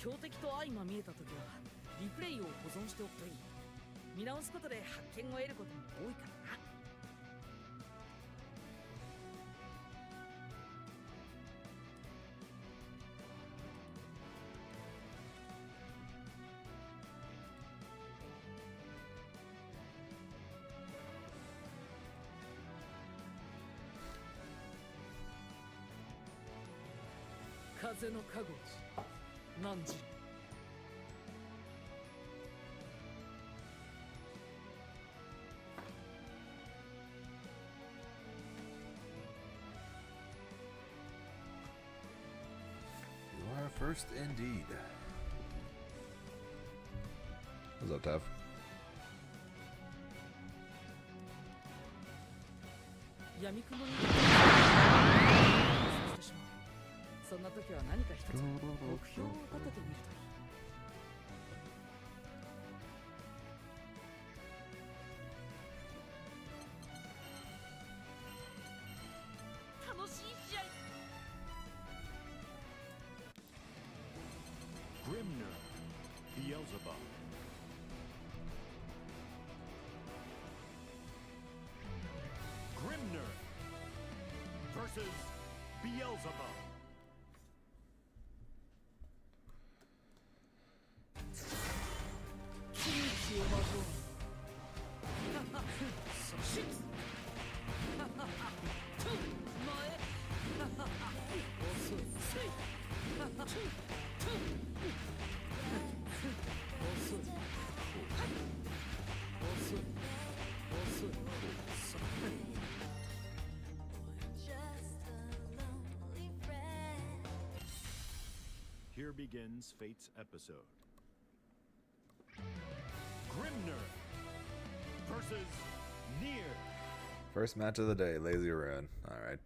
強敵と相まみえた時はリプレイを保存しておくといい。見直すことで発見を得ることも多いからな。風の加護寺汝。You are first indeed. What's up, Tav? 闇雲にしてしまう。そんな時は何か一つ目標を立ててみるといい。楽しい試合。Grimner, Beelzebub. Grimner versus Beelzebub. ピンチをまとう。そして前。遅い。遅い。Here begins Fate's episode. Grimner versus Nier. First match of the day, Lazy Ruin. Alright.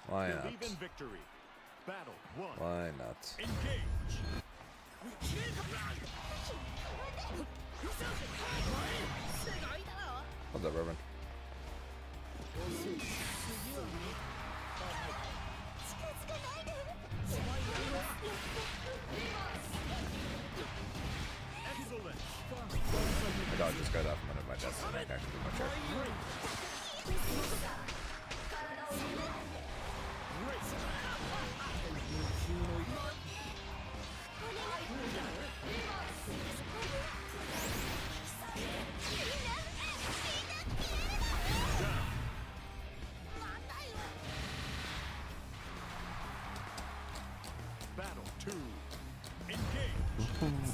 Why not? Believe in victory. Battle 1. Why not? Engage. What's up, Reverend? Excellent. My dog just got off under my desk and I can do my chair. Battle 2. Engage. Excellent.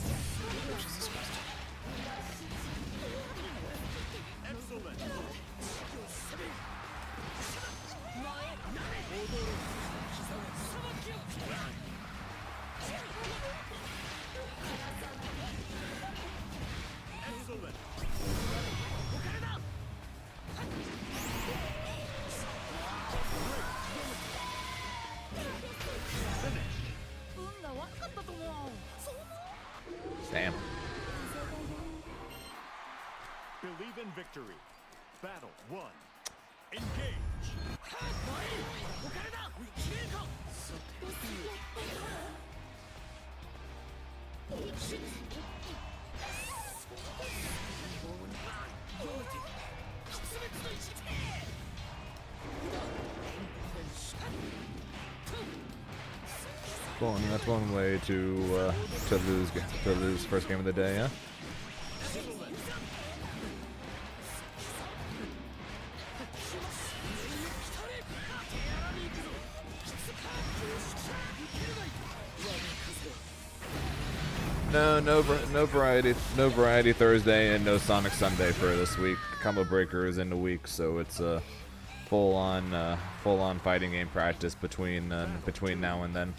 Excellent. Damn. Believe in victory. Battle 1. Engage. Well, that's one way to lose first game of the day, yeah. No variety Thursday and no Sonic Sunday for this week. Combo Breaker is in the week, so it's a full on fighting game practice between now and then.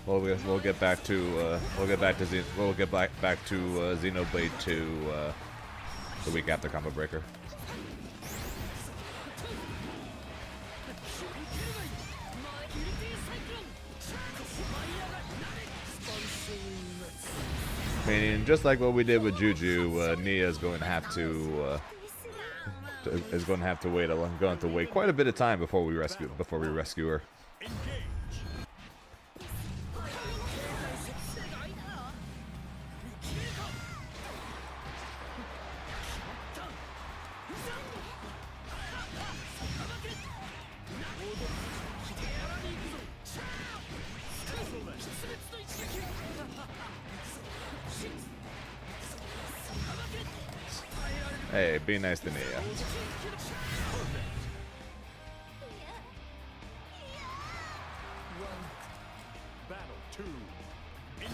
We'll get back to Xenoblade 2 the week after Combo Breaker. Meaning, just like what we did with Juju, Nia is going to have to wait. Going to have to wait quite a bit of time before we rescue her. Engage. Hey, be nice to Nia. Battle 2. Engage.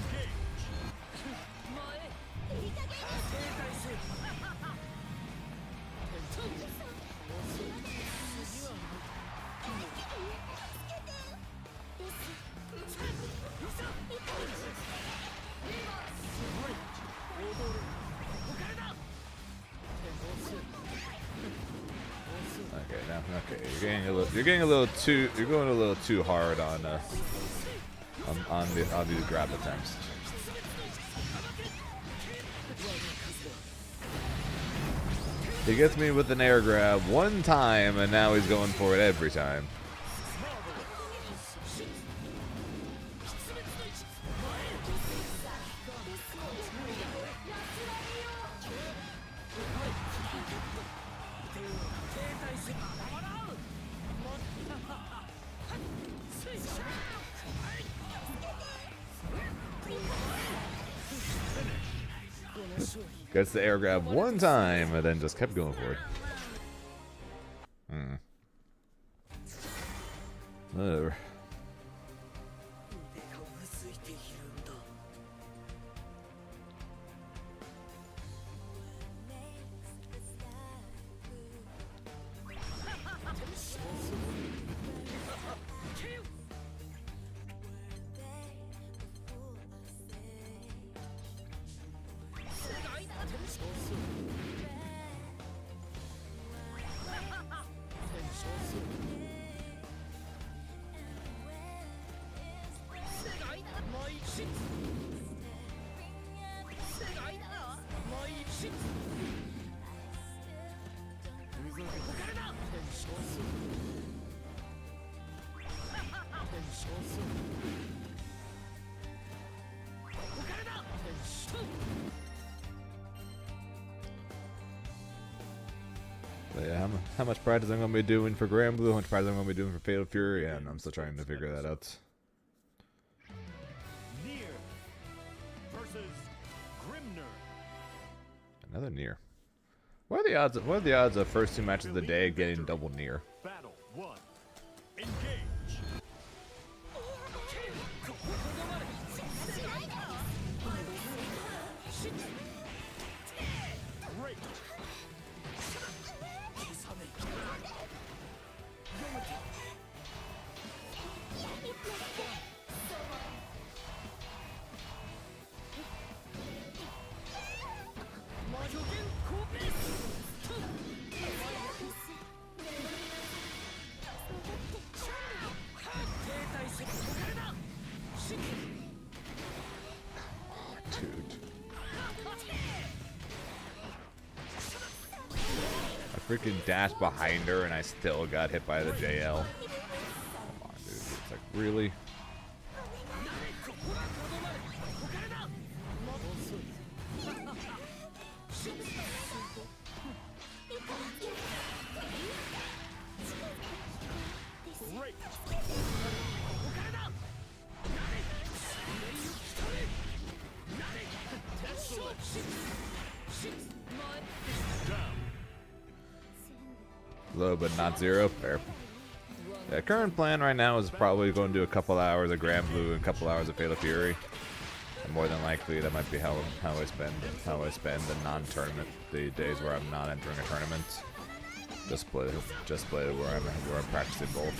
Okay, now, okay, you're going a little too hard on these grab attempts. He gets me with an air grab one time, and now he's going for it every time. Gets the air grab one time and then just kept going for it. Whatever. 腕がうずいているんだ。But yeah, how much practice I'm going to be doing for Grand Blue, how much practice I'm going to be doing for Fatal Fury, and I'm still trying to figure that out. Nier versus Grimner. Another Nier. What are the odds of first two matches of the day getting double Nier? Battle 1. Engage. Great. Dude. I freaking dashed behind her and I still got hit by the JL. Come on, dude. It's like, really? Great. Down. Low but not zero. Fair. Yeah, current plan right now is probably going to do a couple hours of Grand Blue and a couple hours of Fatal Fury. And more than likely, that might be how I spend the non-tournament, the days where I'm not entering a tournament. Just split it where I'm practicing both.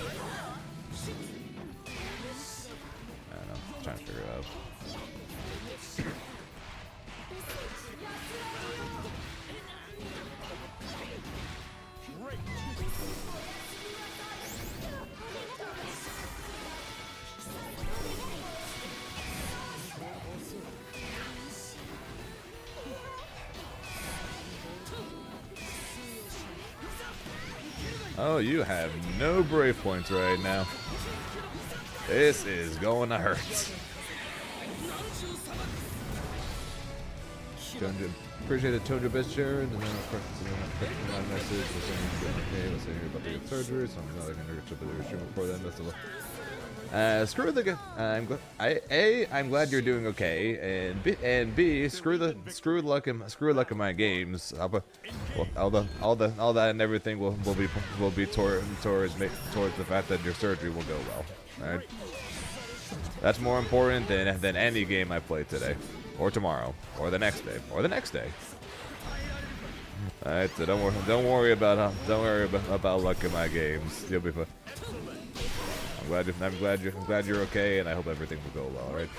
I don't know. I'm trying to figure it out. Great. Oh, you have no brave points right now. This is going to hurt. Appreciate it, Tojo Best Share, and then of course, my message was saying, okay, was saying you're about to get surgery, so I'm not going to get you stream before then. Best of luck. Screw the. I'm glad you're doing okay, and B, screw luck in my games. All that and everything will be towards the fact that your surgery will go well. All right. That's more important than any game I play today, or tomorrow, or the next day, or the next day. All right, so don't worry about luck in my games. You'll be fine. I'm glad you're okay, and I hope everything will go well. All right.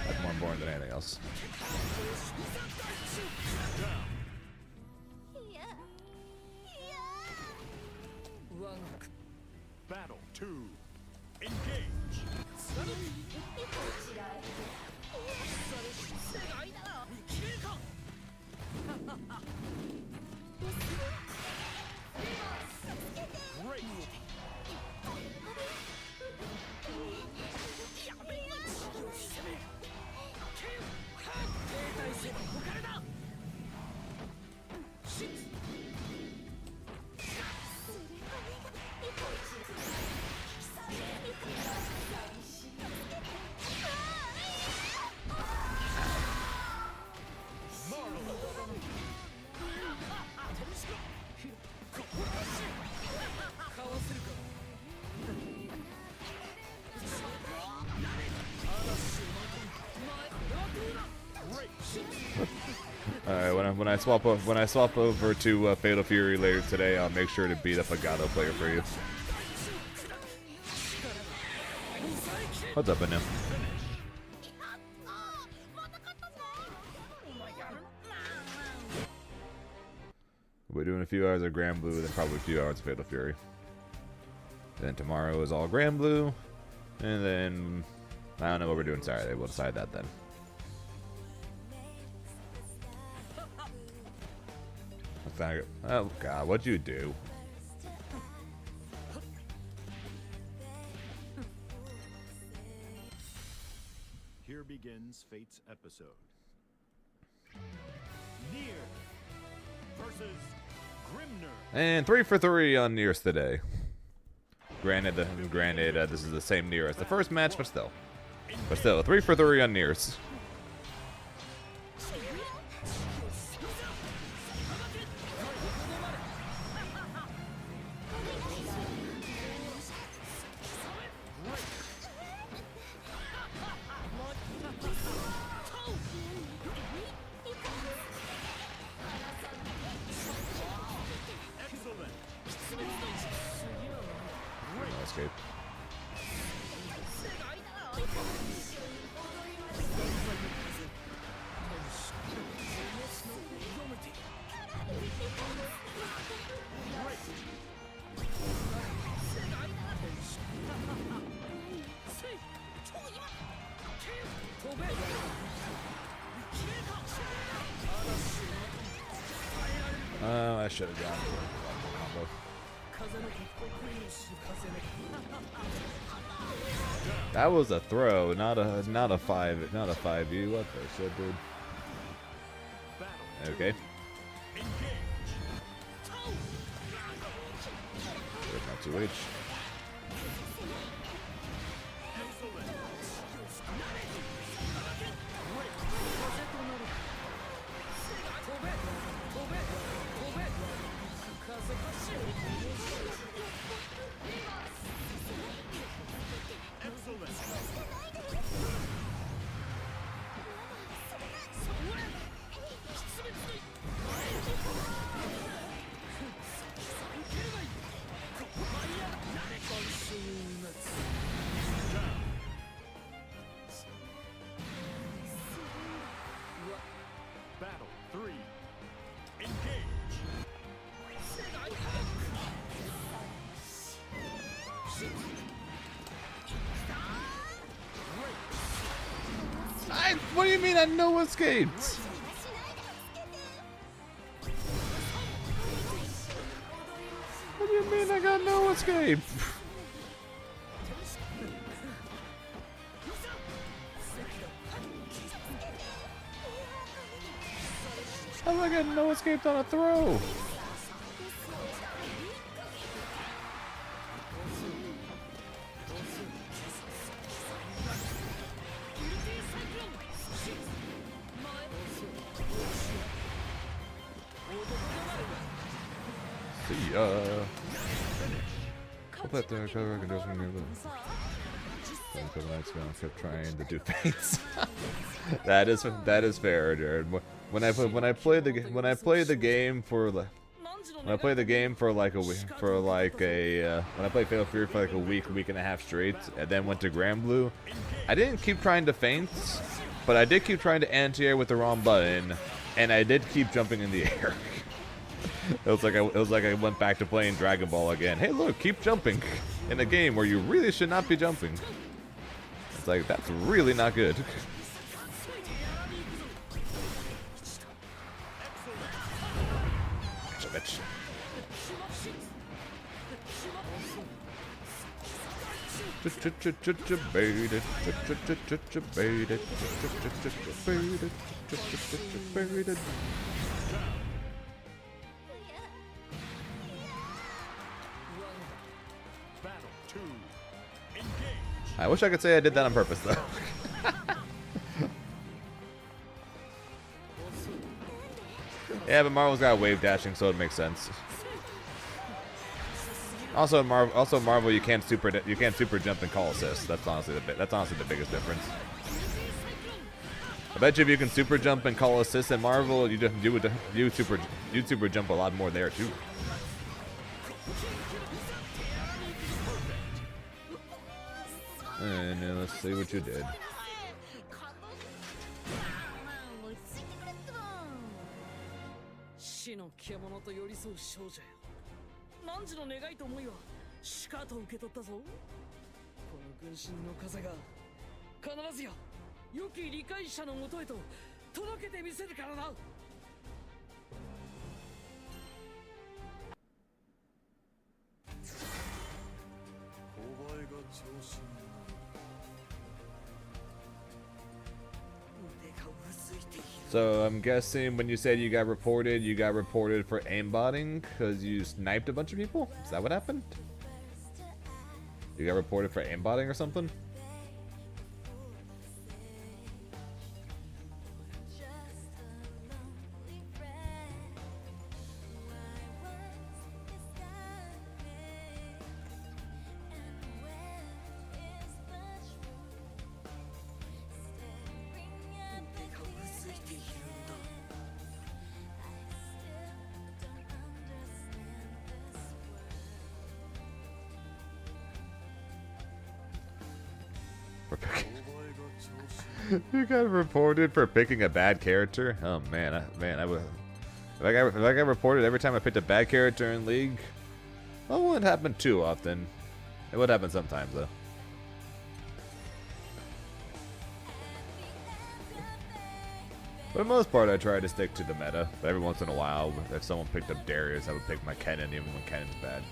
That's more important than anything else. Battle 2. Engage. Great. Alright, when I swap over to Fatal Fury later today, I'll make sure to beat up a Gato player for you. What's up, Anu? We're doing a few hours of Grand Blue, then probably a few hours of Fatal Fury. Then tomorrow is all Grand Blue, and then I don't know what we're doing Saturday. We'll decide that then. Oh god, what'd you do? Here begins Fate's episode. Nier versus Grimner. And 3 for 3 on Niers today. Granted, this is the same Nier as the first match, but still. 3 for 3 on Niers. Escape. Oh, I should have gone for a combo. That was a throw, not a 5U. What the shit, dude? Okay. There's my 2H. Battle 3. Engage. What do you mean I no escaped? got no escape. How am I getting no escape on a throw? See ya. I'll let the cover can do something. Kept trying to do feints. that is fair, Jared. When I play the game for like a week, when I played Fatal Fury for like a week and a half straight, and then went to Granblue, I didn't keep trying to feints, but I did keep trying to anti-air with the wrong button, and I did keep jumping in the air. It was like I went back to playing Dragon Ball again. Hey, look, keep jumping in a game where you really should not be jumping. It's like, that's really not good. Bitch. Battle 2. Engage. I wish I could say I did that on purpose, though. Yeah, but Marvel's got wave dashing, so it makes sense. Also, Marvel, you can't super jump and call assist. That's honestly the biggest difference. I bet you if you can super jump and call assist in Marvel, you'd super jump a lot more there too. And let's see what you did. So I'm guessing when you said you got reported for aimbotting because you sniped a bunch of people? Is that what happened? You got reported for aimbotting or something? You got reported for picking a bad character? Oh man, I would. If I got reported every time I picked a bad character in League, well, it wouldn't happen too often. It would happen sometimes though. For the most part, I try to stick to the meta. But every once in a while, if someone picked up Darius, I would pick my Kennen even when Kennen's bad.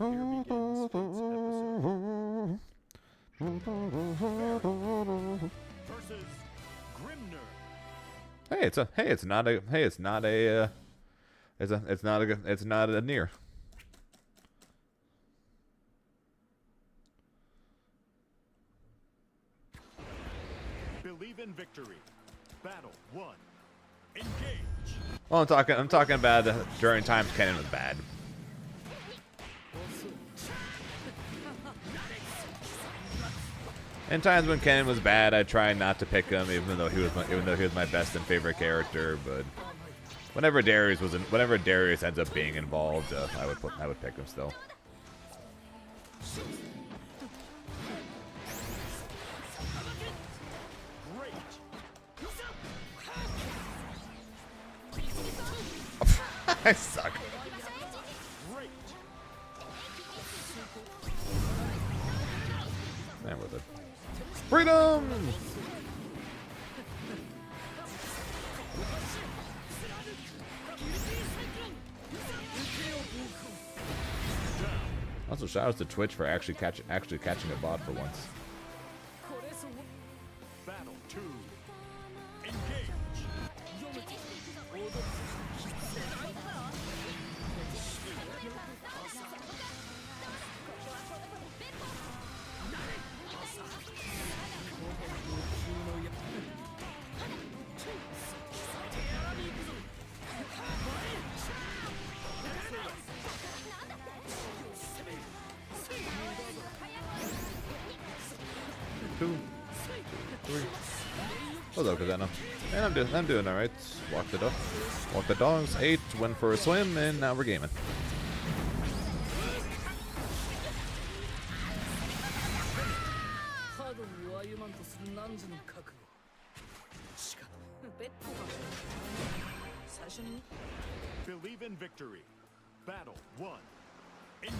Here begins episode. Versus Grimner. It's not a near. Believe in victory. Battle 1. Engage. Well, I'm talking about during times Kennen was bad. And times when Kennen was bad, I try not to pick him, even though he was my best and favorite character. But whenever Darius ends up being involved, I would pick him still. Great. I suck. Great. Freedom! Also, shout out to Twitch for actually catching a bot for once. Battle 2. Engage. 2, 3. Hello, Kazana. And I'm doing alright. Walk the dogs. 8. Went for a swim, and now we're gaming. Believe in victory. Battle 1. Engage.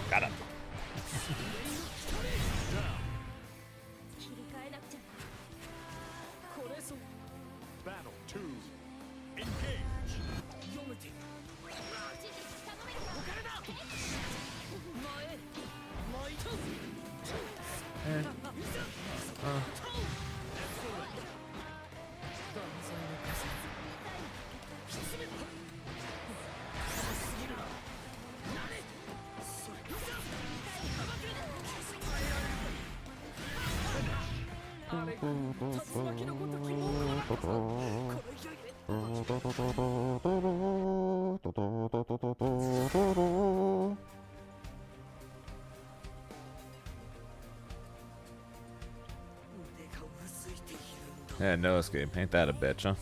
Got him. Battle 2. Engage. Yeah, no escape. Ain't that a bitch, huh?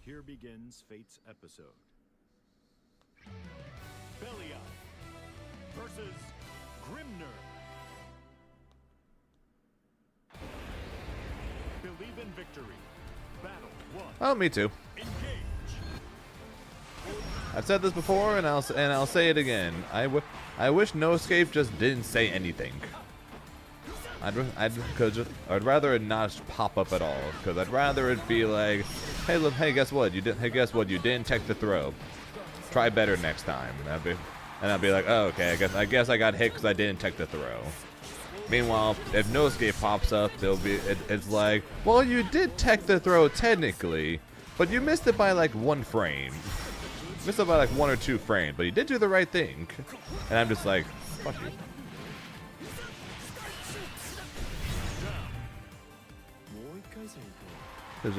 Here begins Fate's episode. Belial versus Grimner. Believe in victory. Battle 1. Oh, me too. Engage. I've said this before, and I'll say it again. I wish No Escape just didn't say anything. I'd rather it not pop up at all, because I'd rather it be like, hey, look, hey, guess what? You didn't tech the throw. Try better next time. And I'd be like, oh, okay, I guess I got hit because I didn't tech the throw. Meanwhile, if No Escape pops up, it's like, well, you did tech the throw technically, but you missed it by like 1 frame. Missed it by like 1 or 2 frames, but you did do the right thing. And I'm just like, fuck you. It's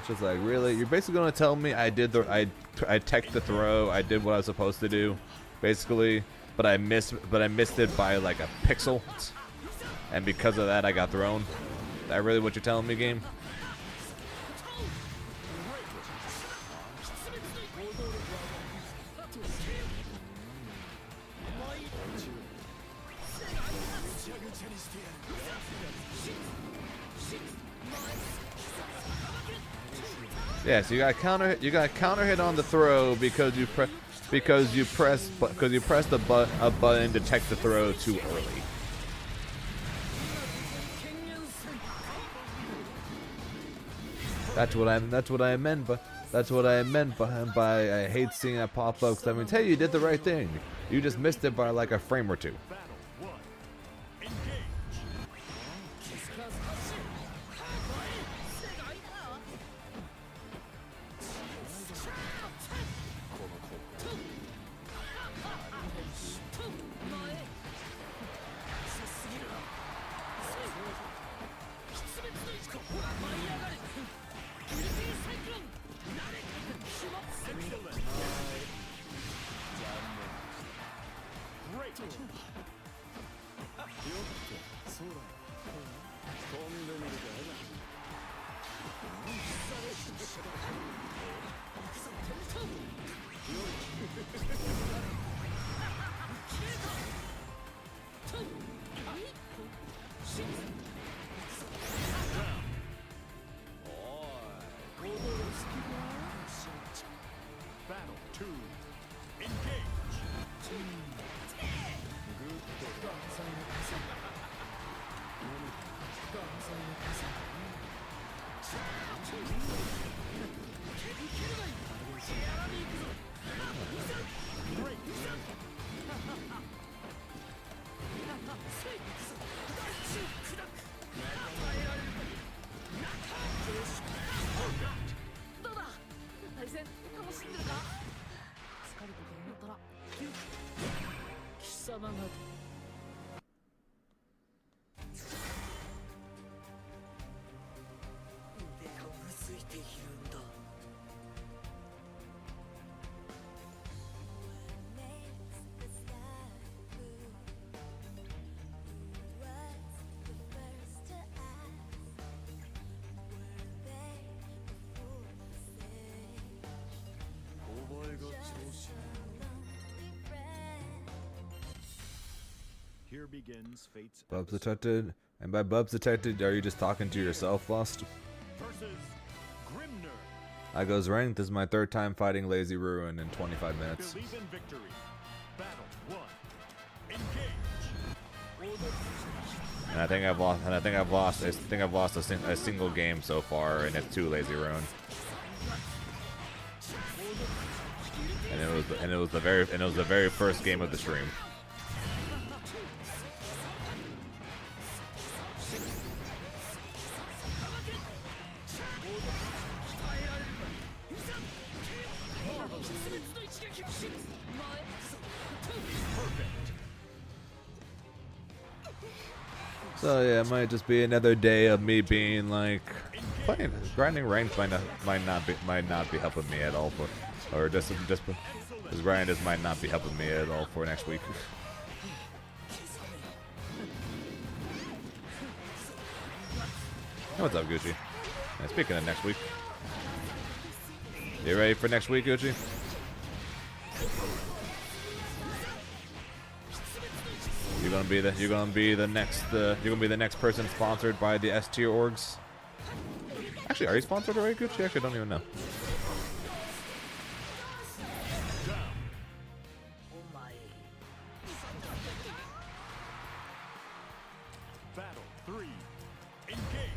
just like, really? You're basically gonna tell me I teched the throw, I did what I was supposed to do, basically, but I missed it by like a pixel, and because of that I got thrown. Is that really what you're telling me, game? Yeah, so you got counter hit on the throw because you pressed a button to tech the throw too early. That's what I meant by I hate seeing that pop up, because that means, hey, you did the right thing. You just missed it by like a frame or 2. Battle 1. Engage. そうだ飛んでみるかBattle 2 Engage どうだ対戦楽しんでるか疲れたと思ったら貴様が腕がうずいているんだお前が調子 Here begins Fate's Bubs episode detected. And by Bubs detected, are you just talking to yourself, Lost? versus Grimner. I goes ranked. This is my third time fighting Lazy Ruin in 25 minutes. Believe in victory. Battle 1 Engage And I think I've lost a single game so far, and it's 2 Lazy Ruin. And it was the very first game of the stream. So yeah, it might just be another day of me being like playing grinding ranked might not be helping me at all or just because grind just might not be helping me at all for next week. What's up, Gucci? And speaking of next week, you ready for next week, Gucci? You're gonna be the next person sponsored by the S tier orgs. Actually, are you sponsored already, Gucci? Actually, I don't even know. Battle 3 Engage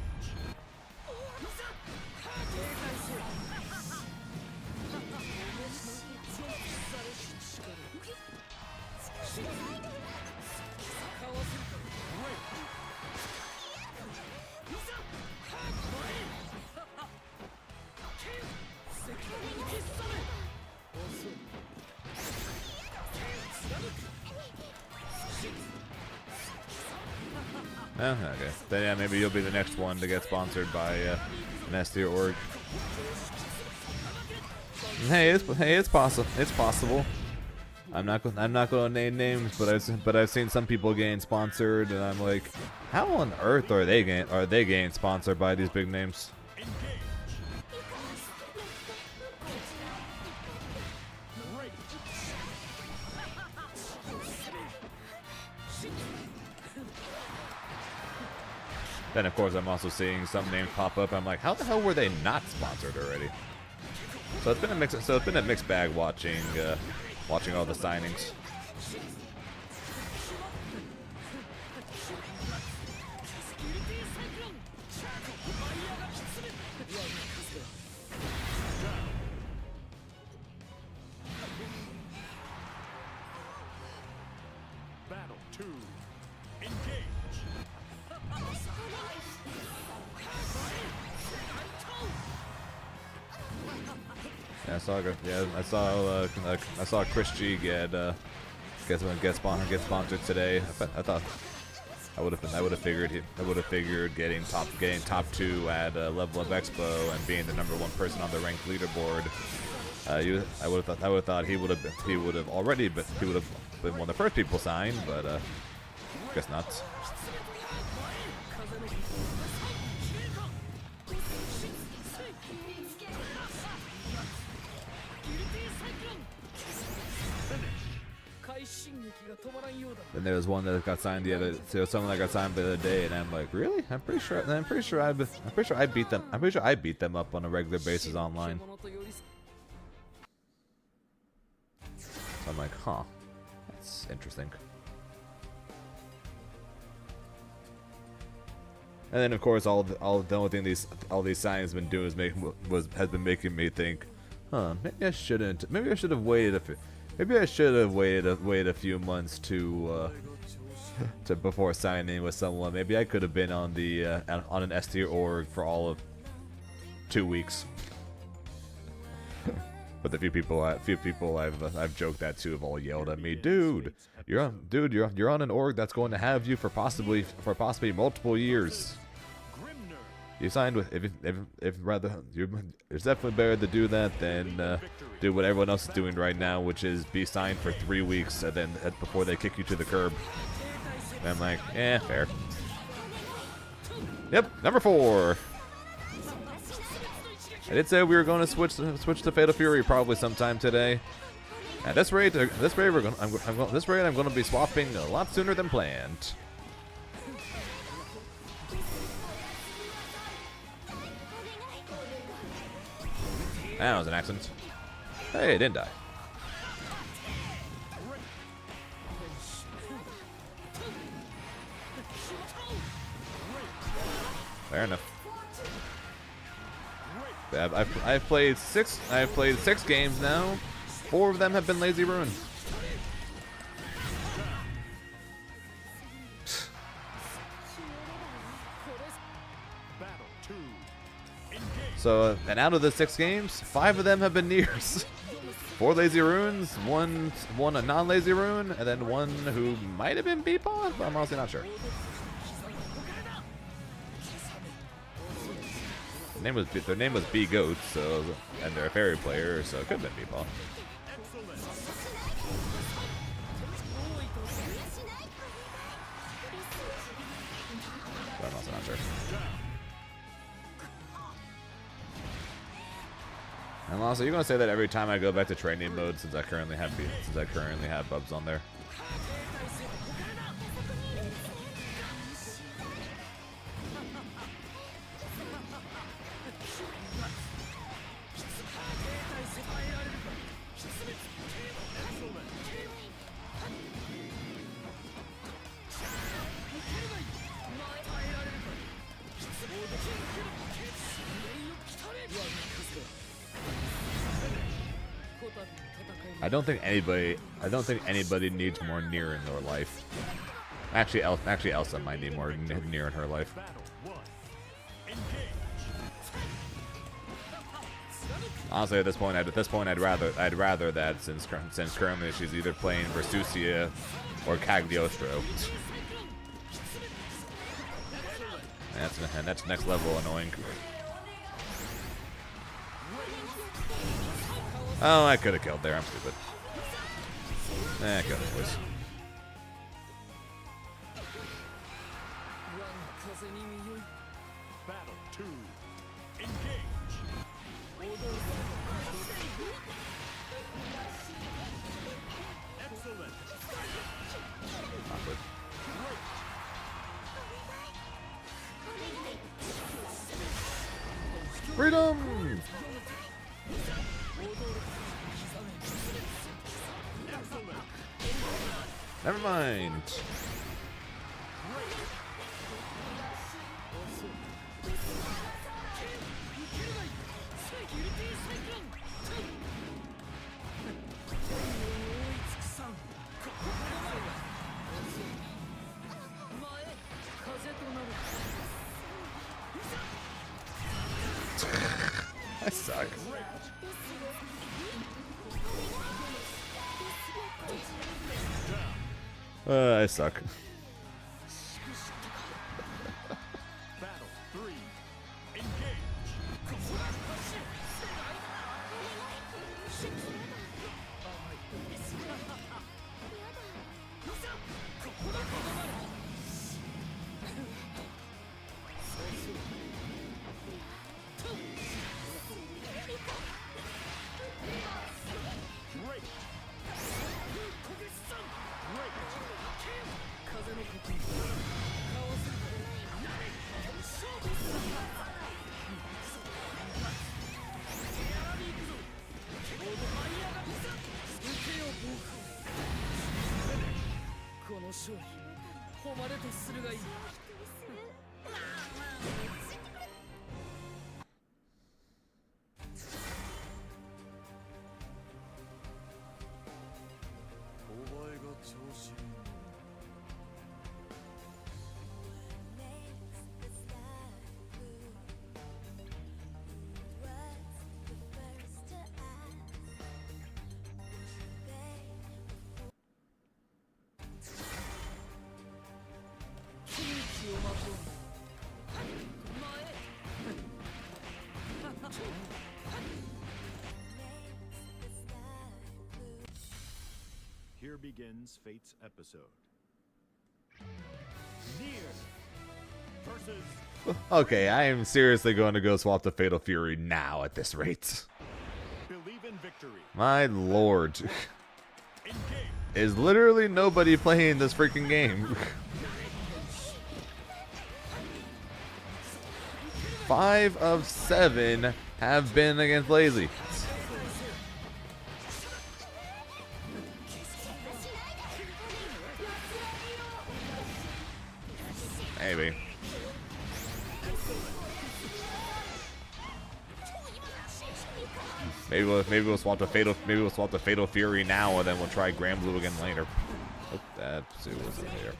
Oh, okay. Then yeah, maybe you'll be the next one to get sponsored by an S tier org. Hey, it's possible. It's possible. I'm not going to name names, but I've seen some people getting sponsored, and I'm like, how on earth are they getting sponsored by these big names? Then of course I'm also seeing some names pop up. I'm like, how the hell were they not sponsored already? So it's been a mix. So it's been a mixed bag watching all the signings. Battle 2 Engage Yeah, I saw Chris G get sponsored today. I thought I would have figured getting top 2 at Level Up Expo and being the #1 person on the ranked leaderboard I would have thought he would have already, but he would have been one of the first people signed, but guess not. Then there was one that got signed the other. There was someone that got signed the other day, and I'm like, really? I'm pretty sure I beat them. I'm pretty sure I beat them up on a regular basis online. So I'm like, huh, that's interesting. And then of course all the only thing all these signings have been doing has been making me think, huh, maybe I should have waited a few months to before signing with someone. Maybe I could have been on the on an S tier org for all of 2 weeks. But the few people I've joked that to have all yelled at me, dude, you're on an org that's going to have you for possibly multiple years. You signed with if rather it's definitely better to do that than do what everyone else is doing right now, which is be signed for 3 weeks and then before they kick you to the curb. And I'm like, fair. Yep, number 4. I did say we were going to switch to Fatal Fury probably sometime today. At this rate, I'm going to be swapping a lot sooner than planned. That was an accident. Hey, it didn't die. Fair enough. I've played 6 games now. 4 of them have been Lazy Ruin. So, and out of the 6 games, 5 of them have been Niers. 4 Lazy Ruins, one a non-Lazy Rune, and then one who might have been Beepaw, but I'm honestly not sure. Their name was B Goat, so, and they're a fairy player, so it could have been Beepaw. But I'm also not sure. And also, you're gonna say that every time I go back to training mode, since I currently have Bubs on there. I don't think anybody needs more Nier in their life. Actually, Elsa might need more Nier in her life. Honestly, at this point, I'd rather that since currently she's either playing Versusia or Cagliostro. And that's next level annoying. Oh, I could have killed there. I'm stupid. Kill me, please. Battle 2. Engage. Excellent. Awkward. Freedom! Never mind. I suck. I suck. Battle 3. Engage. 勝利誉れとするがいい。お前が調子いい。窮地をまとう。前。 Here begins Fate's episode. Nier versus Okay, I am seriously going to go swap the Fatal Fury now at this rate. Believe in Victory. My lord. Engage. Is literally nobody playing this freaking game. 5 of 7 have been against Lazy. Maybe. Maybe we'll swap the Fatal Fury now, and then we'll try Grand Blue again later. Oh, that's it was in there.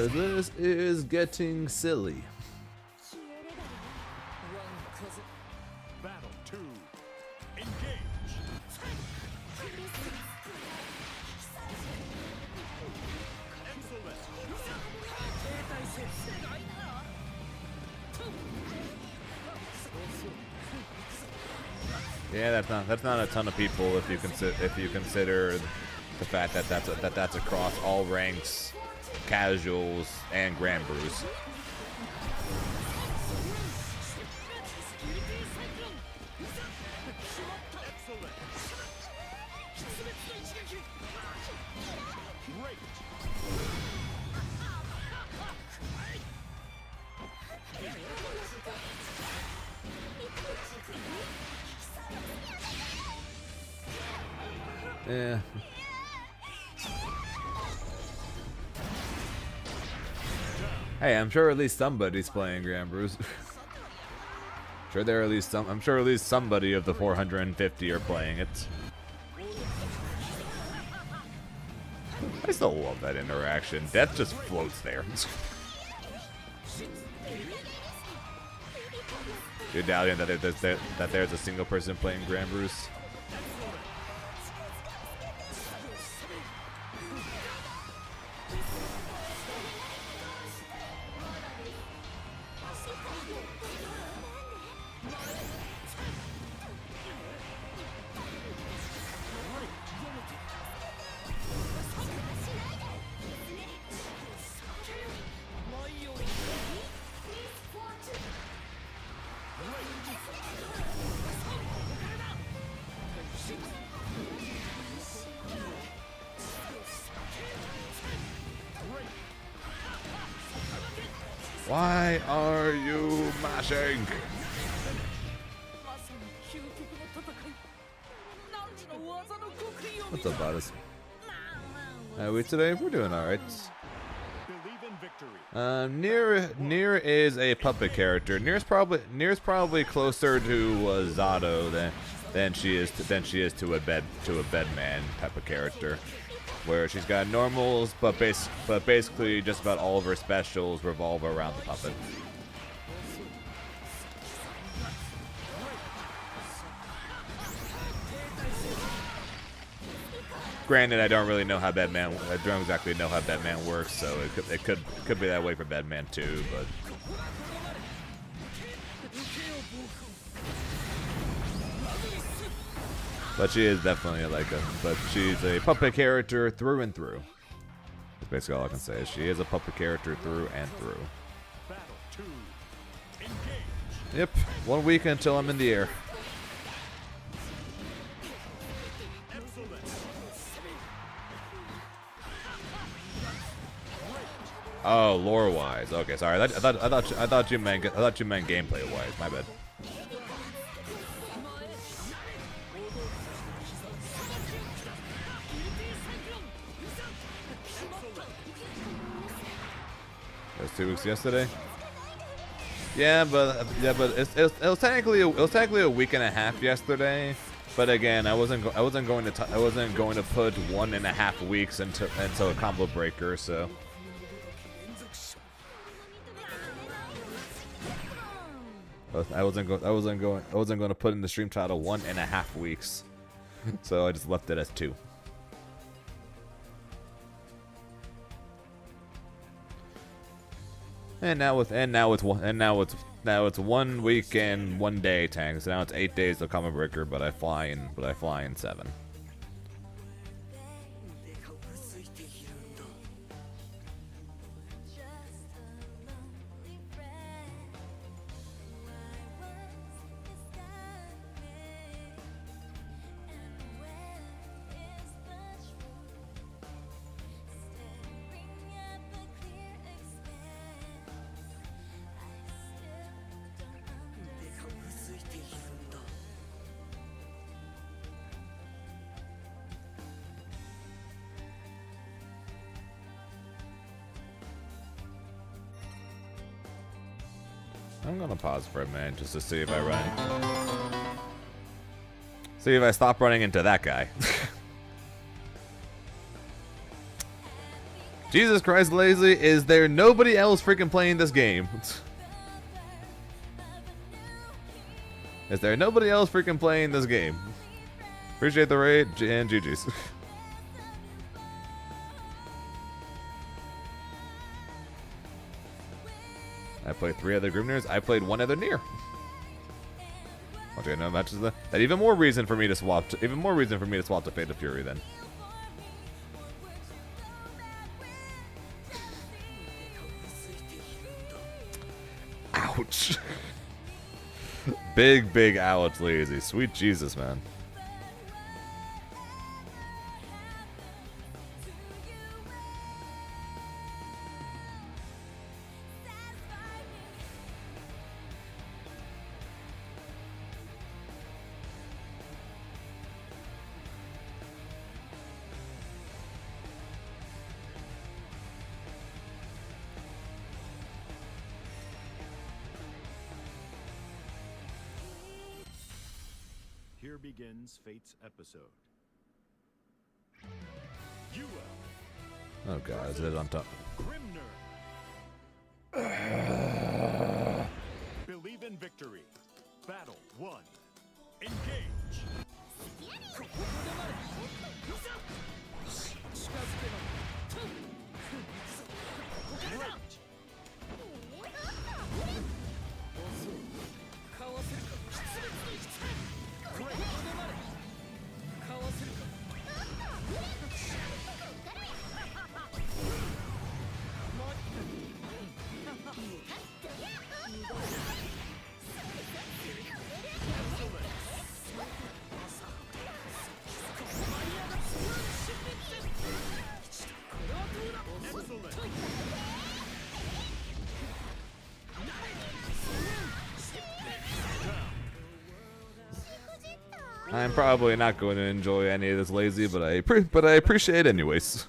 This is getting silly. Battle 2. Engage. Excellent. Yeah, that's not a ton of people if you consider the fact that that's across all ranks, casuals, and Grand Brews. Yeah. Hey, I'm sure at least somebody's playing Grand Brews. I'm sure at least somebody of the 450 are playing it. I still love that interaction. Death just floats there. You're doubting that there's a single person playing Grand Brews? Why are you mashing? What's up, Bodice? How are we today? We're doing alright. Believe in victory. Nier is a puppet character. Nier's probably closer to Zato than she is to a bedman type of character, where she's got normals, but basically just about all of her specials revolve around the puppet. Granted, I don't really know how Bedman. I don't exactly know how Bedman works, so it could be that way for Bedman too. But she is definitely but she's a puppet character through and through. That's basically all I can say. She is a puppet character through and through. Battle 2. Engage. Yep, 1 week until I'm in the air. Excellent. Oh, lore wise. Okay, sorry. I thought you meant gameplay wise. My bad. It was 2 weeks yesterday. Yeah, but it was technically a week and a half yesterday. But again, I wasn't going to put 1.5 weeks until a combo breaker. So. I wasn't going to put in the stream title 1.5 weeks, so I just left it as 2. And now it's 1 week and 1 day tank. So now it's 8 days of combo breaker, but I fly in 7. I'm gonna pause for a minute just to see if I stop running into that guy. Jesus Christ, Lazy, is there nobody else freaking playing this game? Is there nobody else freaking playing this game? Appreciate the raid and GG's. I played 3 other Grimners. I played 1 other Nier. Okay, no matches. That even more reason for me to swap. To Fate of Fury then. Ouch. Big ouch, Lazy. Sweet Jesus, man. Here begins Fate's episode. UL. Oh god, is it on top? Grimner. Believe in victory. Battle 1. Engage. I'm probably not going to enjoy any of this, Lazy, but I appreciate it anyways.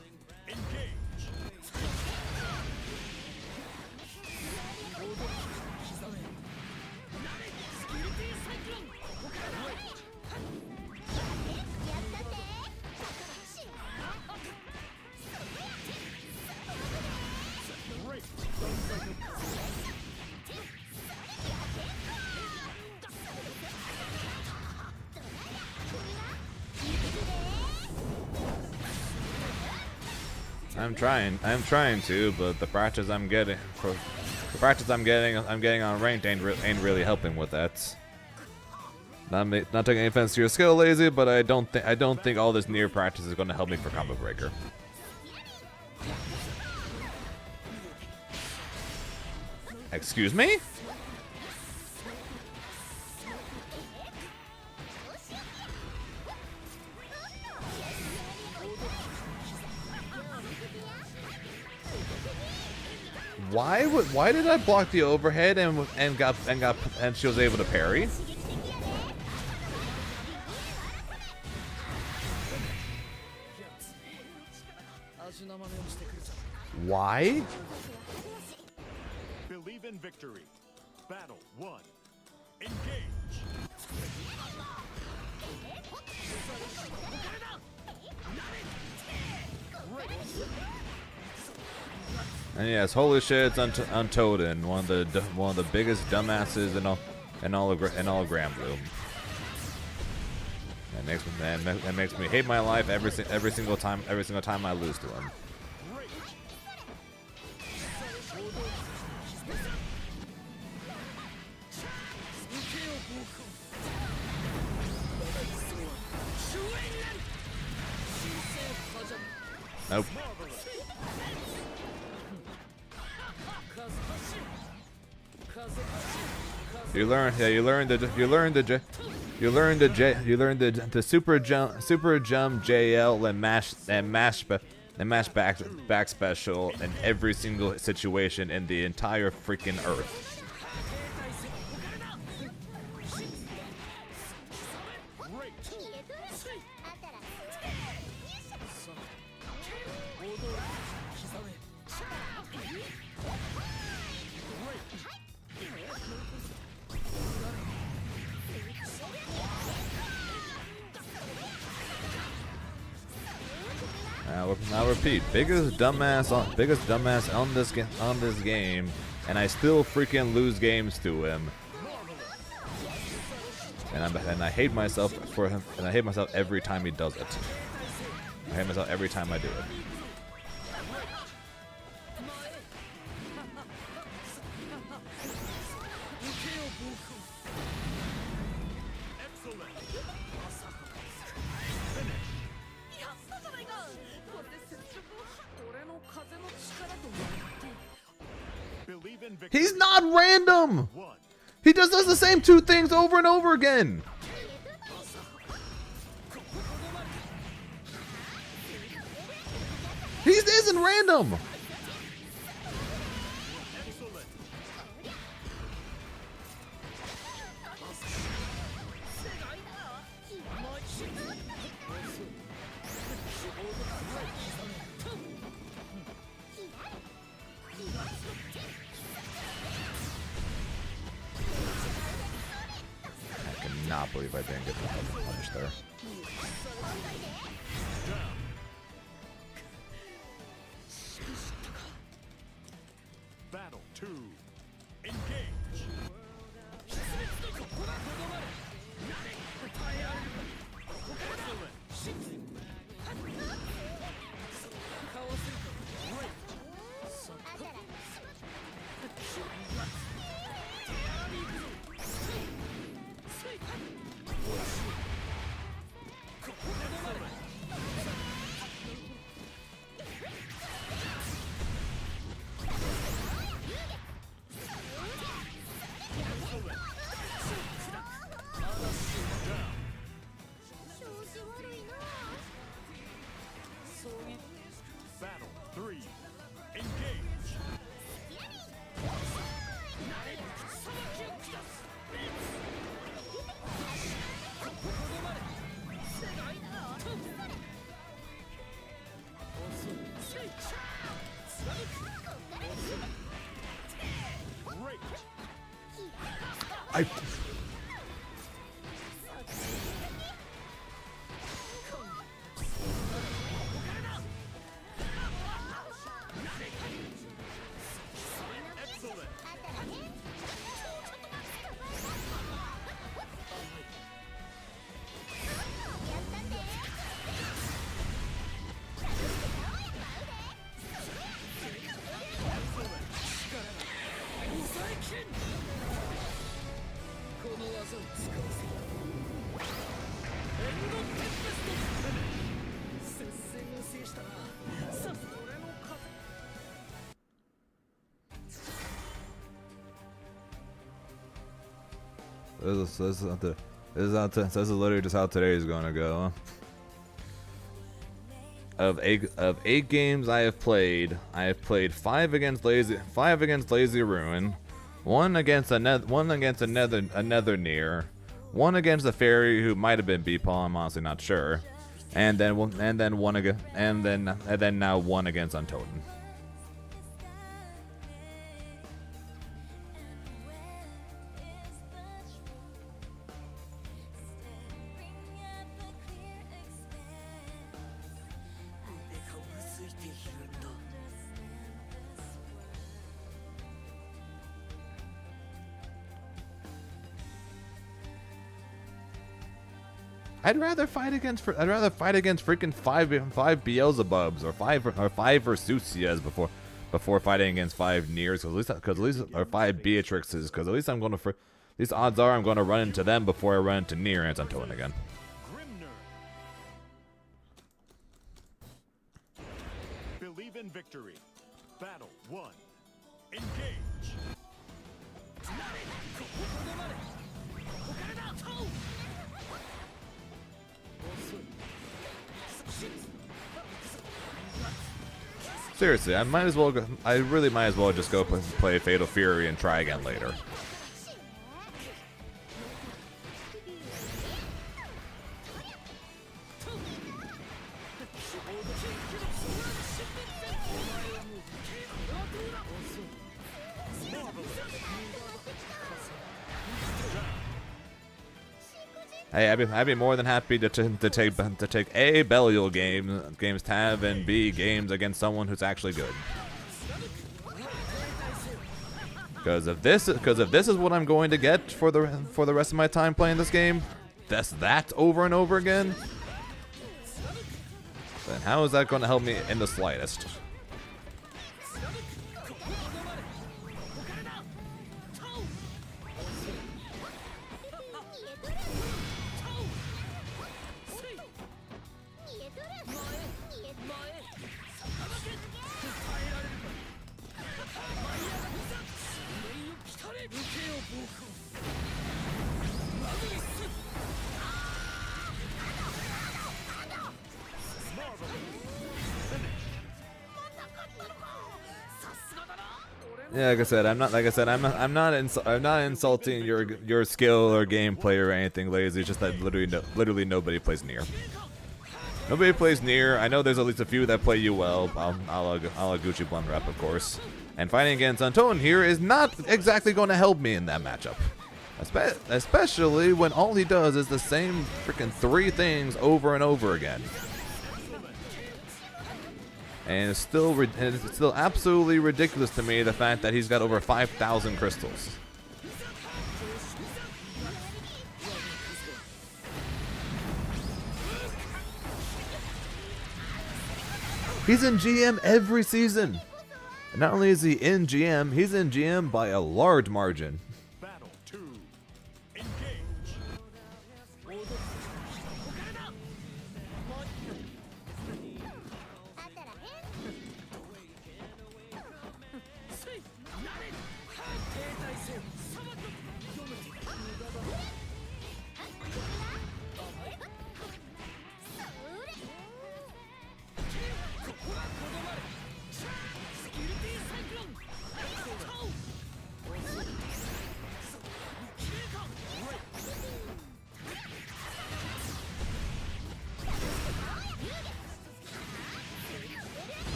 I'm trying to, but the practice I'm getting on ranked ain't really helping with that. Not taking any offense to your skill, Lazy, but I don't think all this Nier practice is going to help me for combo breaker. Excuse me? Why did I block the overhead and she was able to parry? Why? Believe in victory. Battle 1. Engage. And yes, holy shit, it's Untoden, one of the biggest dumbasses in all of Granblue. That makes me hate my life every single time I lose to him. Nope. You learn the super jump JL and mash back special in every single situation in the entire freaking earth. Now repeat, biggest dumbass on this game, and I still freaking lose games to him. And I hate myself for him, and I hate myself every time he does it. I hate myself every time I do it. He's not random! He just does the same two things over and over again! He isn't random! I cannot believe I didn't get the punish there. Battle 2. Engage. Battle 3. Engage. I... This is literally just how today is gonna go. of 8 games I have played 5 against Lazy Ruin, one against another Nier, one against a fairy who might have been Beepaw, I'm honestly not sure, and then now one against Untoten. I'd rather fight against freaking five Beelzebubs or five Versusias before fighting against 5 Niers, or 5 Beatrixes, because at least these odds are I'm gonna run into them before I run into Nier and Untoten again. Grimner. Believe in victory. Battle 1. Engage. Seriously, I really might as well just go play Fatal Fury and try again later. Hey, I'd be more than happy to take A, Belial games tab, and B, games against someone who's actually good. Because if this is what I'm going to get for the rest of my time playing this game, that over and over again, then how is that going to help me in the slightest? Yeah, like I said, I'm not insulting your skill or gameplay or anything, Lazy. It's just that literally nobody plays Nier. Nobody plays Nier. I know there's at least a few that play you well, a la Gucci Blunrep, of course. And fighting against Untoten here is not exactly going to help me in that matchup. Especially when all he does is the same freaking 3 things over and over again. And it's still absolutely ridiculous to me, the fact that he's got over 5,000 crystals. He's in GM every season. And not only is he in GM, he's in GM by a large margin. Battle 2. Engage.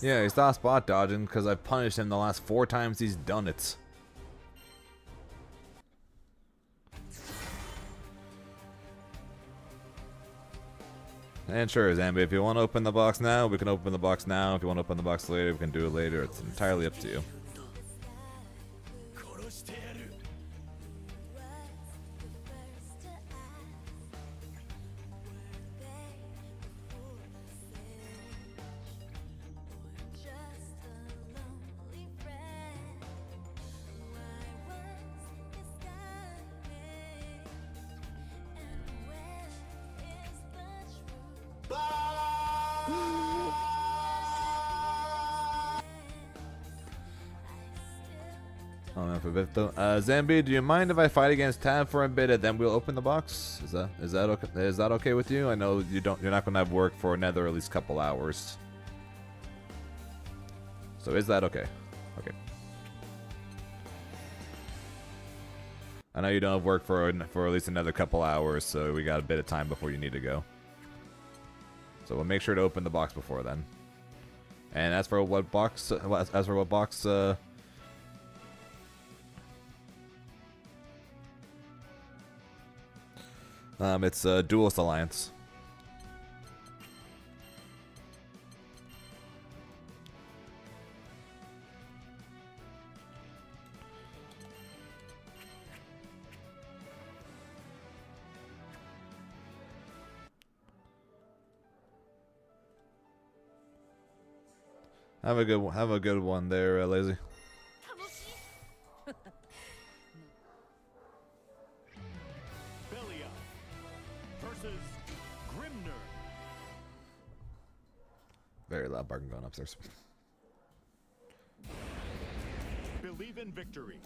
Yeah, he stopped spot dodging because I've punished him the last 4 times he's done it. And sure, Zambi, if you want to open the box now, we can open the box now. If you want to open the box later, we can do it later. It's entirely up to you. Oh man, for Vito. Zambi, do you mind if I fight against Tab for a bit and then we'll open the box? Is that okay? Is that okay with you? I know you're not gonna have work for another at least couple hours. So is that okay? Okay. I know you don't have work for at least another couple hours, so we got a bit of time before you need to go. So we'll make sure to open the box before then. And as for what box, it's Duelist Alliance. Have a good one there, Lazy. Belia versus Grimner. Very loud barking going upstairs. Believe in victory.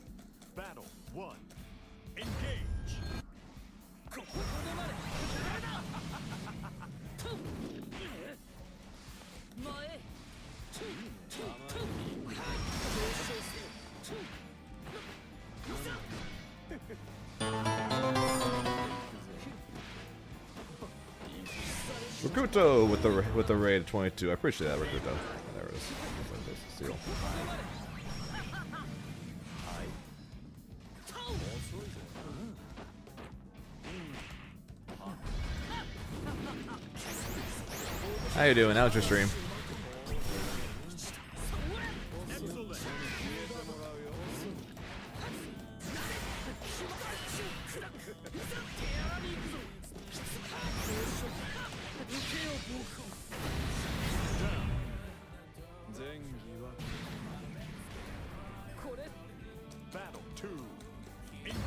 Battle 1. Engage. 'Rakuto with the raid 22. I appreciate that, Rakuto. There it is. Seal. How you doing? How's your stream? Battle 2. Engage.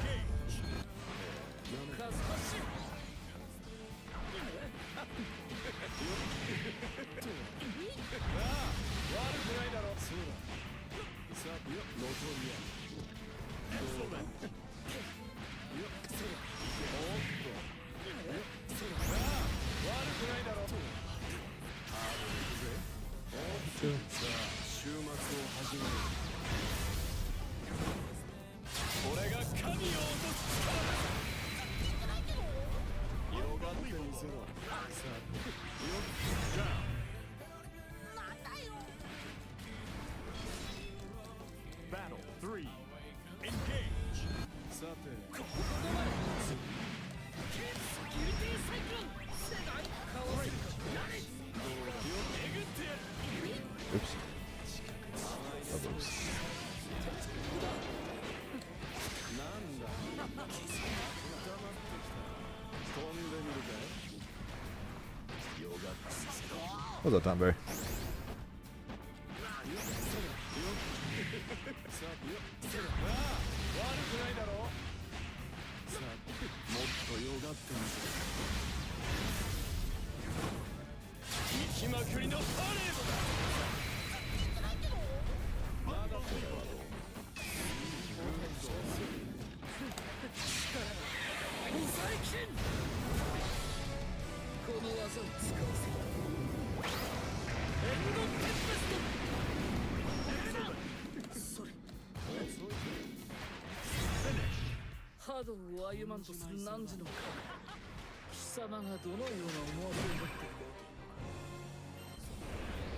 Battle 3. Engage. Oops. Oh, oops. What's up, Tomberry?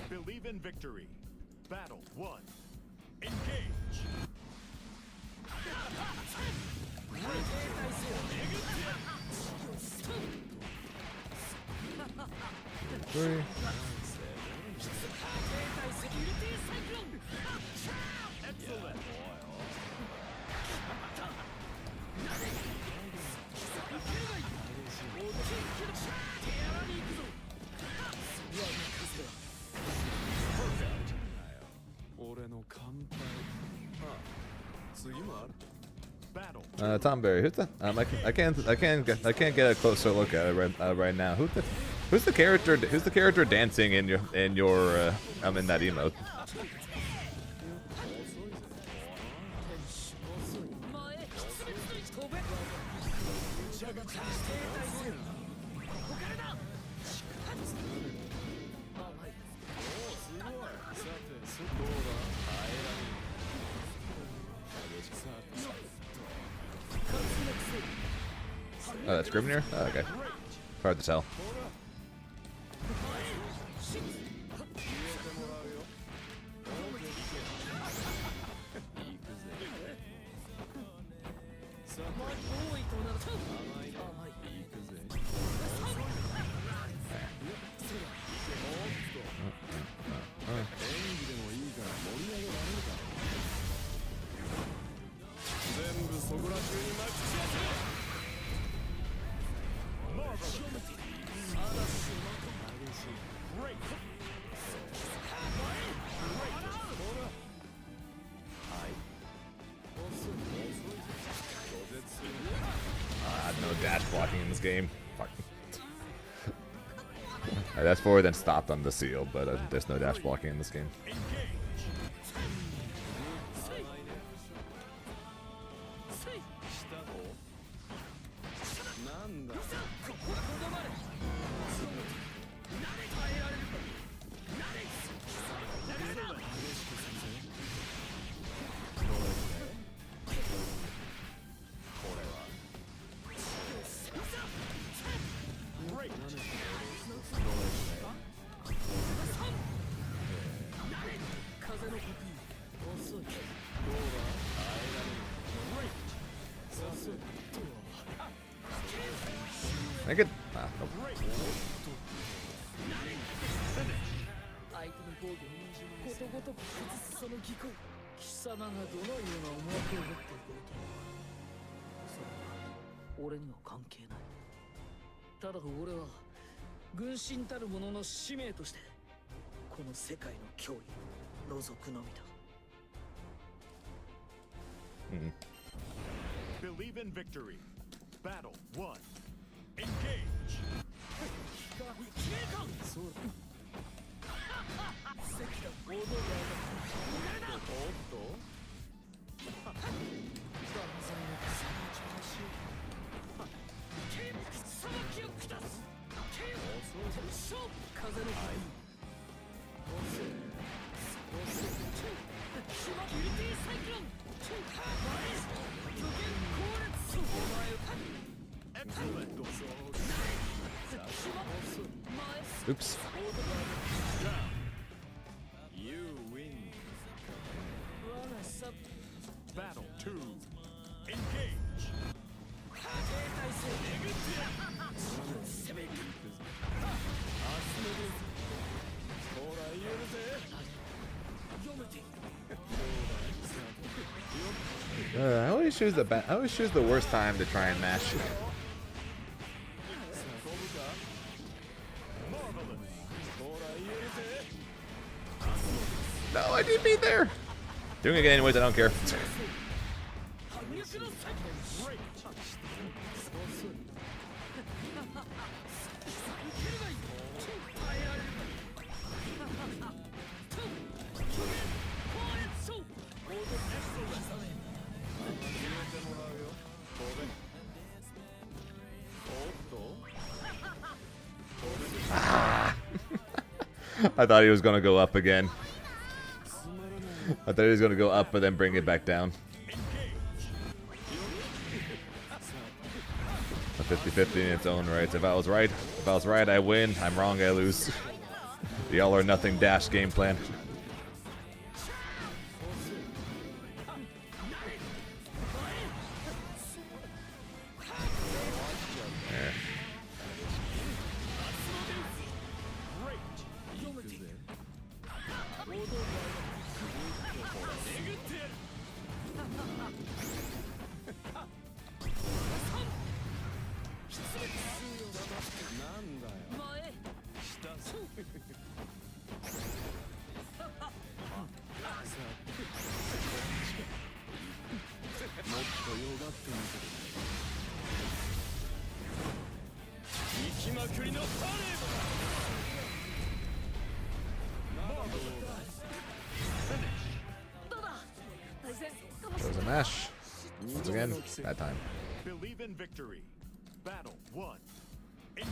Believe in victory. Battle 1. Engage. Three. 停滞セキュリティサイクロン Excellent. 俺の乾杯。あ、次もある。 Battle. Tom Berry, who's the? I can't get a closer look at it right now. Who's the character dancing in your in that emote? 前出撃飛べ停滞せよここからだ甘いすごい。さて、どうだ。耐えられる。さて。 Oh, that's Grimnir? Oh, okay. Hard to tell. さあ、多いとなると甘いね。甘い行くぜ。演技でもいいから盛り上げられるか。全部そこら中にまき散らせ。 No dash blocking in this game. Fuck. That's forward then stopped on the seal, but there's no dash blocking in this game. なんだ。 風の呼吸遅い I get. Nope. 相手の防御をことごとく崩すその技巧貴様がどのような思惑を持っていこうとそれは俺には関係ないただ俺は軍神たる者の使命としてこの世界の脅威を覗くのみだ Believe in victory. Battle 1. Engage. そうだ。おっと万歳の草の調子裁きを下す風の呼吸遅いキュリティサイクロン無限高熱お前を Excellent. Oops. You win. 我がサ Battle 2. Engage. 停滞せ攻めるほら言えるぜ。読めている I always choose the worst time to try and mash. No, I didn't be there. Doing it again anyways. I don't care. 反撃のサイクロン I thought he was gonna go up again. I thought he was gonna go up but then bring it back down. A 50-50 in its own right. If I was right, I win. I'm wrong, I lose. The all or nothing dash game plan. There's a mash. Once again, bad time. Believe in victory. Battle 1. Engage.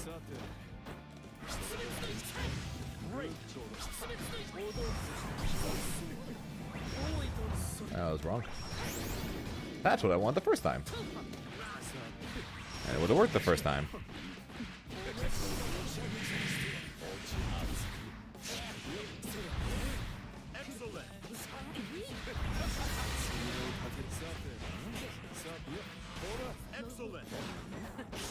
さて I was wrong. That's what I want the first time. And it would have worked the first time. Excellent. Excellent.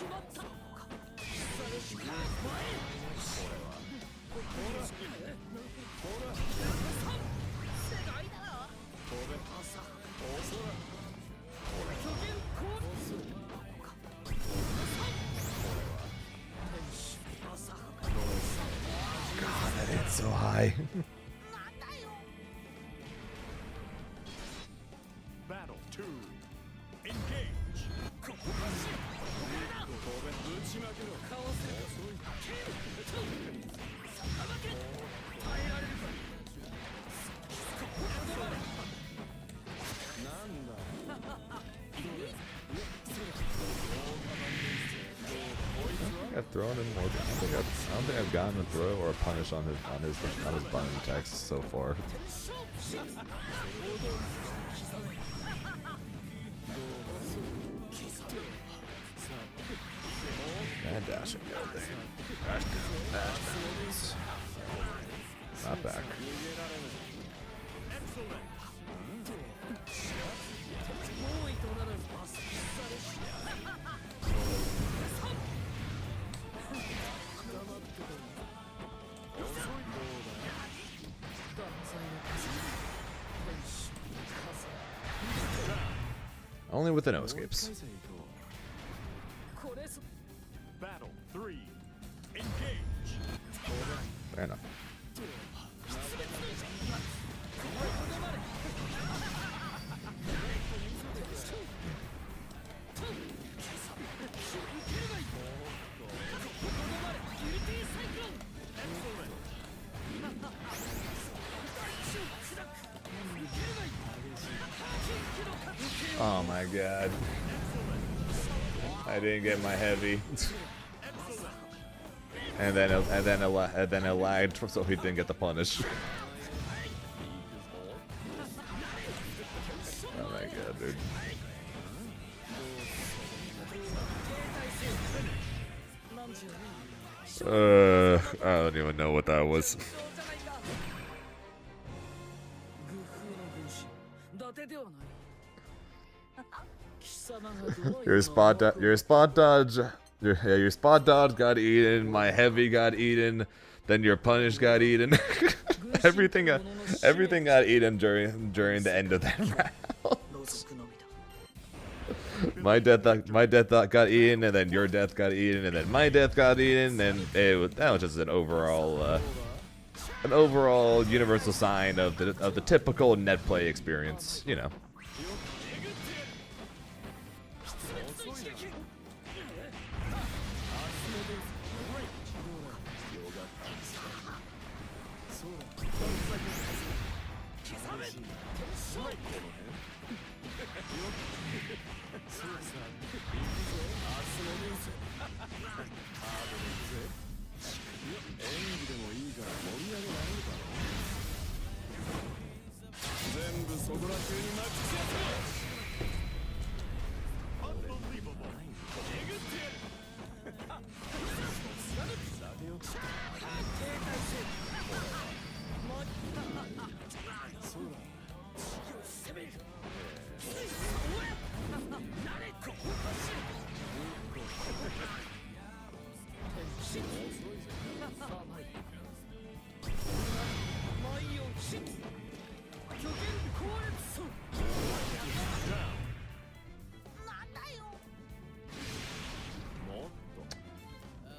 God, that hit so high. Battle 2. Engage. なんだ I've thrown him more. I don't think I've gotten a throw or a punish on his button attacks so far. And dashing down there. Dash down, dash bounce. Not back. Only with the no escapes. Battle 3. Engage. Fair enough. Oh my god. I didn't get my heavy. and then it lagged so he didn't get the punish. Oh my god, dude. I don't even know what that was. Your spot dodge got eaten, my heavy got eaten, then your punish got eaten. everything got eaten during the end of that round. my death got eaten, and then your death got eaten, and then my death got eaten, and that was just an overall universal sign of the typical net play experience, you know.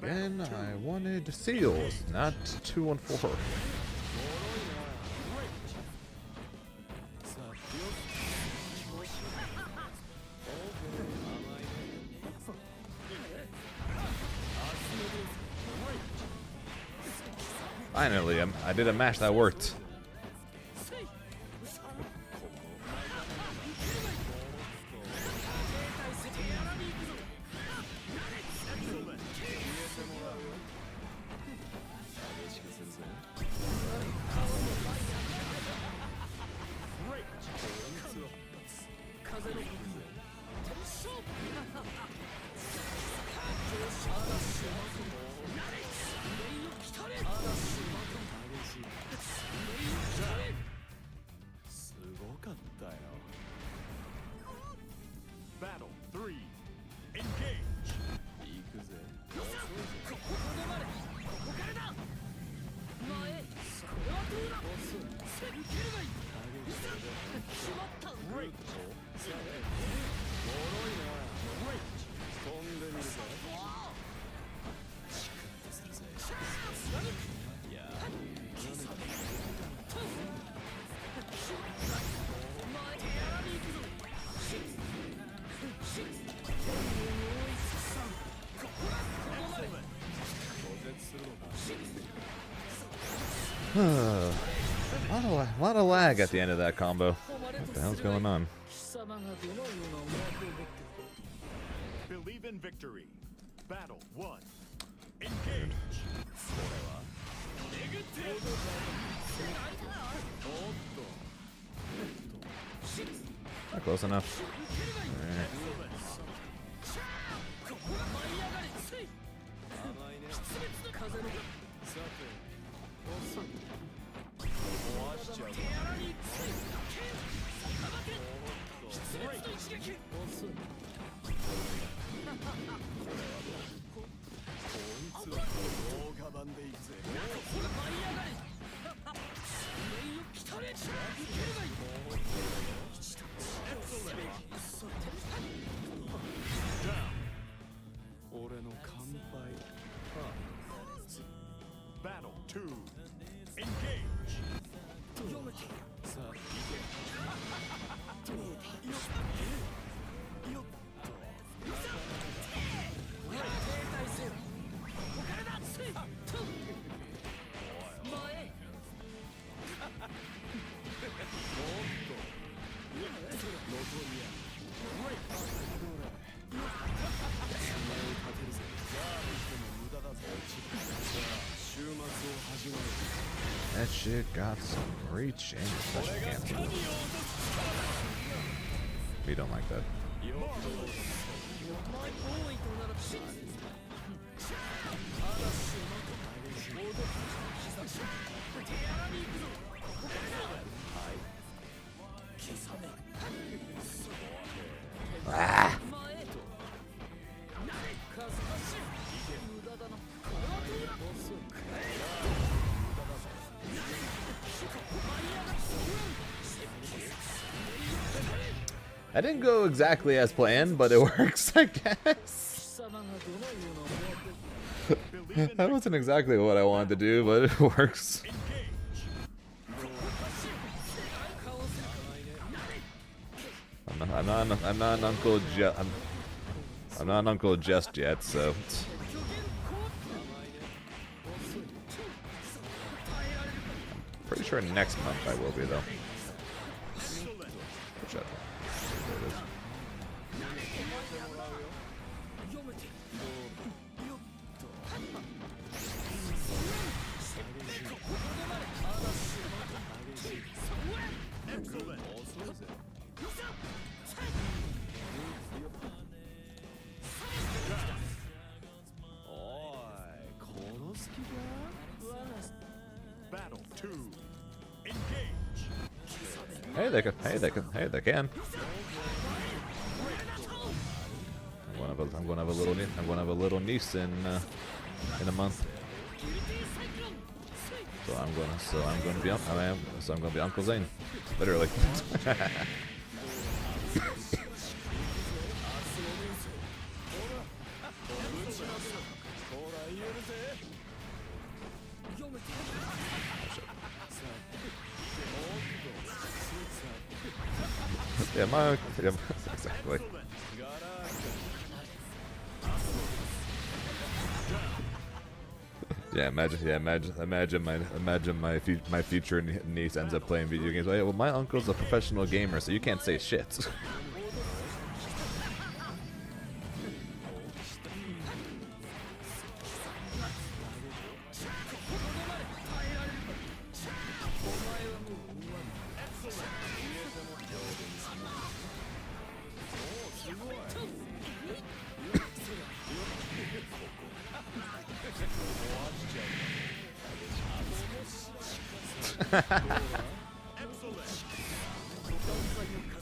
Again, I wanted seals, not 2-1-4. さあよっ Finally, I did a match that worked. Battle 3. Engage. 行くぜ Great. 飛んでみるぜいや拒絶するのか A lot of lag at the end of that combo. What the hell's going on? 貴様がどのような思惑を持っている Believe in victory. Battle 1. Engage. Not close enough. Alright. 甘いね風のさて遅い壊しちゃう遅いこいつは動画版でいくぜ俺の乾杯 Battle 2. Engage. さあ行けよっ週末を始める That shit got some reach and special cancel. We don't like that. 無駄だな That didn't go exactly as planned, but it works, I guess. 貴様がどのような思惑を Believe in That wasn't exactly what I wanted to do, but it works. I'm not an uncle. I'm not an uncle just yet, so. Pretty sure next month I will be though. Shut up. There it is. Excellent. おい殺す気か Battle 2. Engage. Hey, they can. I'm gonna have a little niece in a month. So I'm gonna be Uncle Zane, literally. Yeah, my yeah, exactly. Yeah, imagine my future niece ends up playing video games. Oh, yeah, well, my uncle's a professional gamer, so you can't say shit.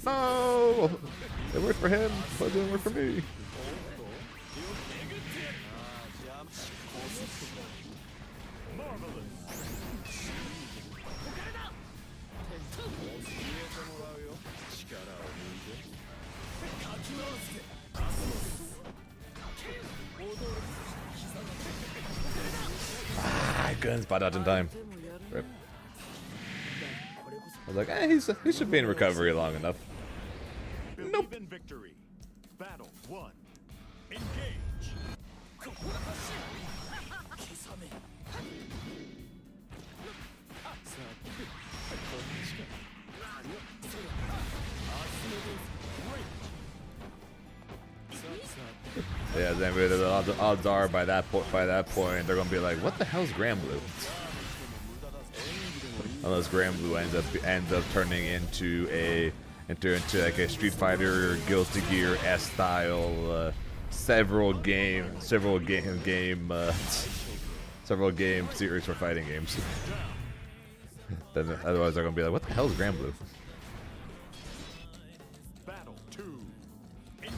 No! It worked for him, but it didn't work for me. I couldn't spot out in time. Rip. I was like, he should be in recovery long enough. Nope. In victory. Battle 1. Engage. さ Yeah, then the odds are by that point they're gonna be like, what the hell's Granblue? Unless Granblue ends up turning into like a Street Fighter, Guilty Gear S style, several game series for fighting games. Then otherwise they're gonna be like, what the hell is Granblue? Battle 2. Engage.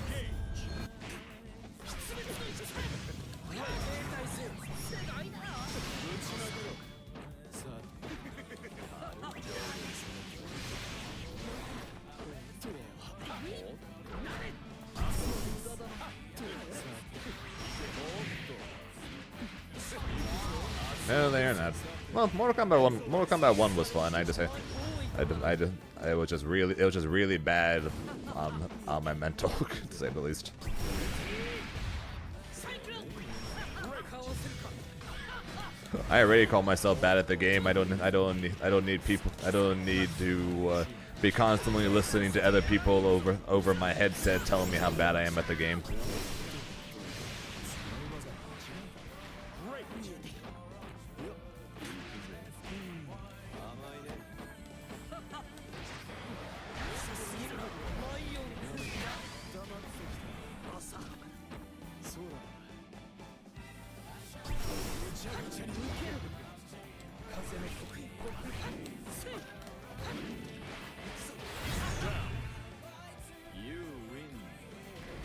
'No, they are not. Well, Mortal Kombat 1 was fun. It was just really bad on my mental, to say the least. I already call myself bad at the game. I don't need to be constantly listening to other people over my headset telling me how bad I am at the game.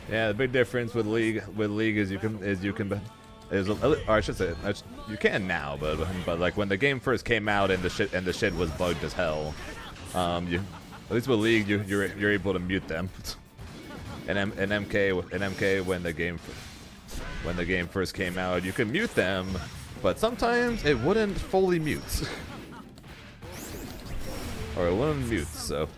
Yeah, the big difference with League is you can now, but like when the game first came out and the shit was bugged as hell, at least with League you're able to mute them. And MK when the game first came out, you could mute them, but sometimes it wouldn't fully mute, or it wouldn't mute. So.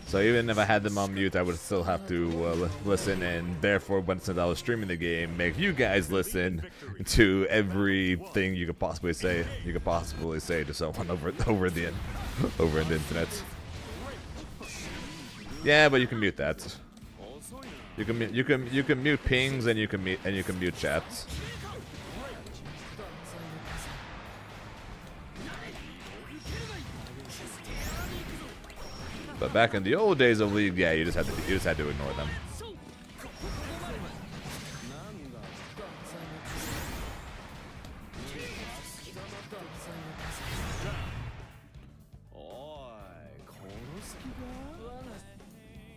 So even if I had them on mute, I would still have to listen, and therefore, since I was streaming the game, make you guys listen to everything you could possibly say. To someone over the internet. Yeah, but you can mute that. You can mute pings, and you can mute chats. But back in the old days of League, yeah, you just had to ignore them.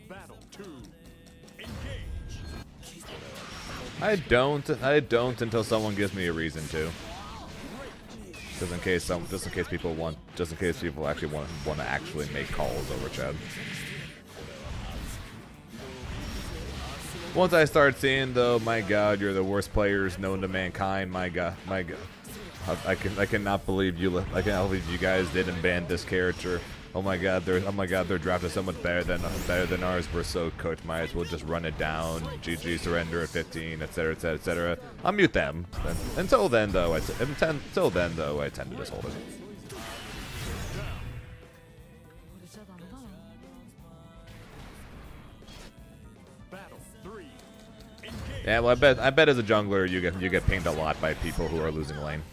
Battle 2. Engage. I don't until someone gives me a reason to. Just in case people actually want to actually make calls over chat. Once I start seeing though, my God, you're the worst players known to mankind. My God, I cannot believe you. I cannot believe you guys didn't ban this character. Oh my God, their draft is so much better than ours. We're so cooked. Might as well just run it down. GG, surrender at 15, etc., etc., etc. I'll mute them. Until then, though, I tend to just hold it. れじゃダメだな。 Battle 3. Engage. Yeah, well, I bet as a jungler you get pinged a lot by people who are losing lane.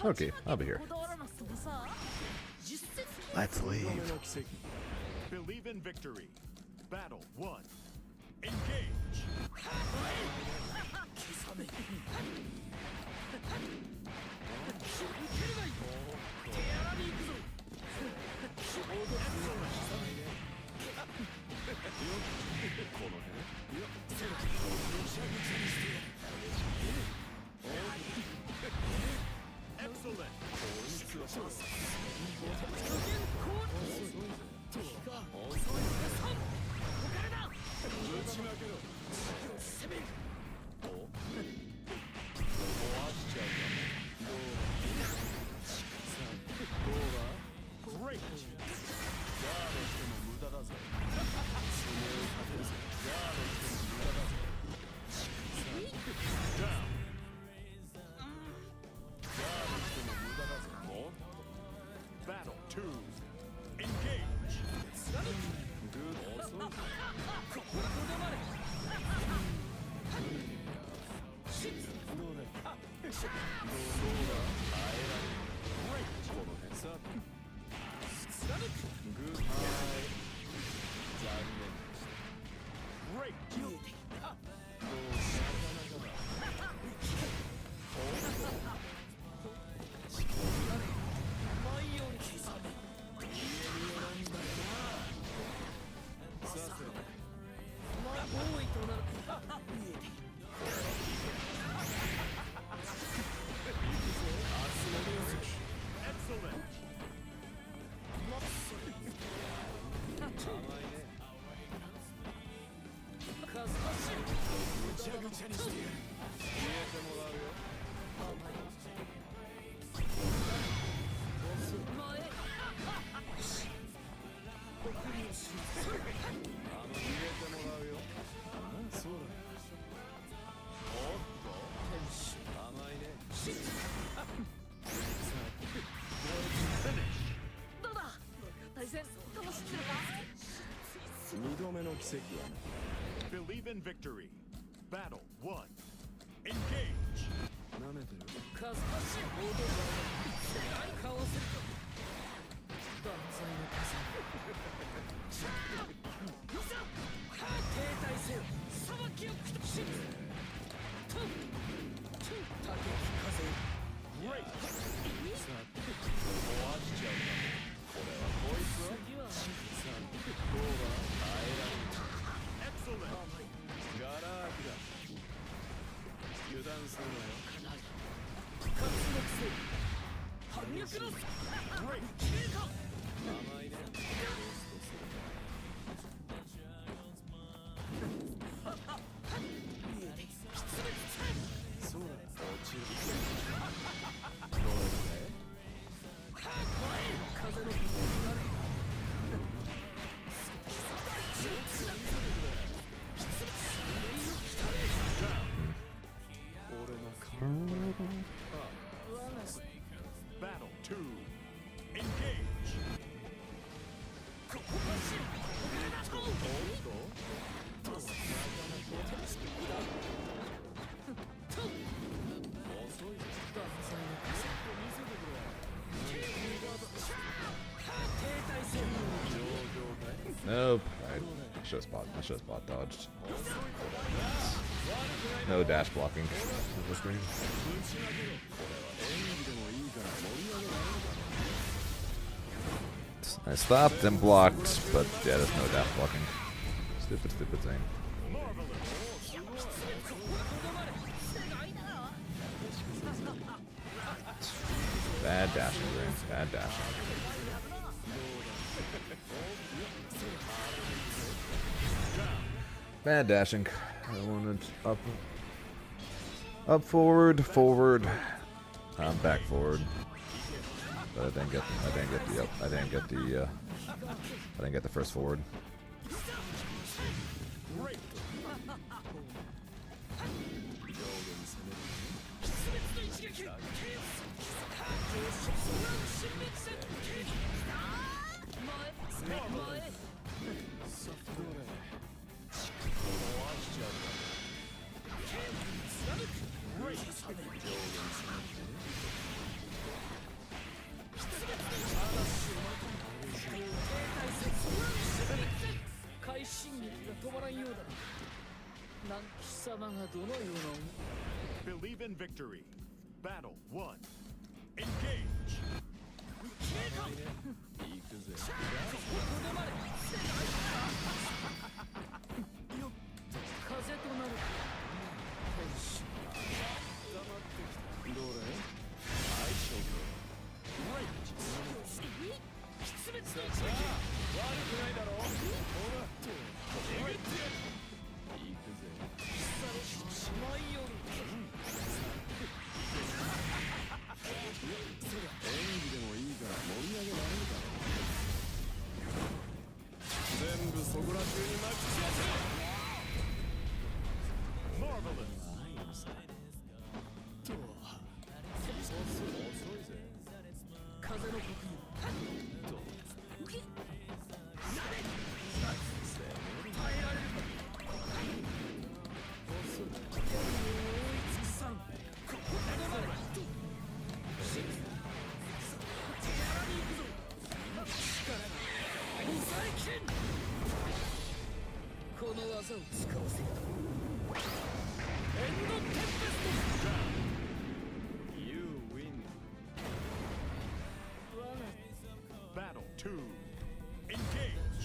'Okay, I'll be here. こだわらなくてもさ、実績 Let's leave. Believe in victory. Battle 1. Engage. 2. Engage. Great. Excellent. どうだ対戦楽しんでるか2度目の奇跡はな Believe in victory. Battle 1. Engage. 舐めてる数々報道がかわせるか断罪の傘停滞せよ裁きを下しトン竹風 Great. さあ壊しちゃうかこれはこいつは次はさあどうだ耐えられる Excellent. ガラ空きだ油断するなよ活躍せよ反逆の Great. 消えた甘いね Nope. I should have spot dodged. No dash blocking. Silver screen. I stopped and blocked, but yeah, there's no dash blocking. Stupid thing. Bad dashing, Green. Bad dashing. Bad dashing. I wanted up forward, back forward. But I didn't get the up. I didn't get the first forward. Believe in victory. Battle 1. Engage. 行くぜ。どれ？相性か。悪くないだろ。ほら。行くぜ。演技でもいいから盛り上げられるだろう。全部そこら中にまき散らせ。Marvelous. 遅いぜ。風の刻印この技を使わせるエンドテンペスト You win. Battle 2. Engage.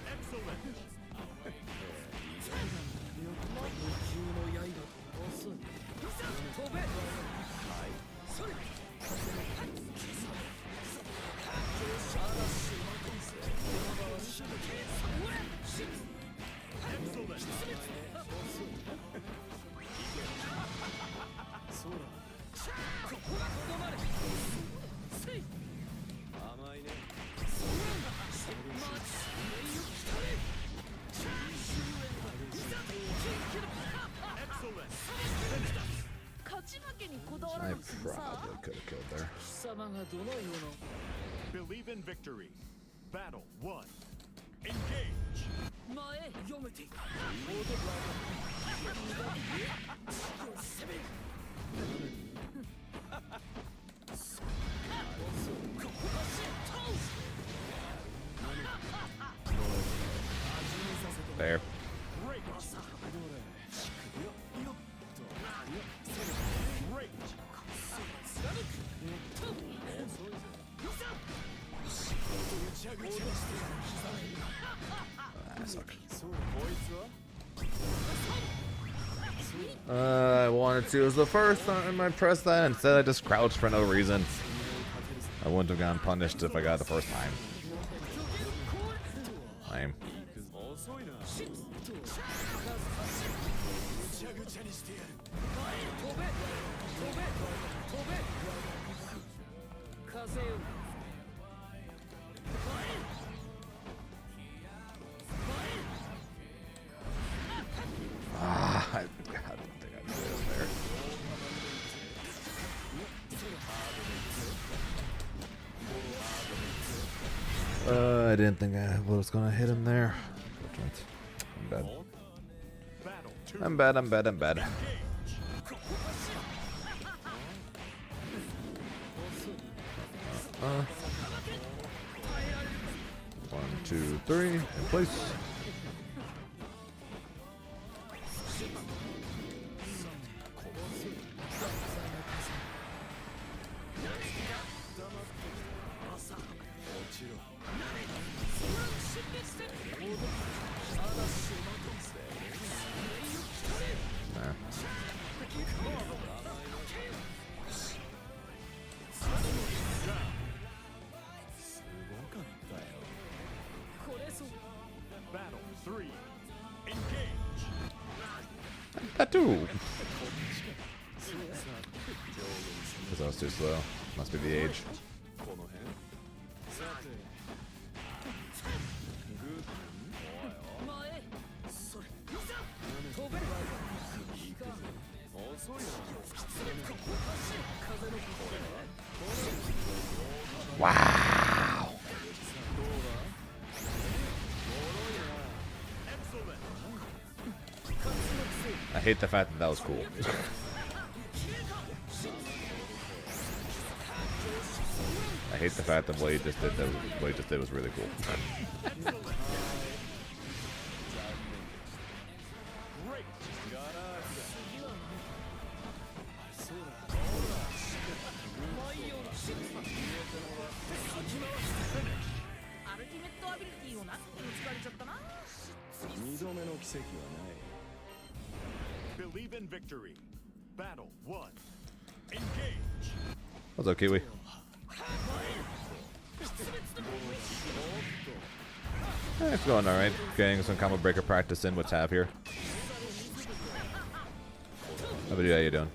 Excellent. 急の刃と遅い飛べそれ甘いね。勝ち負けにこだわら I なくてもさ probably could have killed there. 貴様がどのような Believe in victory. Battle 1. Engage. 前読めてThere. Great. Great. I suck. そうだ、こいつは I wanted to use the first time I pressed that. Instead, I just crouched for no reason. I wouldn't have gotten punished if I got it the first time. Lame. 遅いな。風よ I don't think I did it there. I didn't think I was gonna hit him there. I'm bad. Battle 2. I'm bad, I'm bad, I'm bad. Uh, 1, 2, 3, in place. Nah. これぞ Battle 3. Engage. Tattoo. Because I was too slow. Must be the age. この辺さてグー前それ飛べる遅いな Wow. I hate the fact that that was cool. I hate the fact that what he just did, what he just did was really cool. Great. アルティメットアビリティをなく使われちゃったな二度目の奇跡はない Believe in victory. Battle 1. Engage. What's up, Kiwi? It's going alright. Getting some combo breaker practice in with Tab here. How about you? How you doing?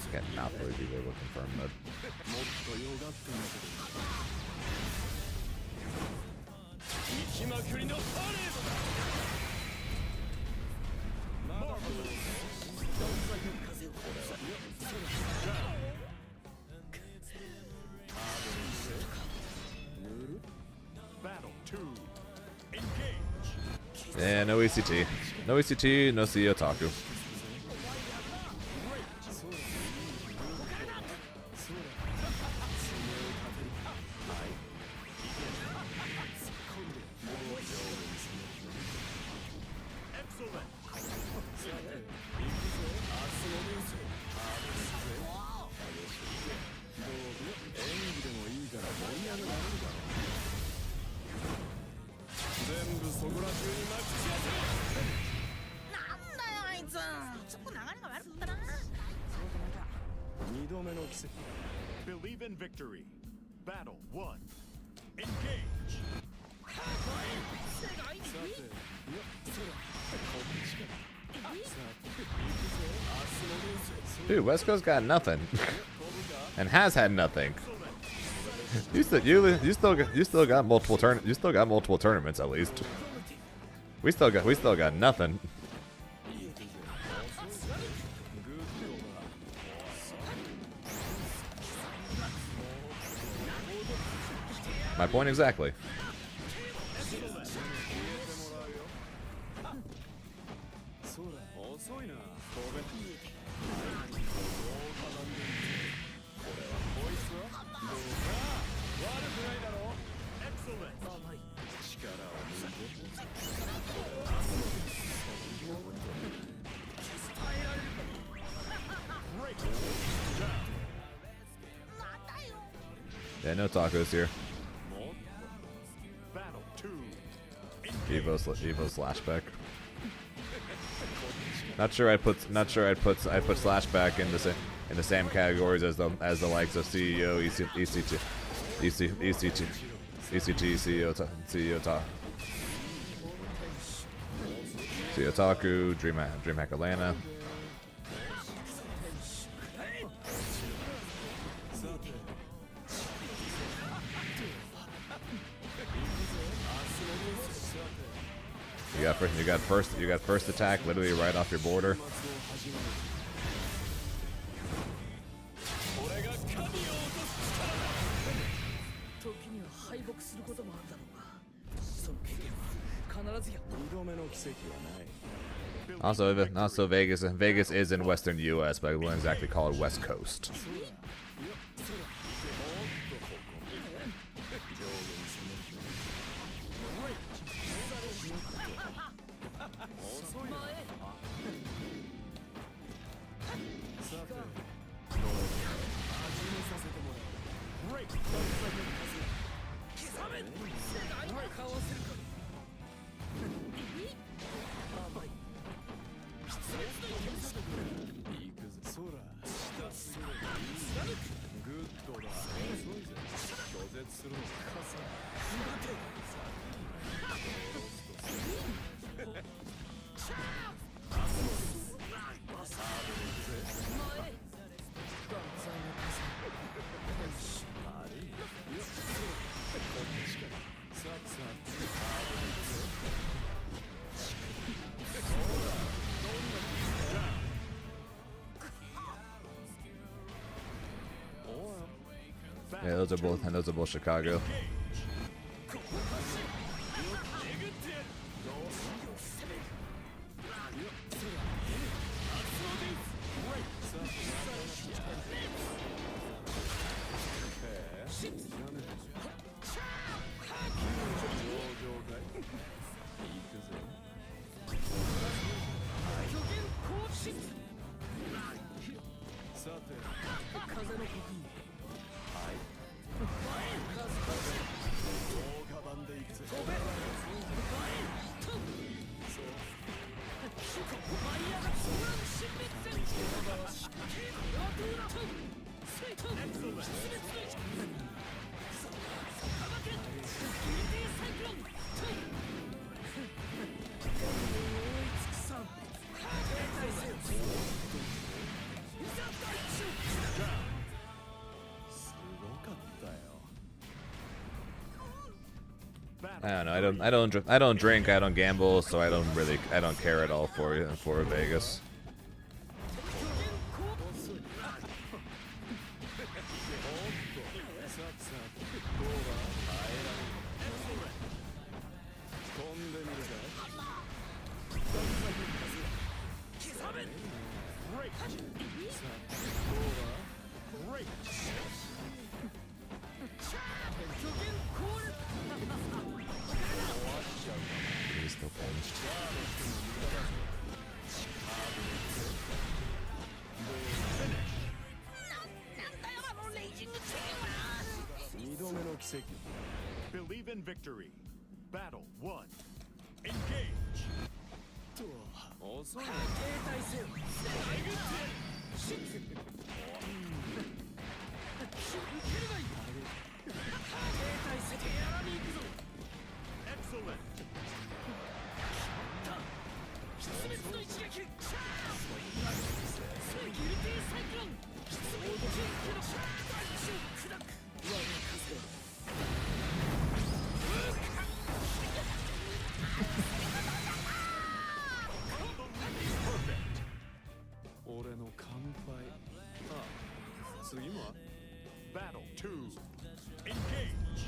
I cannot believe you were able to confirm that. もっとよがってんだけど行きまくりのパレードだ Battle 2. Engage. Yeah, no ECT. No ECT, no CEO Taku. Excellent. 演技でもいいから盛り上げられるだろ全部そこら中にまき散らせなんだよあいつちょっと流れが悪かったな二度目の奇跡 Believe in victory. Battle 1. Engage. Dude, West Coast got nothing, and has had nothing. You still got multiple tournaments at least. We still got nothing. My point exactly. そうだ遅いな飛べこれはこいつはどうか悪くないだろ Excellent. 力を抜いて Great. またよ Yeah, no tacos here. Battle 2. Evo slashback. Not sure I'd put slashback in the same categories as the likes of CEO, ECT, CEO Taku, DreamHack Atlanta. You got first attack literally right off your border. 俺が神を落とす時には敗北することもあるだろうが、その経験は必ずや。2度目の奇跡はない。 Also Vegas is in Western U.S., but I wouldn't exactly call it West Coast. 'Yeah, those are both Chicago. I don't know. I don't drink. I don't gamble, so I don't care at all for Vegas. He's still pinched. 2度目の奇跡。 Believe in victory. Battle 1. Engage. 遅いね。Excellent. 俺の乾杯。あ、次も Battle 2. Engage.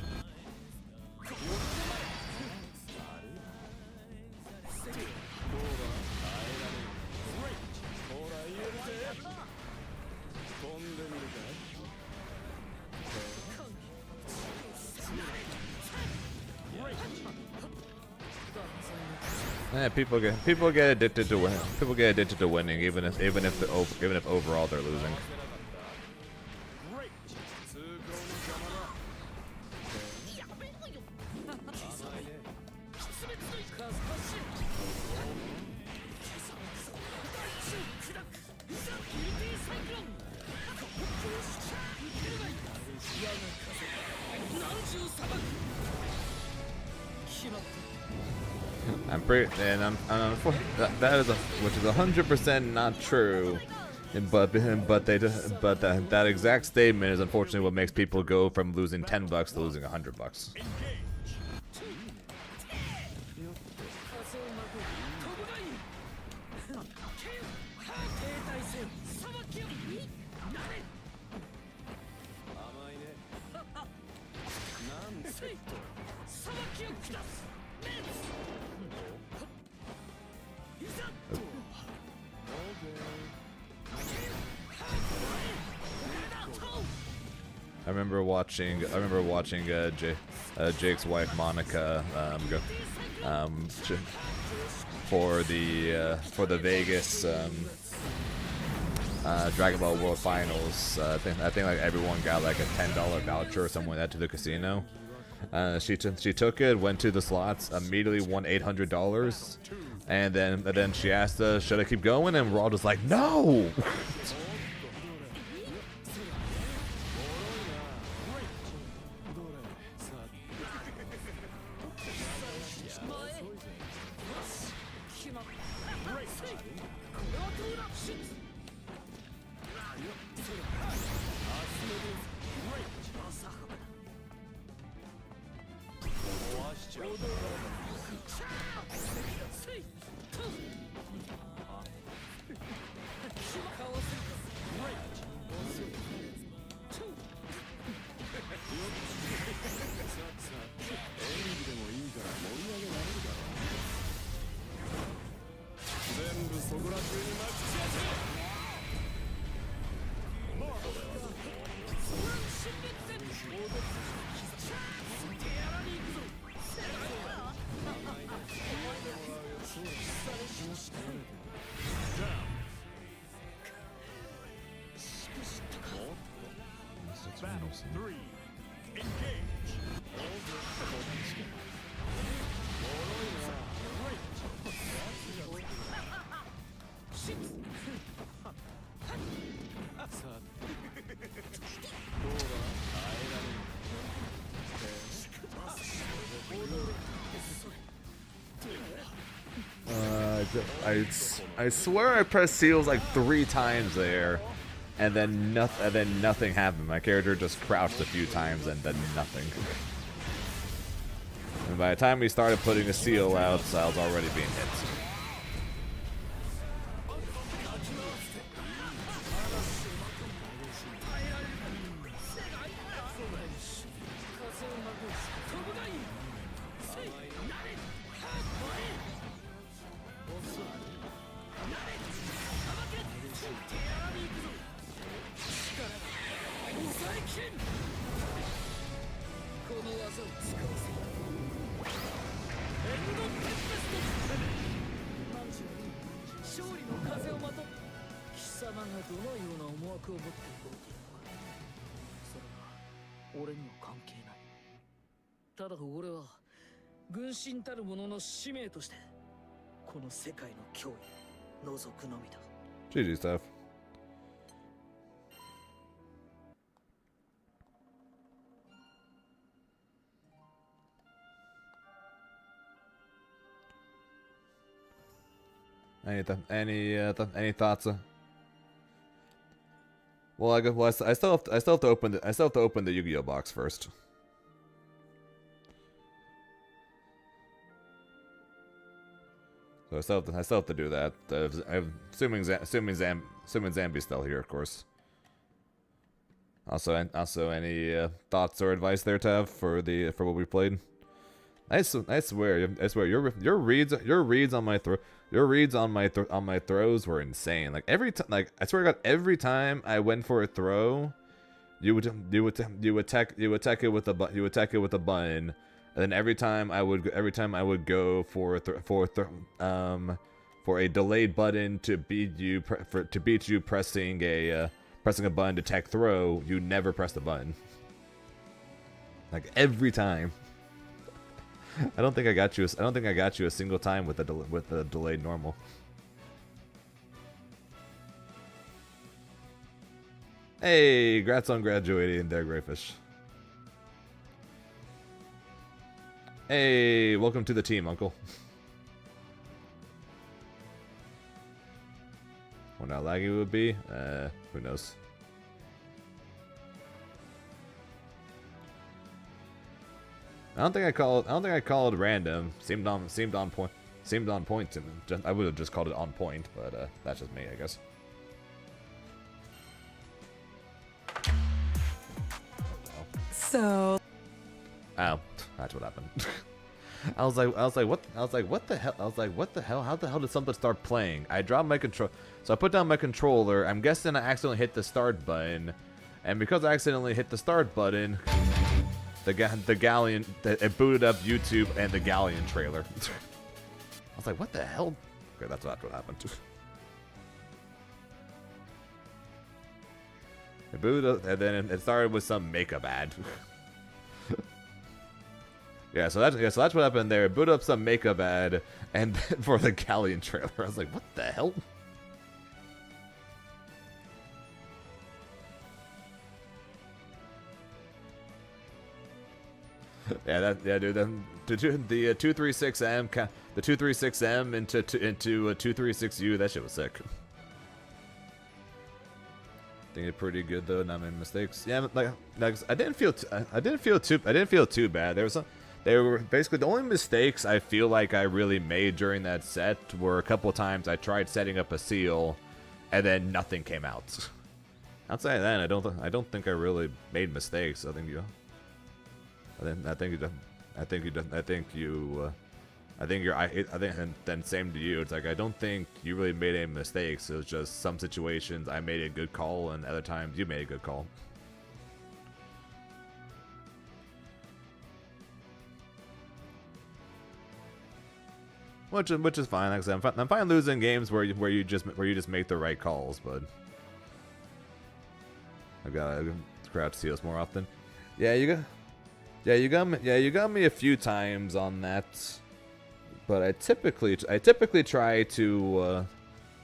ほら言えるぜ。飛んでみるかい。 Yeah, people get addicted to winning. People get addicted to winning, even if overall they're losing. Great. 通行の邪魔だ。やめろよ。甘いね。That is which is 100% not true. But that exact statement is unfortunately what makes people go from losing $10 to losing $100. I remember watching Jake's wife Monica for the Vegas Dragon Ball World Finals. I think like everyone got like a $10 voucher or something like that to the casino. She took it, went to the slots, immediately won $800, and then she asked, "Should I keep going?" And we're all just like, "No." Battle 3. Engage. I swear I pressed seals like 3 times there, and then nothing happened. My character just crouched a few times and then nothing. And by the time we started putting a seal out, I was already being hit. GG stuff. Any thoughts? Well, I still have to open the Yu-Gi-Oh box first. So I still have to do that. I'm assuming Zambi's still here, of course. Also, any thoughts or advice there, Tav, for what we played? I swear, your reads on my throws were insane. Like every time, like I swear to God, every time I went for a throw, you attack it with a button, and then every time I would go for a delayed button to beat you pressing a button to tech throw. You never press the button. Like every time. I don't think I got you a single time with the delayed normal. Hey, congrats on graduating there, Greyfish. Hey, welcome to the team, Uncle. Wonder how laggy it would be. Who knows? I don't think I called random. Seemed on point. Seemed on point to me. I would have just called it on point, but that's just me, I guess. So. Oh, that's what happened. I was like, what the hell? How the hell did something start playing? I dropped my control, so I put down my controller. I'm guessing I accidentally hit the start button, and because I accidentally hit the start button, the Galleon, it booted up YouTube and the Galleon trailer. I was like, what the hell? Okay, that's what happened. It booted up, and then it started with some makeup ad. So that's what happened there. It booted up some makeup ad, and then for the Galleon trailer, I was like, what the hell? Dude. The 236M, the 236M into a 236U. That shit was sick. I think it's pretty good though. Not many mistakes. Yeah, like I didn't feel too bad. There were basically the only mistakes I feel like I really made during that set were a couple times I tried setting up a seal, and then nothing came out. Outside of that, I don't think I really made mistakes. I think and then same to you. It's like I don't think you really made any mistakes. It was just some situations I made a good call, and other times you made a good call. Which is fine. Like I said, I'm fine losing games where you just make the right calls, but I gotta crouch seals more often. You got me a few times on that, but I typically try to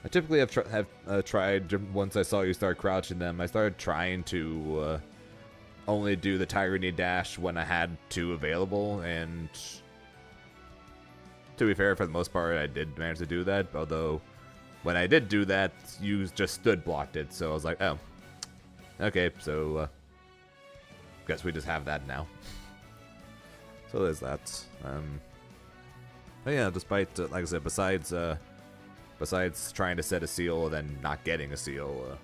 have tried once I saw you start crouching them. I started trying to only do the Tyranny dash when I had two available, and to be fair, for the most part, I did manage to do that. Although when I did do that, you just stood blocked it, so I was like, oh, okay, so guess we just have that now. So there's that. But yeah, despite like I said, besides trying to set a seal and then not getting a seal,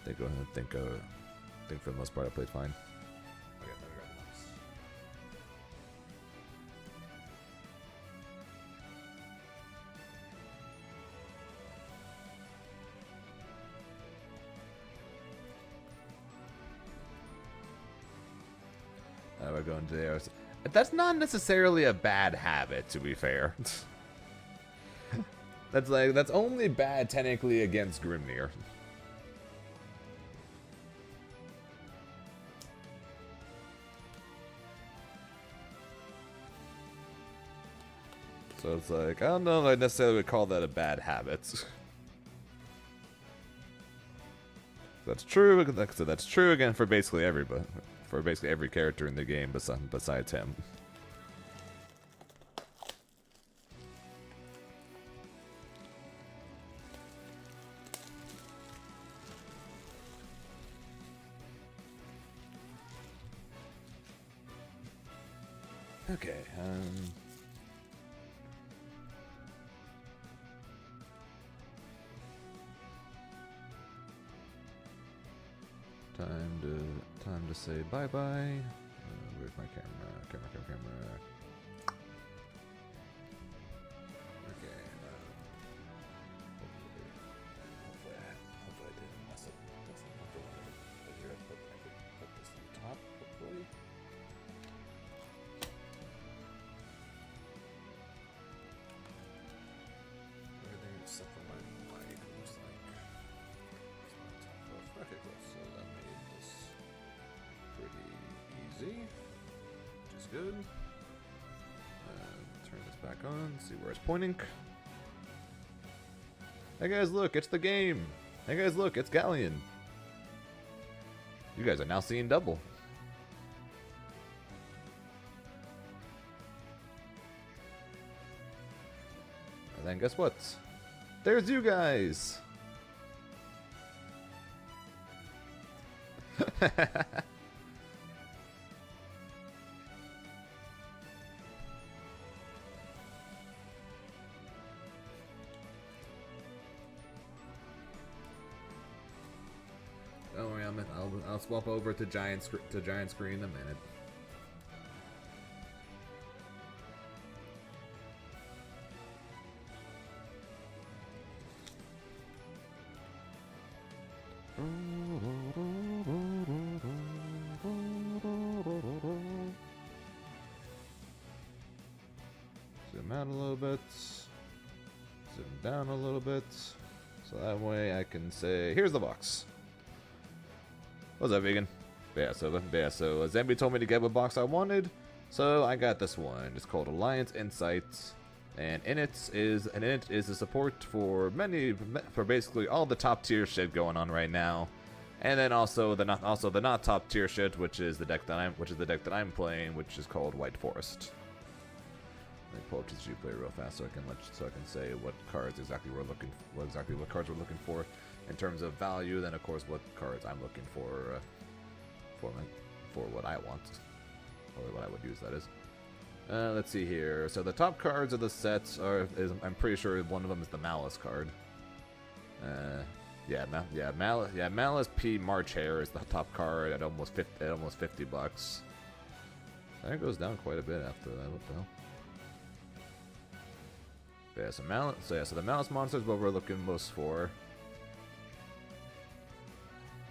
I think for the most part I played fine. We're going to there. That's not necessarily a bad habit, to be fair. That's only bad technically against Grimnir. So it's like, I don't know if I necessarily would call that a bad habit. That's true. Like I said, that's true again for basically everybody. For basically every character in the game besides him. Okay, time to say bye bye. Where's my camera? Camera. Okay. Hopefully I didn't mess up. That's not the one. But here I could put this on top. Hopefully. Everything except for my mic looks like. Okay, cool. So that made this pretty easy, which is good. Turn this back on, see where it's pointing. Hey guys, look, it's the game. Hey guys, look, it's Galleon. You guys are now seeing double. And then guess what? There's you guys. Don't worry, I'll swap over to giant screen in a minute. a little bit. Zoom down a little bit. So that way I can say, here's the box. What's up, vegan? So Zambi told me to get what box I wanted, so I got this one. It's called Alliance Insights, and in it is the support for basically all the top tier shit going on right now, and then also the not top tier shit, which is the deck that I'm playing, which is called White Forest. Let me pull up this G-Play real fast so I can say what cards exactly we're looking for in terms of value. Then of course what cards I'm looking for what I want, or what I would use, that is. Let's see here. So the top cards of the sets I'm pretty sure one of them is the Malice card. Malice P March Hare is the top card at almost $50. I think it goes down quite a bit after that. What the hell? Yeah, so the Malice monster is what we're looking most for.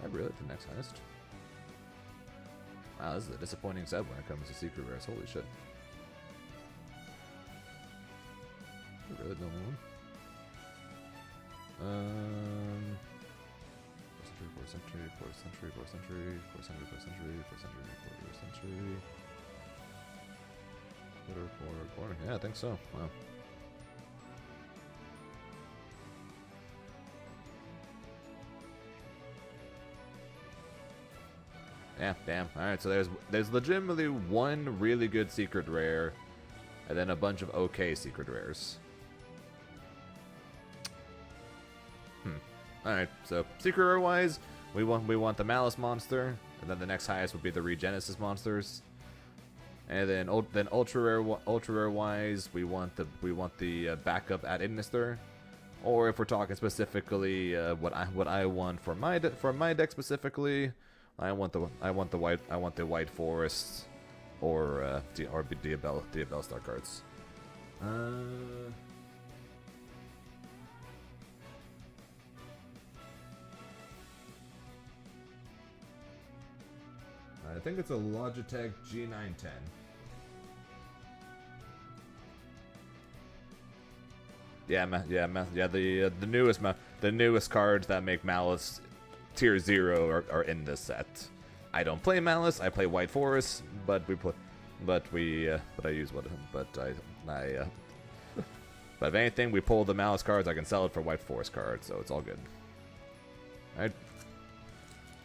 I really like the next highest. Wow, this is a disappointing set when it comes to secret rares. Holy shit. I really don't know. Fourth century. Quarter. Yeah, I think so. Wow. Yeah, damn. Alright, so there's legitimately one really good secret rare, and then a bunch of okay secret rares. Alright, so secret rare wise, we want the Malice monster, and then the next highest would be the Regenesis monsters. And then ultra rare wise, we want the backup ad Ignister. Or if we're talking specifically what I want for my deck specifically, I want the White Forest or Diabell Star cards. I think it's a Logitech G910. The newest cards that make Malice Tier 0 are in this set. I don't play Malice, I play White Forest, but I use what, but if anything, we pull the Malice cards, I can sell it for White Forest cards, so it's all good. Alright.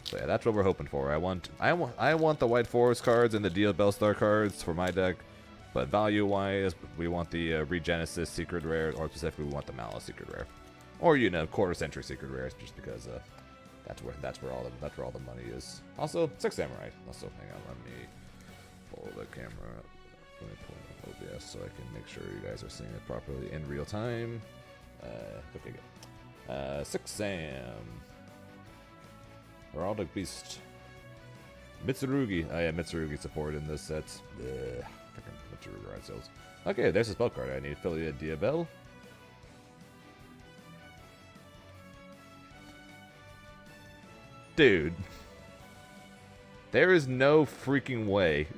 So yeah, that's what we're hoping for. I want the White Forest cards and the Diabell Star cards for my deck, but value-wise, we want the Regenesis secret rare, or specifically we want the Malice secret rare, or quarter century secret rares, just because that's where all the money is. Also, Six Samurai. Also, hang on, let me pull the camera up. Let me pull up OBS so I can make sure you guys are seeing it properly in real time. Okay, good. Six Sam. Heraldic Beast. Mitsurugi. Oh yeah, Mitsurugi support in this set. Freaking Mitsurugi ride sales. Okay, there's a spell card. I need Affiliate Diabell. Dude. There is no freaking way.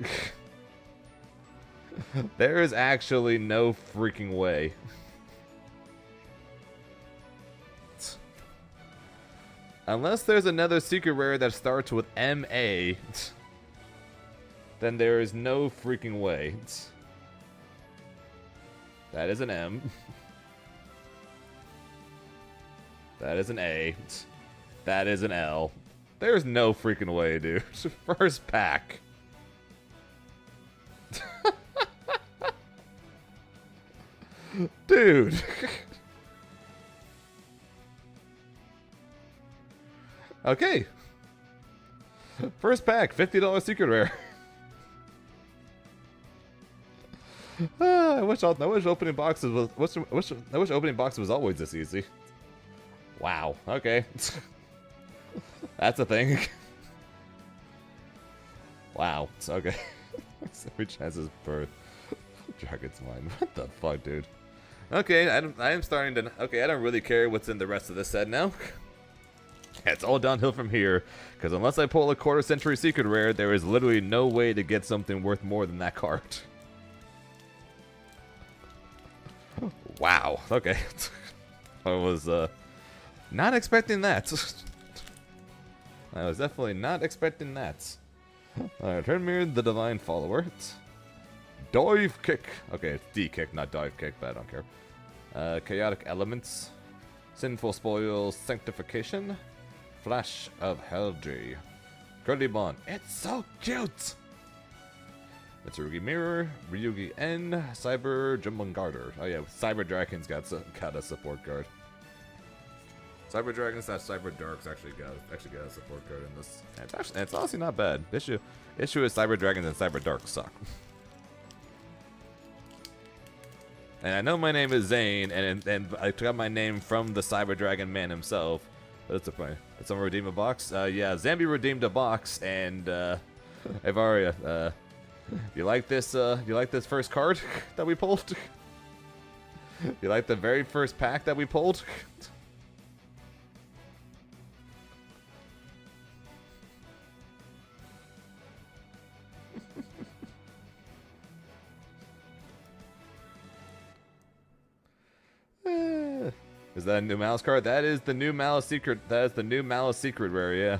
There is actually no freaking way. Unless there's another secret rare that starts with MA, then there is no freaking way. That is an M. That is an A. That is an L. There's no freaking way, dude. First pack. Dude. Okay. First pack, $50 secret rare. I wish opening boxes was always this easy. Wow. Okay. That's a thing. Wow. It's okay. Every chance is birth. Dragon's Mind. What the fuck, dude? Okay, I am starting to. Okay, I don't really care what's in the rest of this set now. It's all downhill from here, because unless I pull a quarter century secret rare, there is literally no way to get something worth more than that card. Wow. Okay. I was not expecting that. I was definitely not expecting that. Alright, Turnmere the Divine Follower. Dive Kick. Okay, it's D-Kick, not Dive Kick, but I don't care. Chaotic Elements. Sinful Spoils, Sanctification. Flash of Helldry. Curlybon. It's so cute! Mitsurugi Mirror, Ryugi N, Cyber Jumbangarder. Oh yeah, Cyber Dragon's got a support card. Cyber Dragons / Cyber Darks actually got a support card in this. And it's honestly not bad. Issue is Cyber Dragons and Cyber Darks suck. And I know my name is Zane, and I got my name from the Cyber Dragon man himself. But it's a point. Did someone redeem a box? Yeah, Zambi redeemed a box, and Evaria, you like this? You like this first card that we pulled? You like the very first pack that we pulled? Is that a new Malice card? That is the new Malice Secret. That is the new Malice Secret rare, yeah.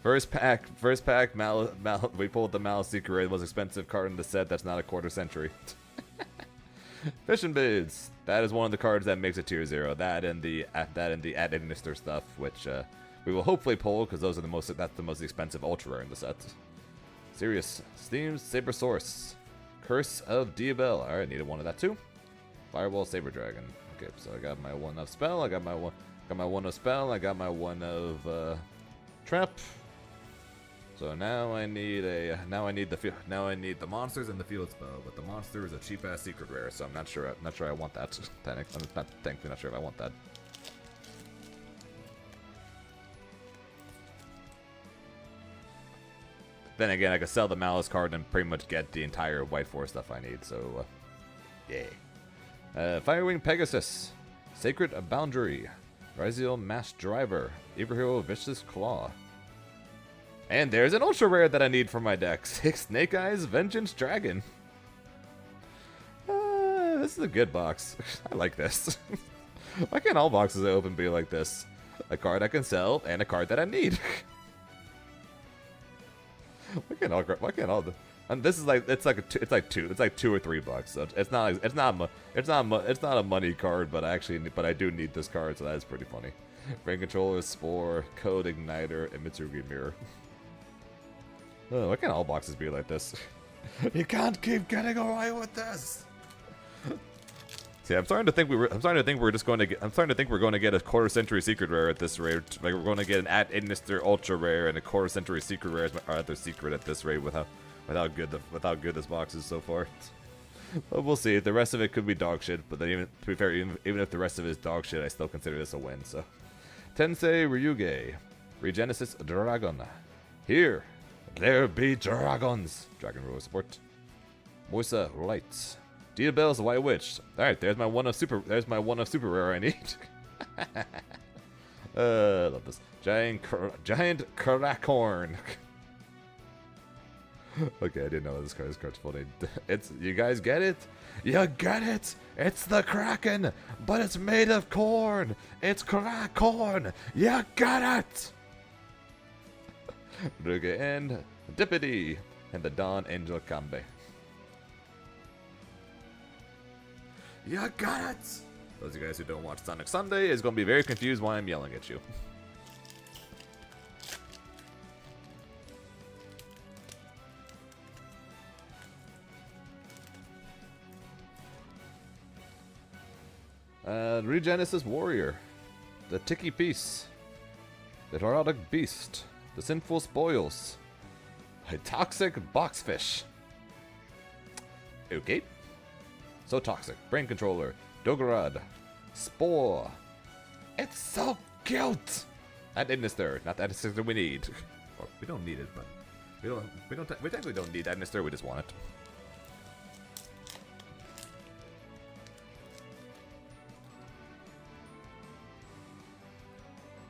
First pack, we pulled the Malice Secret rare, the most expensive card in the set that's not a quarter century. Fishing Bids. That is one of the cards that makes it tier 0. That and the Administer stuff, which we will hopefully pull because that's the most expensive ultra rare in the set. Sirius, Steam, Saber Source, Curse of Diabel. Alright, needed one of that too. Fireball, Saber Dragon. Okay, so I got my 1 of spell, I got my 1 of spell, I got my 1 of trap. So now I need the monsters and the field spell, but the monster is a cheap ass secret rare, so I'm not sure I want that. I'm thankfully not sure if I want that. Then again, I could sell the Malice card and pretty much get the entire White Force stuff I need, so yay. Firewing Pegasus, Sacred Boundary, Ryziel Mass Driver, Ibrahiro Vicious Claw. And there's an ultra rare that I need for my deck. Snake Eyes Vengeance Dragon. This is a good box. I like this. Why can't all boxes I open be like this? A card I can sell and a card that I need. Why can't all the... And this is like it's like $2 or $3. So it's not a money card, but I do need this card, so that is pretty funny. Brain Controller, Spore, Code Igniter, and Mitsurugi Mirror. Oh, why can't all boxes be like this? You can't keep getting away with this. See, I'm starting to think we're going to get a quarter century secret rare at this rate. Like we're going to get an Administer ultra rare and a quarter century secret rare as my other secret at this rate with how good this box is so far. But we'll see. The rest of it could be dog shit, but then to be fair, even if the rest of it is dog shit, I still consider this a win. So, Tensei Ryuge, Regenesis Dragon. Here, there be dragons. Dragon Ruler support. Moisa Lights. Diabel's White Witch. All right, there's my one of super rare I need. Love this. Giant Karakorn. Okay, I didn't know this card's full name. You guys get it? You get it? It's the Kraken, but it's made of corn. It's Krakorn. You got it. Ruga and Dippity and the Dawn Angel Kambe. You got it. Those of you guys who don't watch Sonic Sunday is going to be very confused why I'm yelling at you. Regenesis Warrior, the Tiki Piece, the Neurotic Beast, the Sinful Spoils, a Toxic Boxfish. Okay. So toxic. Brain Controller, Dogorad, Spore. It's so cute. And Administer, not the Administer we need. Or we don't need it, but we technically don't need Administer. We just want it.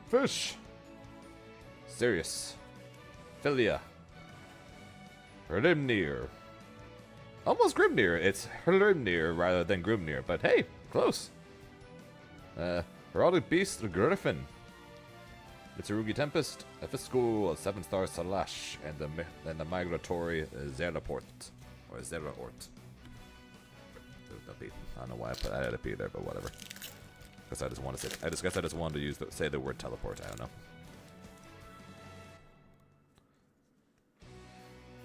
Fish. Sirius. Philia. Rimnir. Almost Grimnir. It's Hrymnir rather than Grimnir, but hey, close. Heraldic Beast Griffin. Mitsurugi Tempest, a Fiscal 7-star Salash, and the Migratory Zeraport. Or Zeraort. There's no P. I don't know why I added a P there, but whatever. Guess I just want to say. I just wanted to say the word teleport. I don't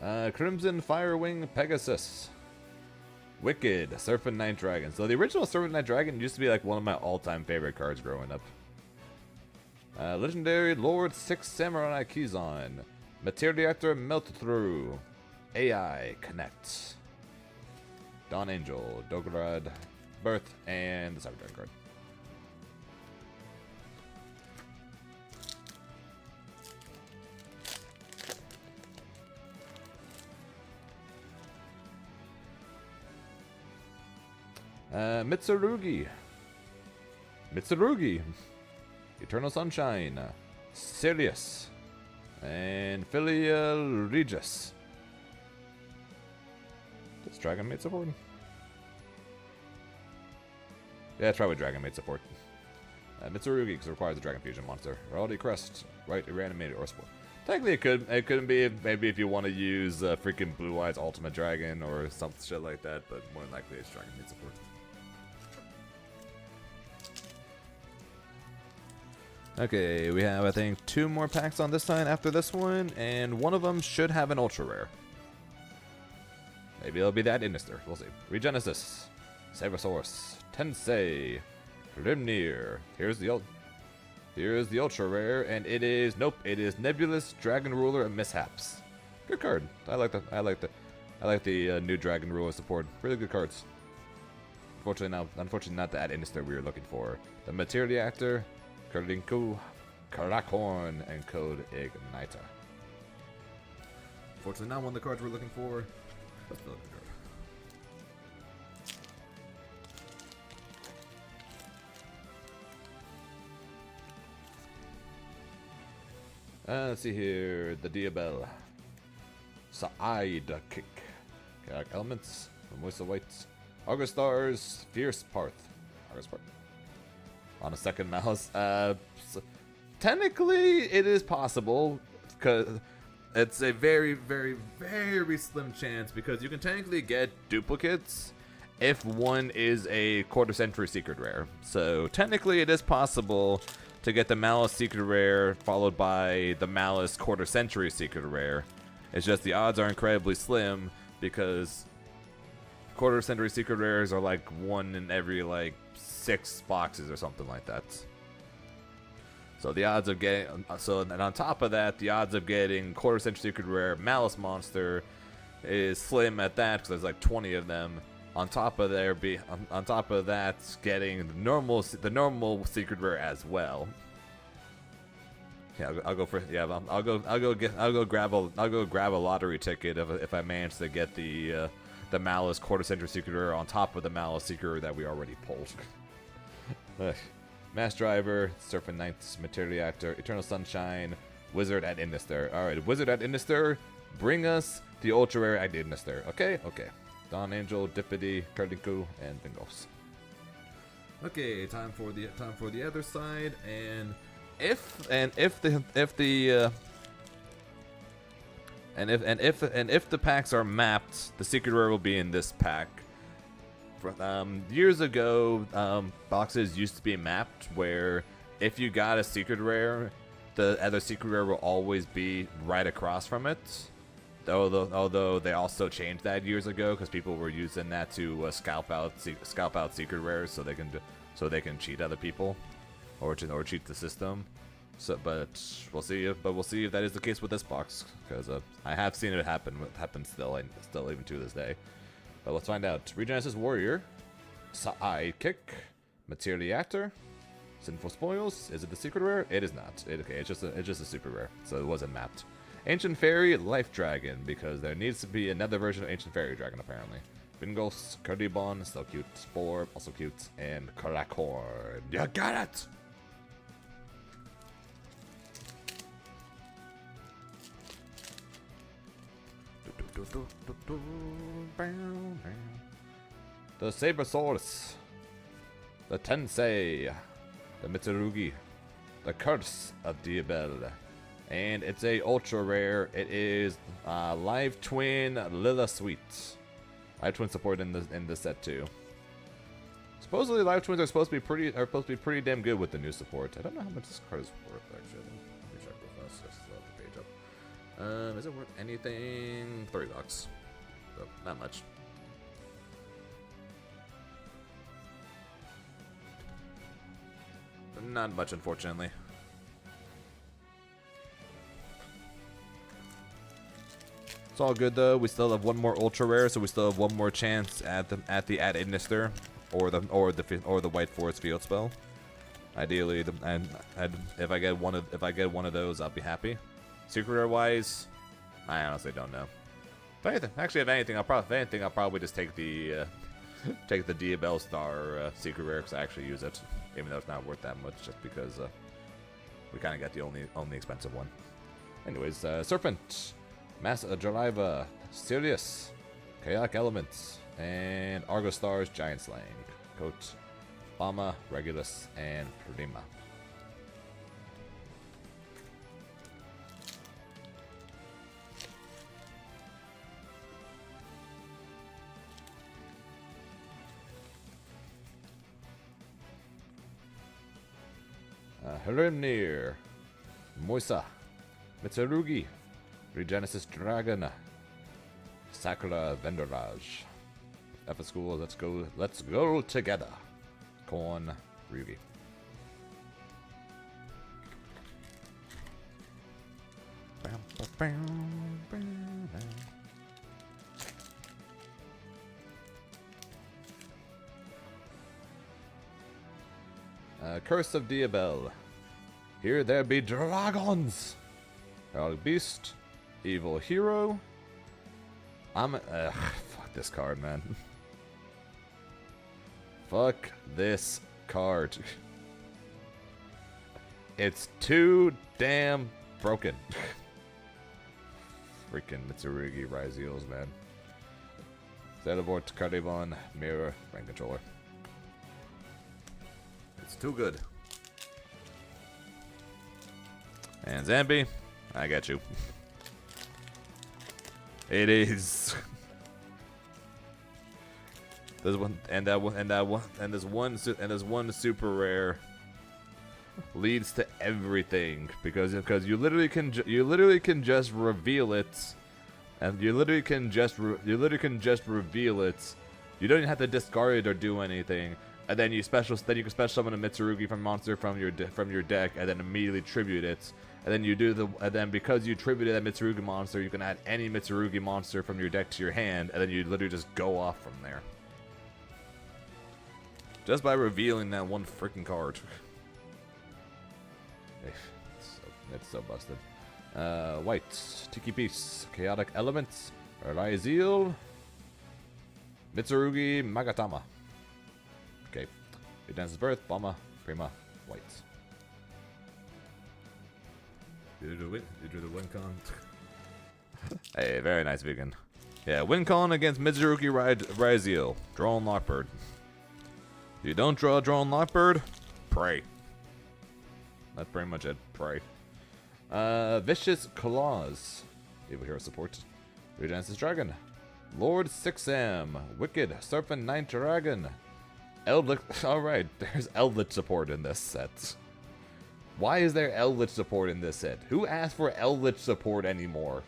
know. Crimson Firewing Pegasus. Wicked Serpent Night Dragon. So the original Serpent Night Dragon used to be like one of my all-time favorite cards growing up. Legendary Lord 6 Samurai Kizon. Material Reactor Melt Through. AI Connect. Dawn Angel, Doggerad, Birth, and the Cyber Dragon card. Mitsurugi, Eternal Sunshine, Sirius, and Filial Regis. Does Dragon Maid support? Yeah, try with Dragon Maid support. Mitsurugi, because it requires a Dragon Fusion monster. Heraldic Crest, right, reanimated or support. Technically, it could be maybe if you want to use freaking Blue Eyes Ultimate Dragon or some shit like that, but more than likely it's Dragon Maid support. Okay, we have, I think, 2 more packs on this side after this one, and one of them should have an ultra rare. Maybe it'll be that Inister. We'll see. Regenesis, Sabersaurus, Tensei, Hrymnir. Here's the ultra rare, and it is it is Nebulous Dragon Ruler and Mishaps. Good card. I like the new Dragon Ruler support. Really good cards. Unfortunately not that Inister we were looking for. The Material Reactor, Kardinku, Karakorn, and Code Igniter. Unfortunately not one of the cards we're looking for. But still a good card. Let's see here. The Diabel. Sa'ida Kick. Karak Elements. Mimosa Whites. August Stars. Fierce Parth. August Parth. On a second mouse. So technically, it is possible. Because it's a very, very, very slim chance. Because you can technically get duplicates if one is a quarter century secret rare. So technically, it is possible to get the Malice secret rare followed by the Malice quarter century secret rare. It's just the odds are incredibly slim because quarter century secret rares are like 1 in every like 6 boxes or something like that. So the odds of getting, and on top of that, the odds of getting quarter century secret rare Malice monster is slim at that because there's like 20 of them. On top of that, getting the normal secret rare as well. Yeah, I'll go grab a lottery ticket if I manage to get the Malice quarter century secret rare on top of the Malice secret rare that we already pulled. Mass Driver, Serpent Knights, Material Reactor, Eternal Sunshine, Wizard at Inister. All right, Wizard at Inister, bring us the ultra rare at Inister. Okay. Dawn Angel, Dippity, Kardinku, and Vingos. Okay, time for the other side, and if the packs are mapped, the secret rare will be in this pack. Years ago, boxes used to be mapped where if you got a secret rare, the other secret rare will always be right across from it. Although they also changed that years ago because people were using that to scalp out secret rares so they can cheat other people or cheat the system. So, but we'll see if that is the case with this box because I have seen it happen still even to this day. But let's find out. Regenesis Warrior, Sa'ai Kick, Material Reactor, Sinful Spoils. Is it the secret rare? It is not. It's just a super rare, so it wasn't mapped. Ancient Fairy, Life Dragon, because there needs to be another version of Ancient Fairy Dragon, apparently. Vingos, Kardibon, still cute. Spore, also cute. And Karakorn. You got it! The Sabersaurus, the Tensei, the Mitsurugi, the Curse of Diabel, and it's a ultra rare. It is Live Twin Lila Sweet. Live Twin support in the set too. Supposedly, Live Twins are supposed to be pretty damn good with the new support. I don't know how much this card is worth actually. Let me check real fast. Just load the page up. Is it worth anything? $30. So, not much. Not much, unfortunately. It's all good though. We still have one more ultra rare, so we still have one more chance at the Ad Ignister or the White Forest Field spell. Ideally, if I get one of those, I'll be happy. Secret rare wise, I honestly don't know. If anything, I'll probably just take the Diabel Star Secret Rare because I actually use it, even though it's not worth that much, just because we kind of got the only expensive one. Anyways, Serpent, Mass Jariva, Sirius, Chaotic Elements, and Argo Stars Giant Slaying, Coat, Lama, Regulus, and Prima. Hrimnir, Moisa, Mitsurugi, Regenesis Dragon, Sakura Vendorage. F School, let's go together. Korn, Ryugi. Curse of Diabel. Here there be dragons. Heraldic Beast, Evil Hero. Fuck this card, man. Fuck this card. It's too damn broken. Freaking Mitsurugi Ryzeals, man. Xenovort, Cardivon, Mirror, Brain Controller. It's too good. And Zambi, I got you. It is. There's one, and there's one super rare leads to everything because you literally can just reveal it, and you literally can just reveal it. You don't even have to discard it or do anything. And then you can special summon a Mitsurugi from monster from your deck, and then immediately tribute it. And then because you tributed that Mitsurugi monster, you can add any Mitsurugi monster from your deck to your hand, and then you literally just go off from there. Just by revealing that one freaking card. It's so busted. White, Tiki Beast, Chaotic Elements, Ryzeal, Mitsurugi Magatama. Okay. Dance's Birth, Bama, Prima, White. You drew the win con. Hey, very nice vegan. Yeah, win con against Mitsurugi Ryzeal. Drone Lockbird. You don't draw a Drone Lockbird? Pray. That's pretty much it. Pray. Vicious Claws. Evil Hero support. Regenesis Dragon. Lord 6M. Wicked Serpent Night Dragon. Eldritch. Alright, there's Eldritch support in this set. Why is there Eldritch support in this set? Who asked for Eldritch support anymore?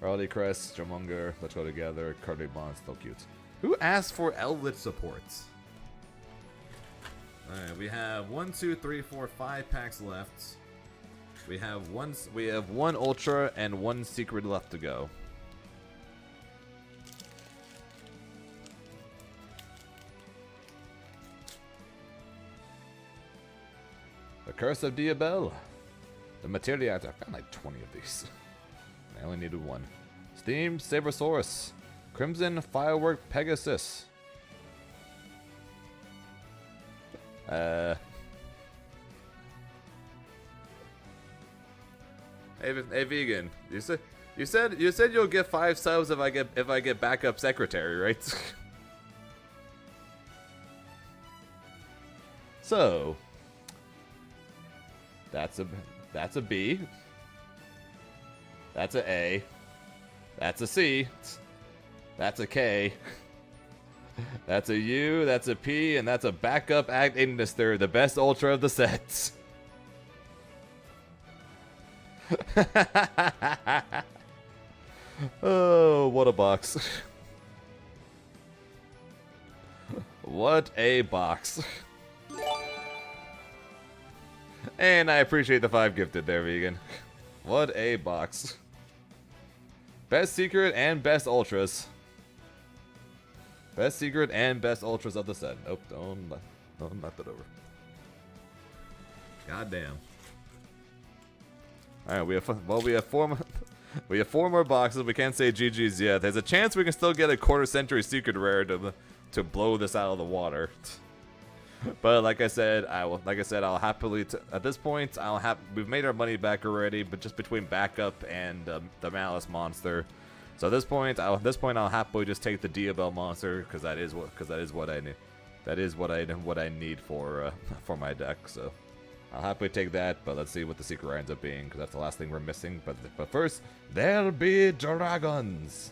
Rowdy Crest, Jomunger, let's go together. Cardibon, still cute. Who asked for Eldritch supports? Alright, we have 1, 2, 3, 4, 5 packs left. We have one Ultra and one Secret left to go. The Curse of Diabel. The Materia. I found like 20 of these. I only needed one. Steam Sabersaurus. Crimson Firework Pegasus. Hey, vegan. You say You said you'll get 5 subs if I get backup secretary, right? So that's a B. That's a A. That's a C. That's a K. That's a U. That's a P, and that's a backup Act Ignister, the best ultra of the sets. Oh, what a box. What a box. And I appreciate the 5 gifted there, Vegan. What a box. Best secret and best ultras. Best secret and best ultras of the set. Nope, don't knock that over. God damn. Alright, we have four more boxes. We can't say GG's yet. There's a chance we can still get a quarter century secret rare to blow this out of the water. But like I said, I'll happily at this point we've made our money back already, but just between backup and the Malice monster. So at this point I'll happily just take the Diabell monster because that is what I need. That is what I need for my deck. So I'll happily take that, but let's see what the secret rare ends up being because that's the last thing we're missing. But first, there'll be dragons.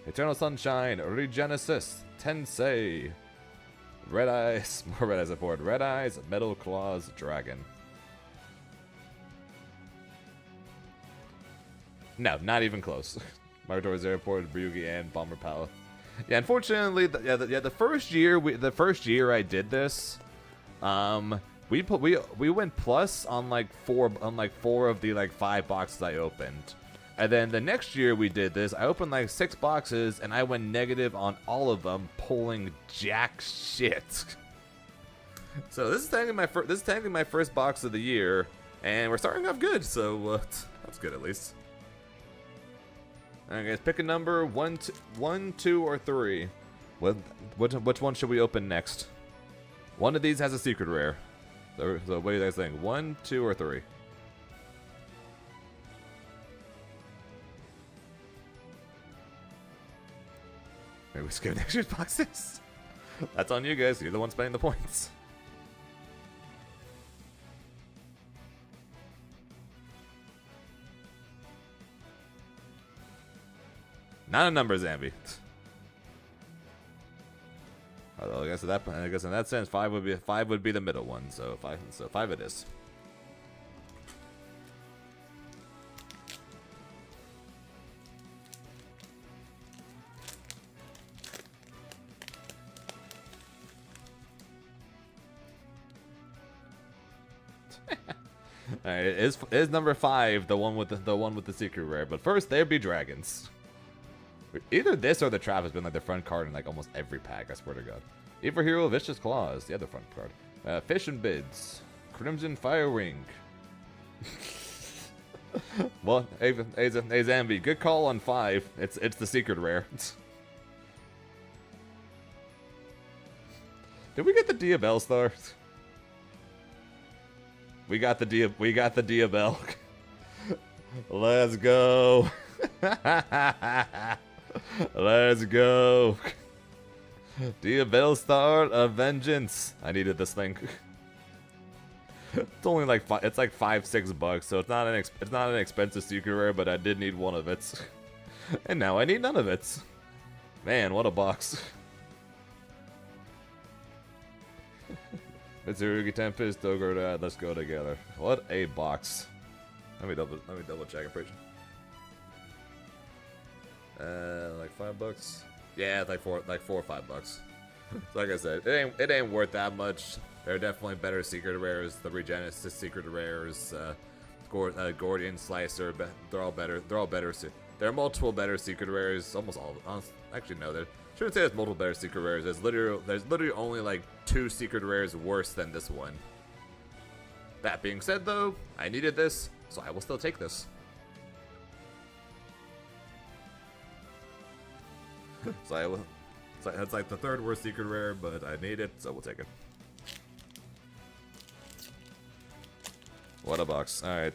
Eternal Sunshine, Regenesis, Tensei, Red Eyes, more Red Eyes aboard. Red Eyes, Metal Claws, Dragon. No, not even close. Marito's Airport, Ryugi, and Bomber Pala. Yeah, unfortunately, the first year I did this, we went plus on like four of the like 5 boxes I opened. And then the next year we did this, I opened like 6 boxes and I went negative on all of them, pulling jack shit. So this is technically my first box of the year, and we're starting off good. So that's good at least. Alright guys, pick a number, 1, 2, or 3. Which one should we open next? One of these has a secret rare. So what do you guys think? 1, 2, or 3? Maybe we skip next year's boxes. That's on you guys. You're the one spending the points. Not a number, Zambi. Although I guess in that sense, 5 would be the middle one. So 5 it is. Alright, is number 5 the one with the secret rare? But first, there be dragons. Either this or the trap has been like the front card in like almost every pack. I swear to God. Evil Hero, Vicious Claws, the other front card. Fish and Bids, Crimson Fire Wing. Well, hey Zambi, good call on 5. It's the secret rare. Did we get the Diabell star? We got the Diabell. Let's go. Let's go. Diabell Star of Vengeance. I needed this thing. It's only like it's like $5-6, so it's not an expensive secret rare, but I did need one of it. And now I need none of it. Man, what a box. Mitsurugi Tempest, Dogor, let's go together. What a box. Let me double check, I'm pretty sure. Like $5? Yeah, it's like four or $5. So like I said, it ain't worth that much. There are definitely better secret rares. The Regenesis secret rares, Gordian Slicer, they're all better. There are multiple better secret rares. Almost all of them. Actually, no, there shouldn't say there's multiple better secret rares. There's literally only like 2 secret rares worse than this one. That being said, though, I needed this, so I will still take this. So I will. It's like the 3rd worst secret rare, but I need it, so we'll take it. What a box! All right,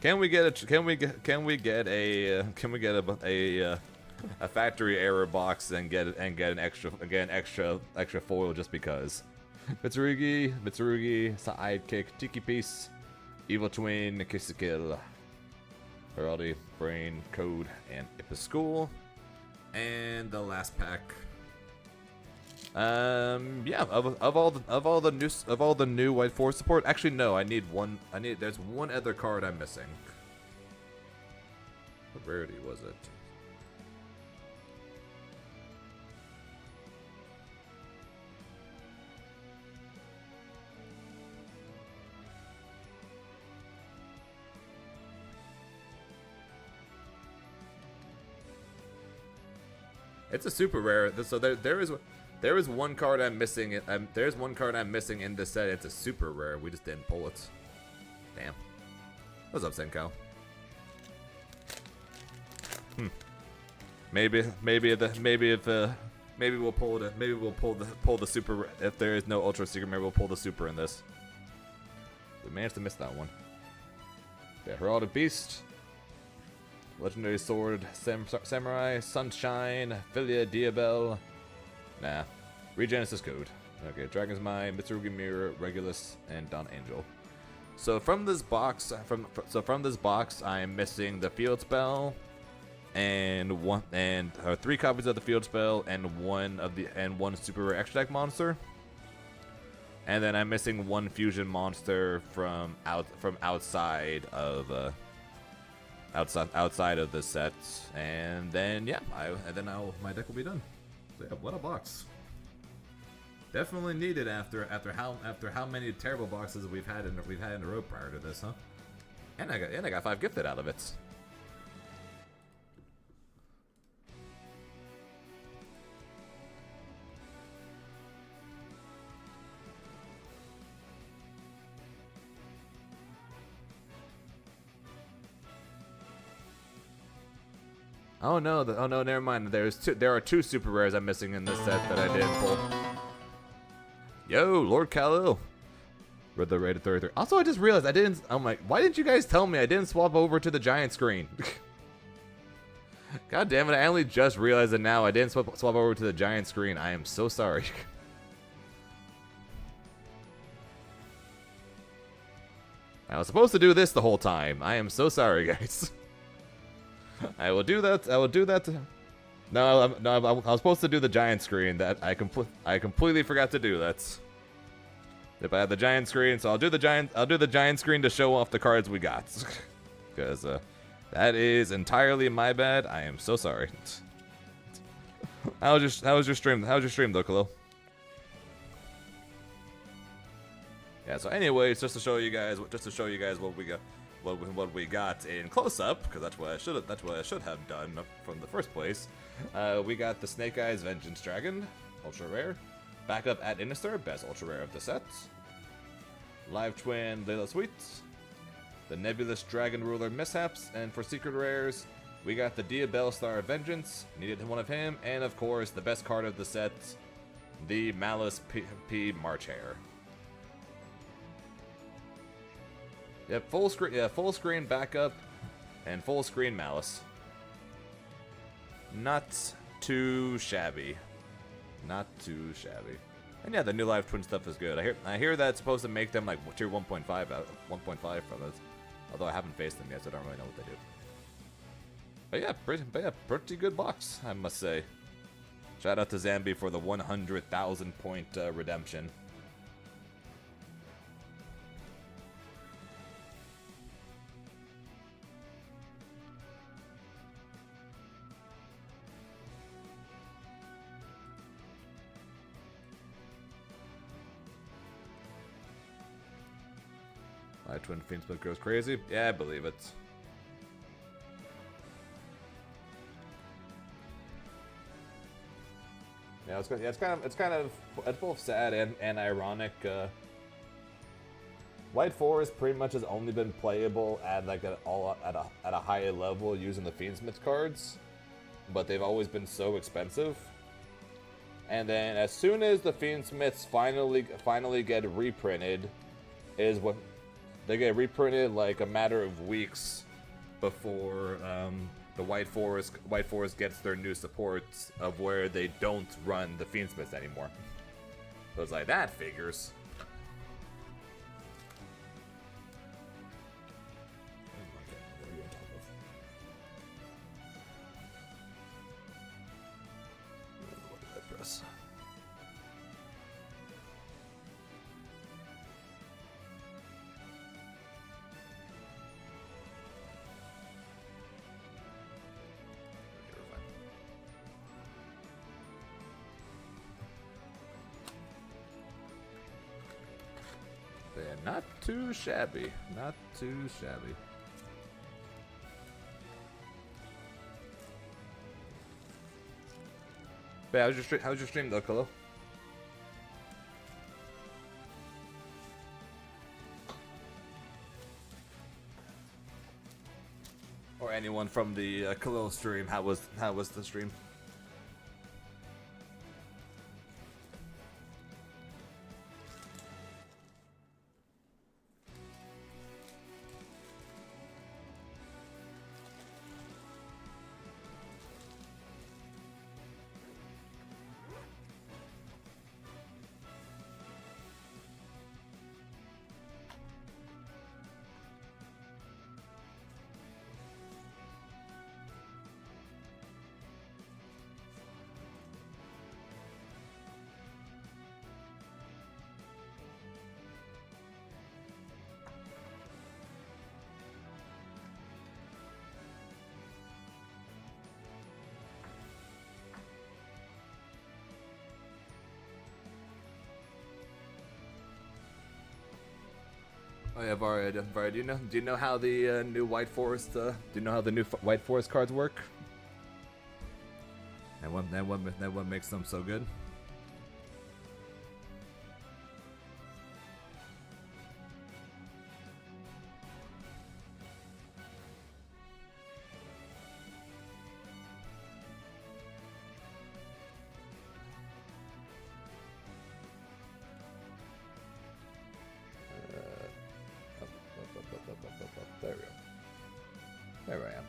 Can we get a factory error box and get an extra foil just because? Mitsurugi, Sidekick, Tiki Piece, Evil Twin, Kill, Heraldi, Brain, Code, and School, and the last pack. Yeah, of all the new White Force support. Actually, no, there's one other card I'm missing. What rarity was it? It's a super rare. So there is one card I'm missing. There's one card I'm missing in this set. It's a super rare. We just didn't pull it. Damn. What's up, Senko? Maybe we'll pull the super. If there is no ultra secret, maybe we'll pull the super in this. We managed to miss that one. The Heralded Beast. Legendary Sword, Samurai, Sunshine, Filia, Diabel. Nah. Regenesis Code. Okay, Dragon's Mind, Mitsurugi Mirror, Regulus, and Dawn Angel. So from this box, I am missing the Field Spell, and 3 copies of the Field Spell, and one super rare extra deck monster. And then I'm missing 1 fusion monster from outside of the set, and then yeah, my deck will be done. So yeah, what a box! Definitely needed after how many terrible boxes we've had in a row prior to this, huh? And I got 5 gifted out of it. Oh no! Never mind. There are 2 super rares I'm missing in this set that I didn't pull. Yo, Lord Kal-El. Read the rated 33. Also, I just realized I'm like, why didn't you guys tell me I didn't swap over to the giant screen? God damn it! I only just realized it now. I didn't swap over to the giant screen. I am so sorry. I was supposed to do this the whole time. I am so sorry, guys. I will do that. No, I was supposed to do the giant screen. That I completely forgot to do that. If I had the giant screen, so I'll do the giant screen to show off the cards we got, because that is entirely my bad. I am so sorry. How was your stream? How was your stream, though, Khalil? Yeah. So, anyways, just to show you guys what we got. What we got in close up, because that's what I should have done from the first place. We got the Snake Eyes Vengeance Dragon, ultra rare. Backup at Inister, best ultra rare of the set. Live Twin Layla Sweets. The Nebulous Dragon Ruler Mishaps, and for secret rares, we got the Diabel Star Vengeance. Needed one of him, and of course the best card of the set, the Malice P March Hare. Yep, full screen backup, and full screen Malice. Not too shabby. Not too shabby. And yeah, the new Live Twin stuff is good. I hear that's supposed to make them like tier 1.5 from us. Although I haven't faced them yet, so I don't really know what they do. But yeah, pretty good box, I must say. Shout out to Zambi for the 100,000 point redemption. My Twin Fiendsplit goes crazy. Yeah, I believe it. Yeah, it's both sad and ironic. White Forest pretty much has only been playable at at a higher level using the Fiendsmith cards, but they've always been so expensive. And then as soon as the Fiendsmiths finally get reprinted, is when They get reprinted like a matter of weeks before the White Forest gets their new supports of where they don't run the Fiendsmiths anymore. So it's like, that figures. Yeah, not too shabby. Not too shabby. But how's your stream though, Kalo? Or anyone from the Kalo stream, how was the stream? Oh yeah, Varia, do you know how the new White Forest White Forest cards work? And what makes them so good? There we go. There I am.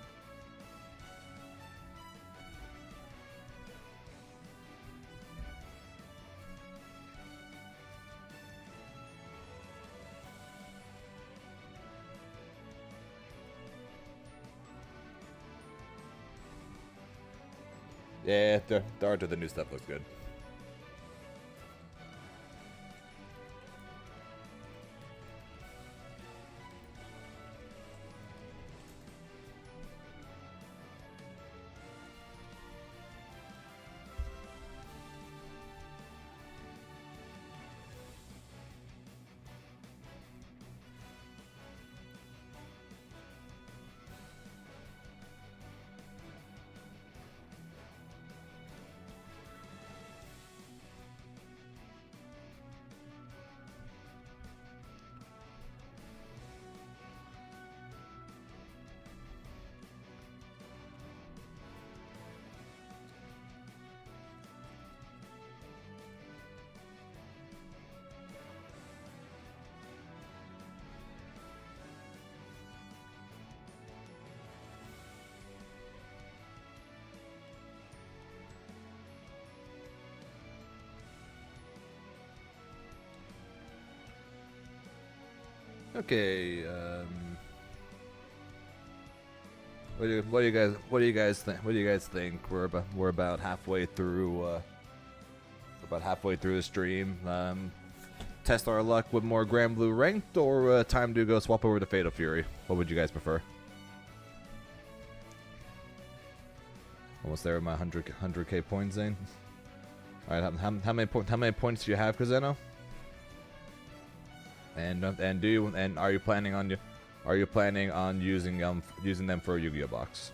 Yeah, the art of the new stuff looks good. Okay. What do you guys think? We're about halfway through. About halfway through the stream. Test our luck with more Grand Blue ranked, or time to go swap over to Fatal Fury. What would you guys prefer? Almost there with my 100k point Zane. All right, how many points do you have, Kazeno? And are you planning on using them for a Yu-Gi-Oh box?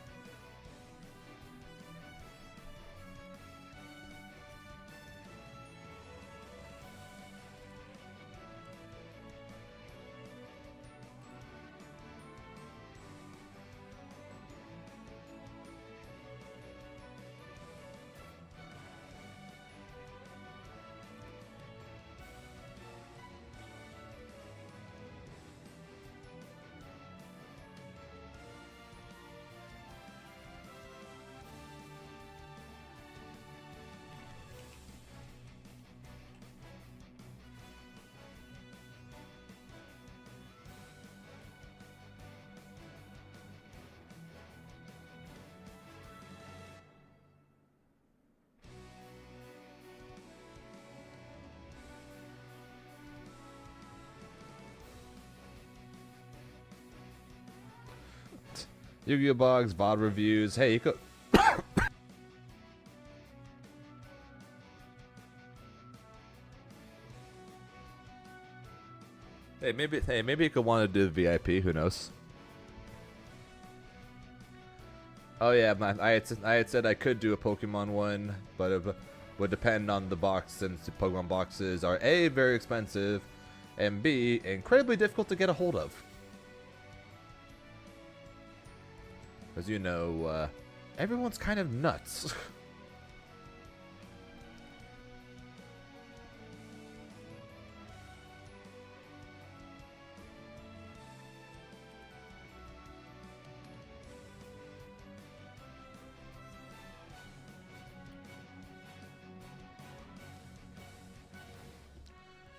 Yu-Gi-Oh! Blogs, VOD reviews. Hey, you could. Maybe you could want to do the VIP. Who knows? Oh yeah, I had said I could do a Pokemon one, but it would depend on the box, since the Pokemon boxes are A, very expensive, and B, incredibly difficult to get a hold of. Because you know, everyone's kind of nuts.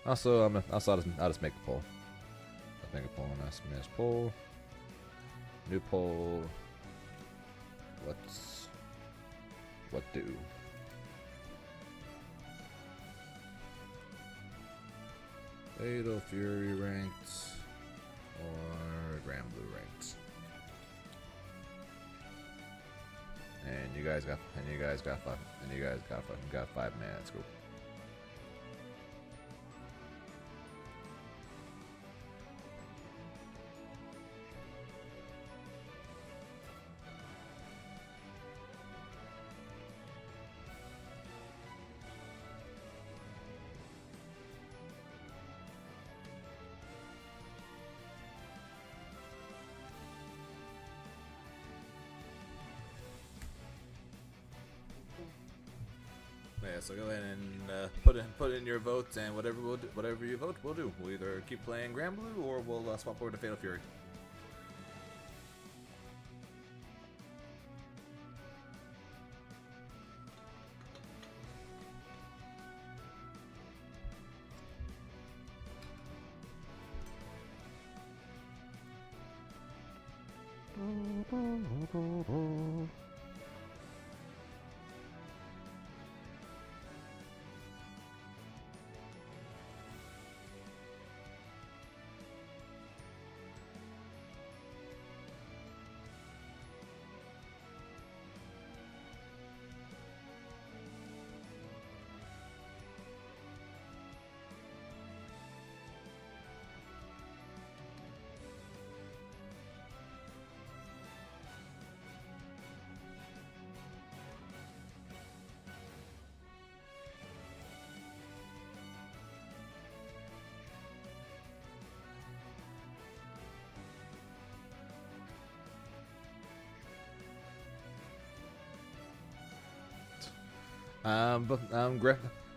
Also, I'll just make a poll. I'll make a poll. Nice poll. New poll. What do? Fatal Fury ranked or Granblue ranked? And you guys got 5 minutes. Cool. Yeah, so go ahead and put in your votes, and whatever you vote, we'll do. We'll either keep playing Granblue or we'll swap over to Fatal Fury.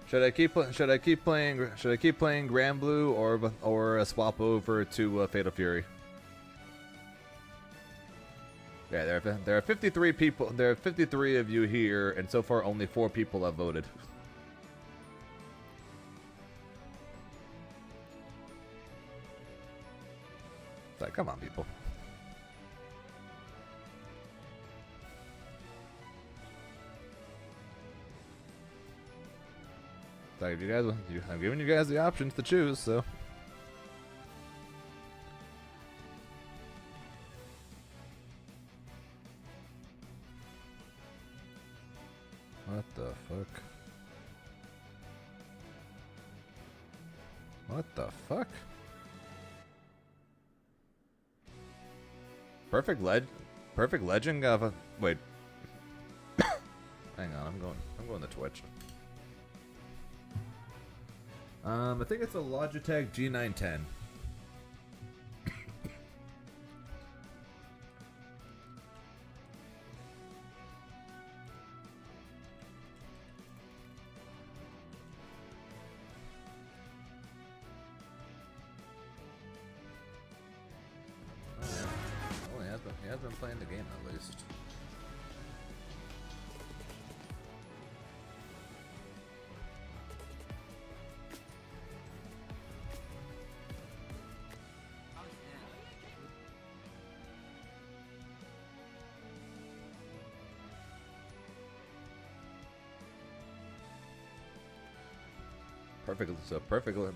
Should I keep playing Granblue or swap over to Fatal Fury? Yeah, there are 53 people. There are 53 of you here, and so far only 4 people have voted. It's like, come on, people. Like, if you guys, I'm giving you guys the options to choose, so. What the fuck? What the fuck? Perfect Legend got a, wait. Hang on, I'm going to Twitch. I think it's a Logitech G910. He has been playing the game at least.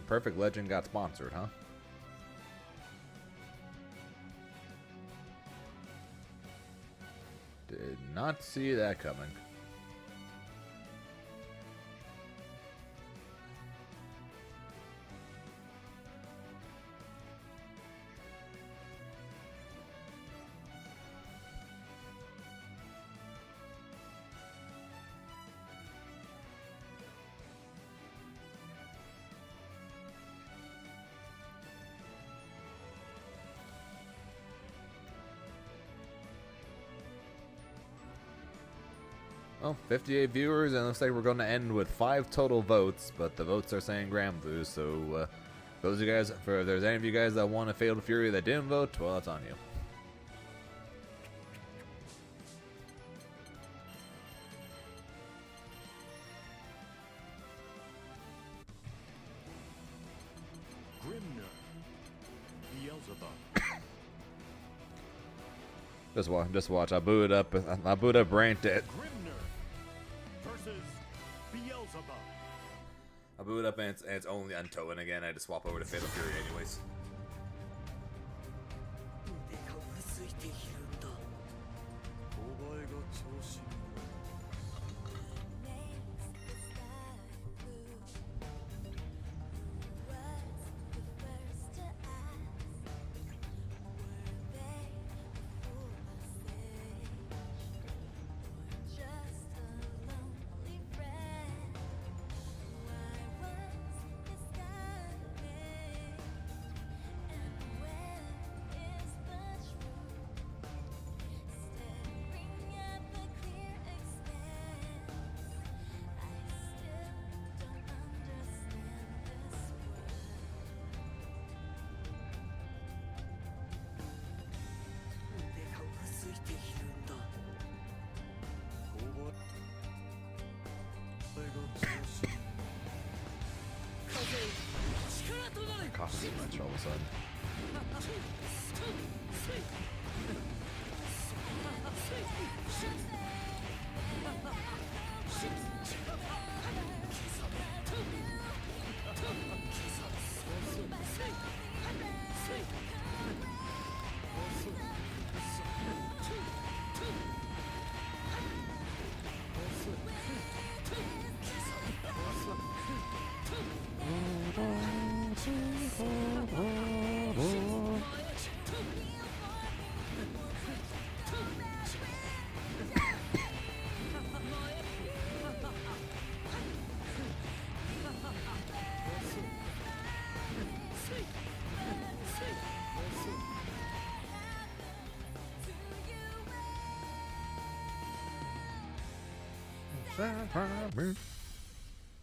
Perfect Legend got sponsored, huh? not see that coming. Well, 58 viewers, and it looks like we're going to end with 5 total votes, but the votes are saying Granblue, so those of you guys, if there's any of you guys that want a Fatal Fury that didn't vote, well, that's on you. Grimner. Beelzebub. Just watch. I'll boot up Brain Dead. Grimner versus Beelzebub. I'll boot up and it's only on Toen again. I had to swap over to Fatal Fury anyways. 腕がうずいているんだ。お前が調子に乗る。 腕がうずいているんだ。お前が調子に乗る。 風力となれ。 Costs too much all of a sudden.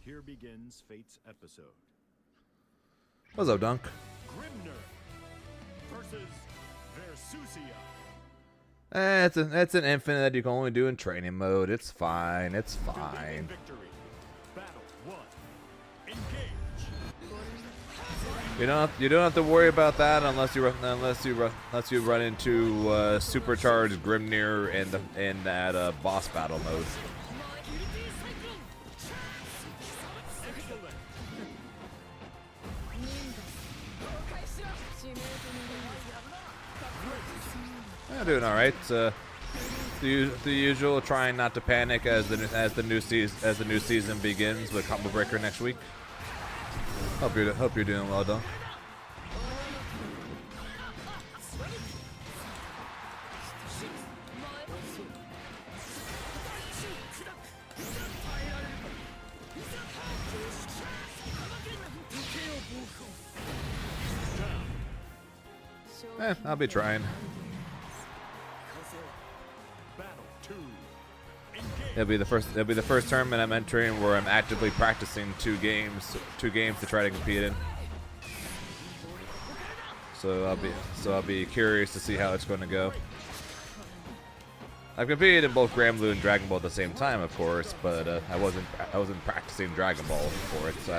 Here begins Fate's episode. What's up, Dunk? Grimner versus Versusia. It's an infinite that you can only do in training mode. It's fine. It's Defending fine. victory. Battle 1. Engage. You don't have to worry about that unless you run into supercharged Grimnir in that boss battle mode. I'm doing all right. The usual, trying not to panic as the new season begins with Combo Breaker next week. Hope you're doing well, though. I'll be trying. Battle 2. It'll be the first tournament I'm entering where I'm actively practicing two games to try to compete in. So I'll be curious to see how it's going to go. I've competed in both Granblue and Dragon Ball at the same time, of course, but I wasn't practicing Dragon Ball for it, so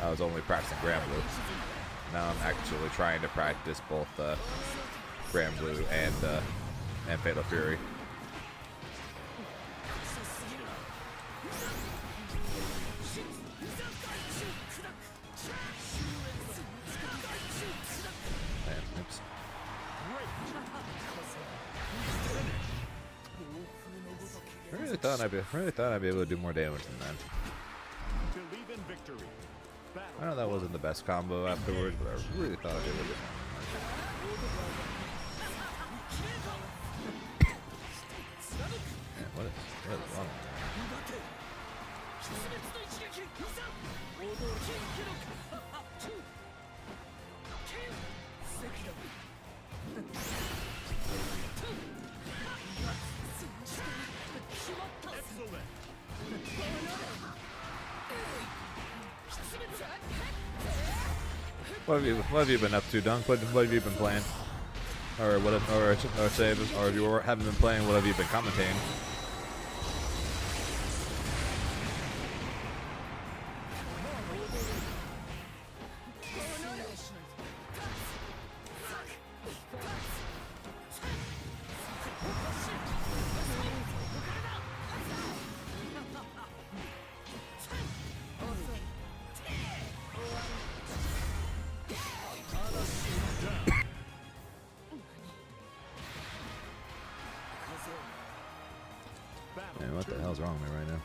I was only practicing Granblue. Now I'm actually trying to practice both Granblue and Fatal Fury. Oops. really thought I'd be able to do more damage than that. Believe in victory. I know that wasn't the best combo afterwards, but I really thought I'd be able to do more. Man, what is wrong with that? What have you been up to, Dunk? What have you been playing? Or if you haven't been playing, what have you been commentating? Man, what the hell's wrong with me right now?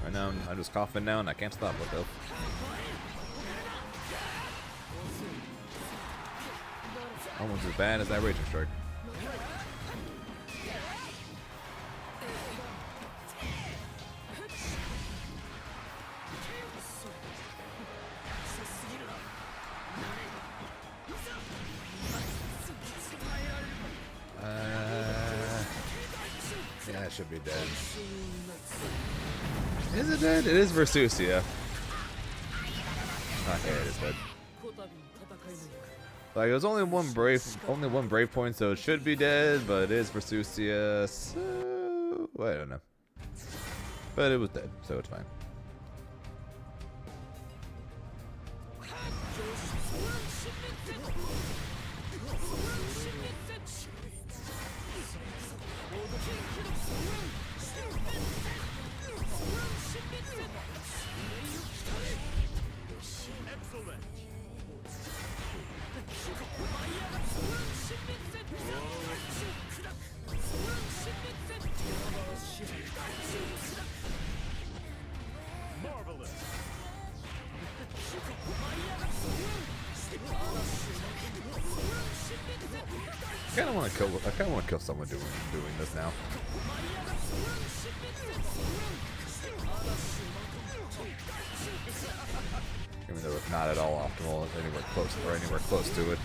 Right now, I'm just coughing now and I can't stop. What the hell? Almost as bad as that Raging Strike. Yeah, it should be dead. Is it dead? It is Versusia. Okay, it is dead. Like it was only one brave point, so it should be dead, but it is Versusia, so I don't know. But it was dead, so it's fine. I kind of want to kill someone doing this now. Even though it's not at all optimal, anywhere close to it.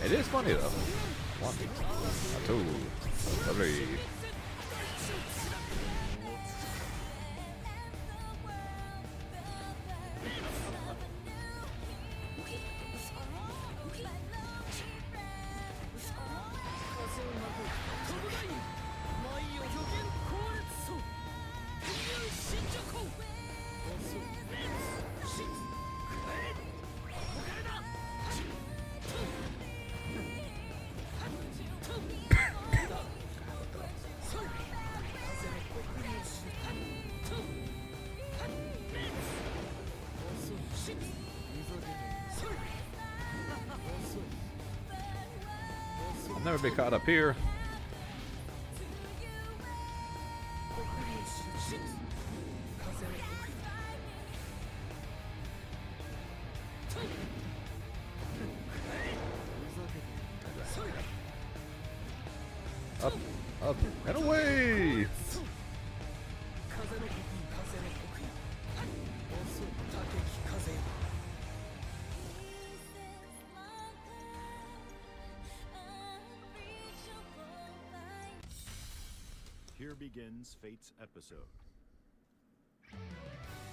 It is funny though. One, two, three. I'll never be caught up here. Up, up, and away! Here begins Fate's episode.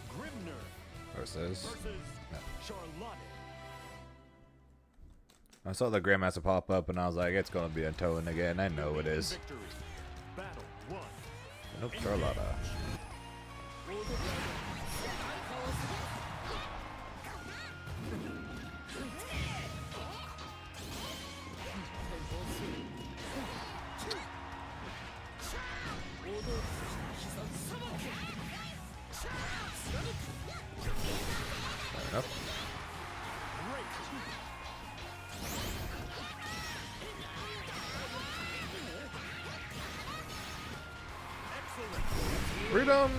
Grimner Versus. Charlotte. I saw the Grandmaster pop up and I was like, it's gonna be a Toan again. I know it is. Victory. Battle 1. Nope, Charlotta. Fair enough. Freedom!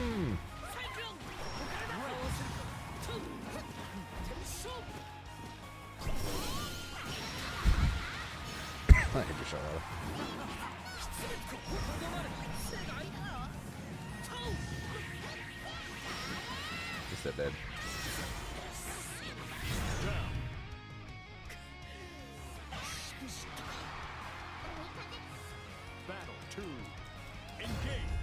I hate your Charlotte. He's so dead. Battle 2. Engage.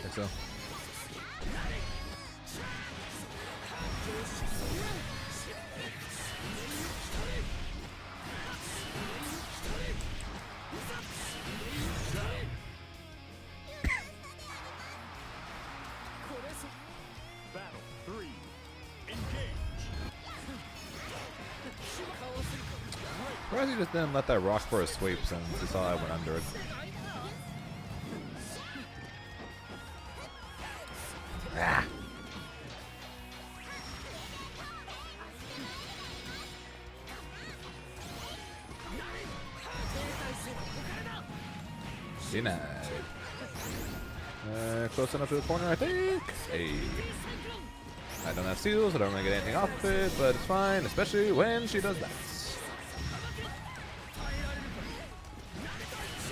Excellent. I think so. Battle 3. Engage. Surprised he just didn't let that rock for a sweep since he saw I went under it. Ah. Denied. Close enough to the corner, I think. Hey. I don't have seals, I don't really get anything off of it, but it's fine, especially when she does that.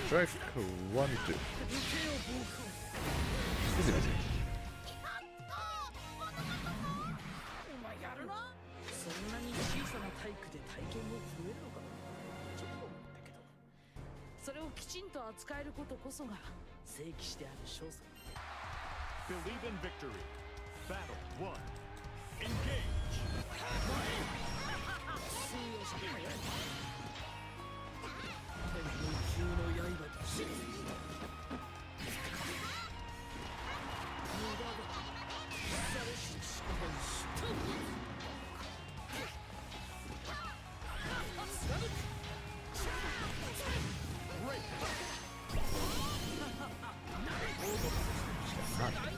Strike 1, 2. Easy peasy. お前やるな。そんなに小さな体育で体験も増えるのかな。ちょっと思ったけど、それをきちんと扱えることこそが正規してある勝訴。 Believe in victory. Battle 1. Engage. 天空の刃で死ぬ。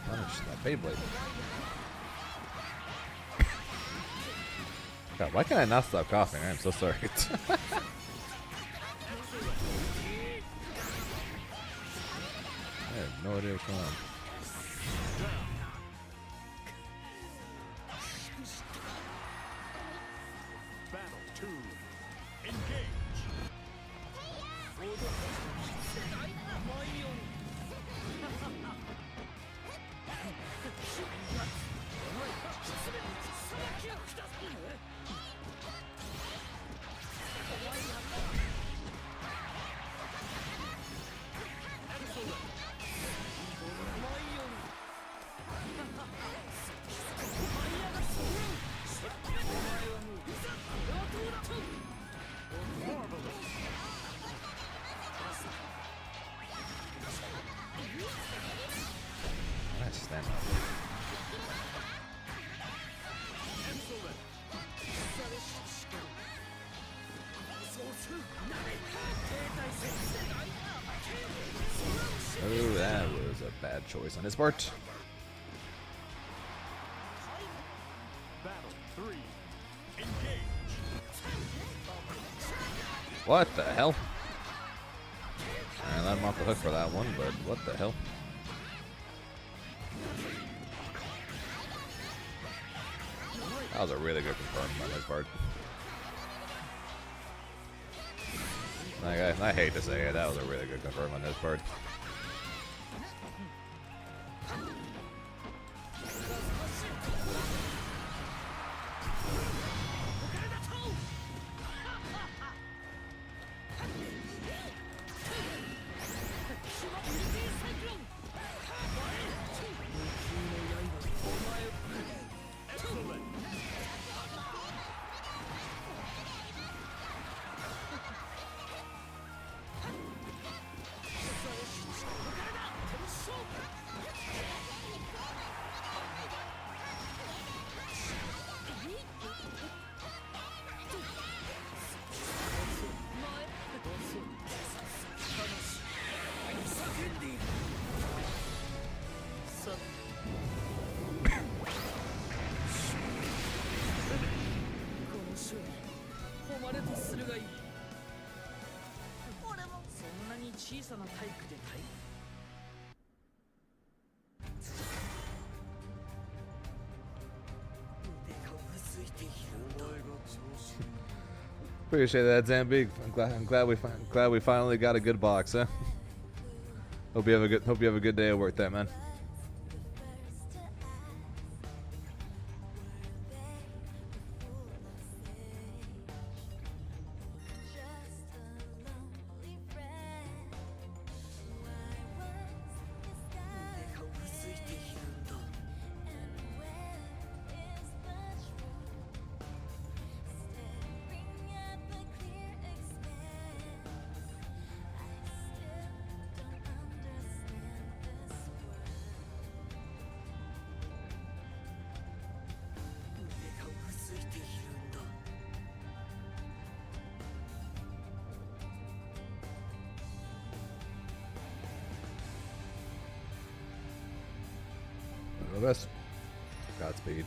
Punish that Beyblade. God, why can I not stop coughing? I am so sorry. I have no idea what's going on. Battle 2. Engage. Nice stand up. Oh, that was a bad choice on his part. Battle 3. Engage. What the hell? I let him off the hook for that one, but what the hell? That was a really good confirm on his part. Like, I hate to say it, that was a really good confirm on his part. さな体育で体 Appreciate that, Zambig. I'm glad we finally got a good box, huh? Hope you have a good day at work, there, man. The best. Godspeed.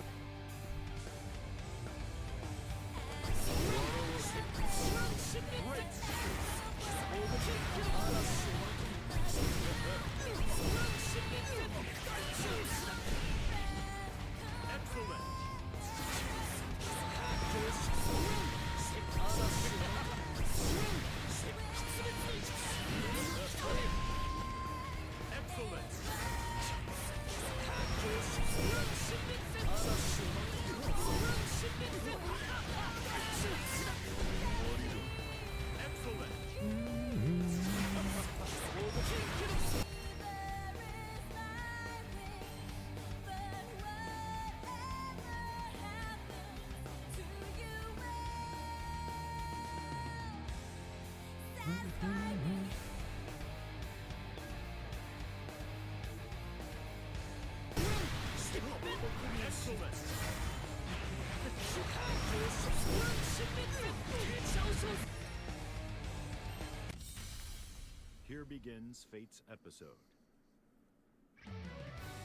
Here begins Fate's episode.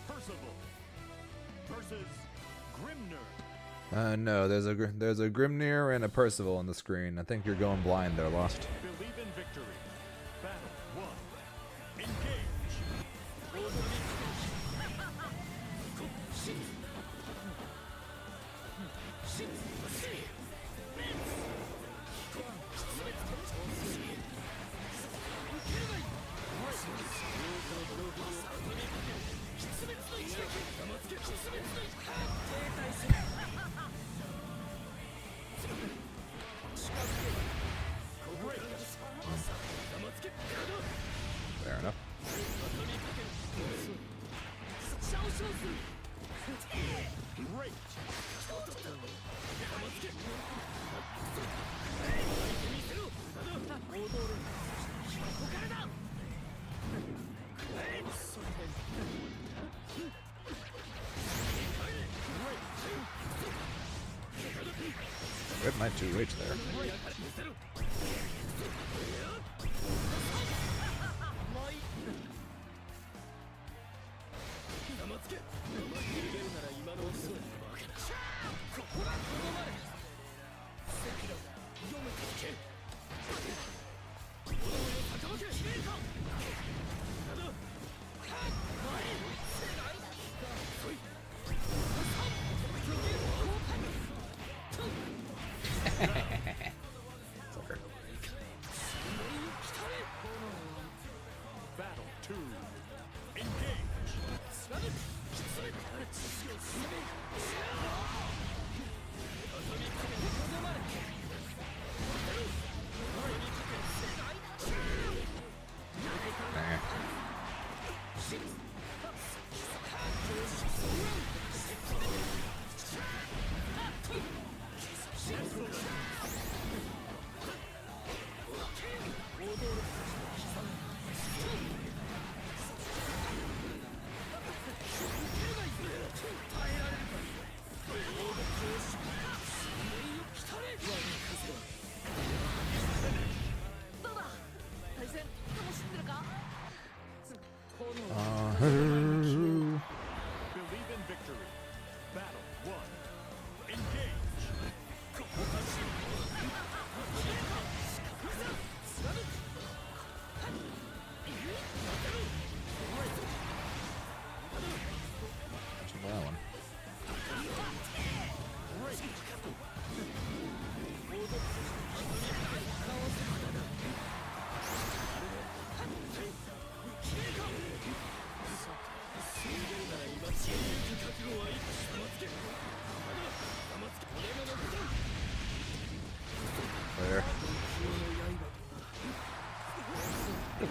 Percival versus Grimnir. No, there's a Grimnir and a Percival on the screen. I think you're going blind there, Lost. Believe in victory. Battle 1. Engage. Fair enough. Great. Read my 2H there. Sucker. Battle 2. Engage. Nah.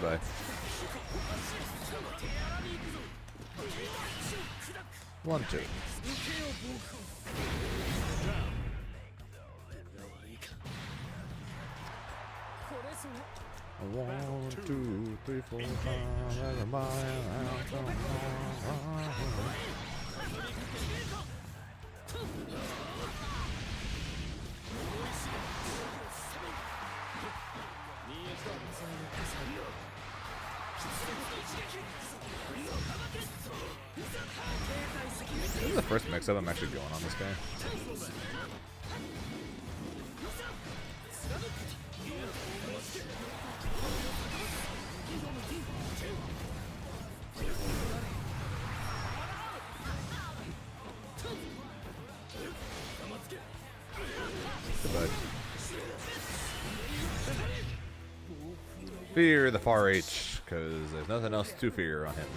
Goodbye. One, two. これぞ One, two, three, 4, 5, everybody out the 'This is the first mix-up I'm actually going on this guy. Goodbye. Fear the far H, because there's nothing else to fear on him.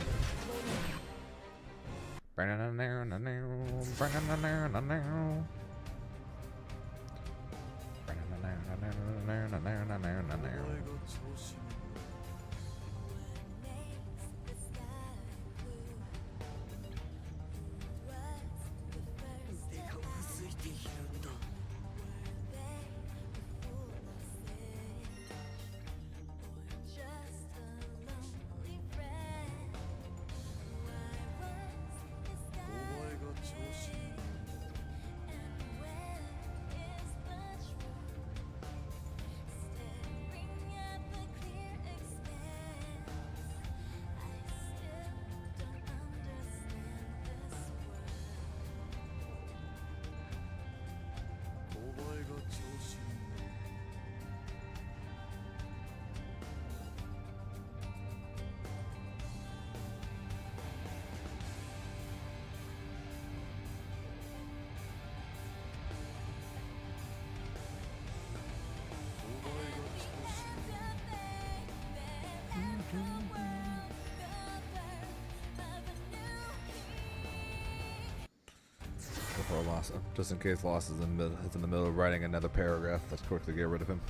Before loss, just in case Loss is in the middle of writing another paragraph, let's quickly get rid of him.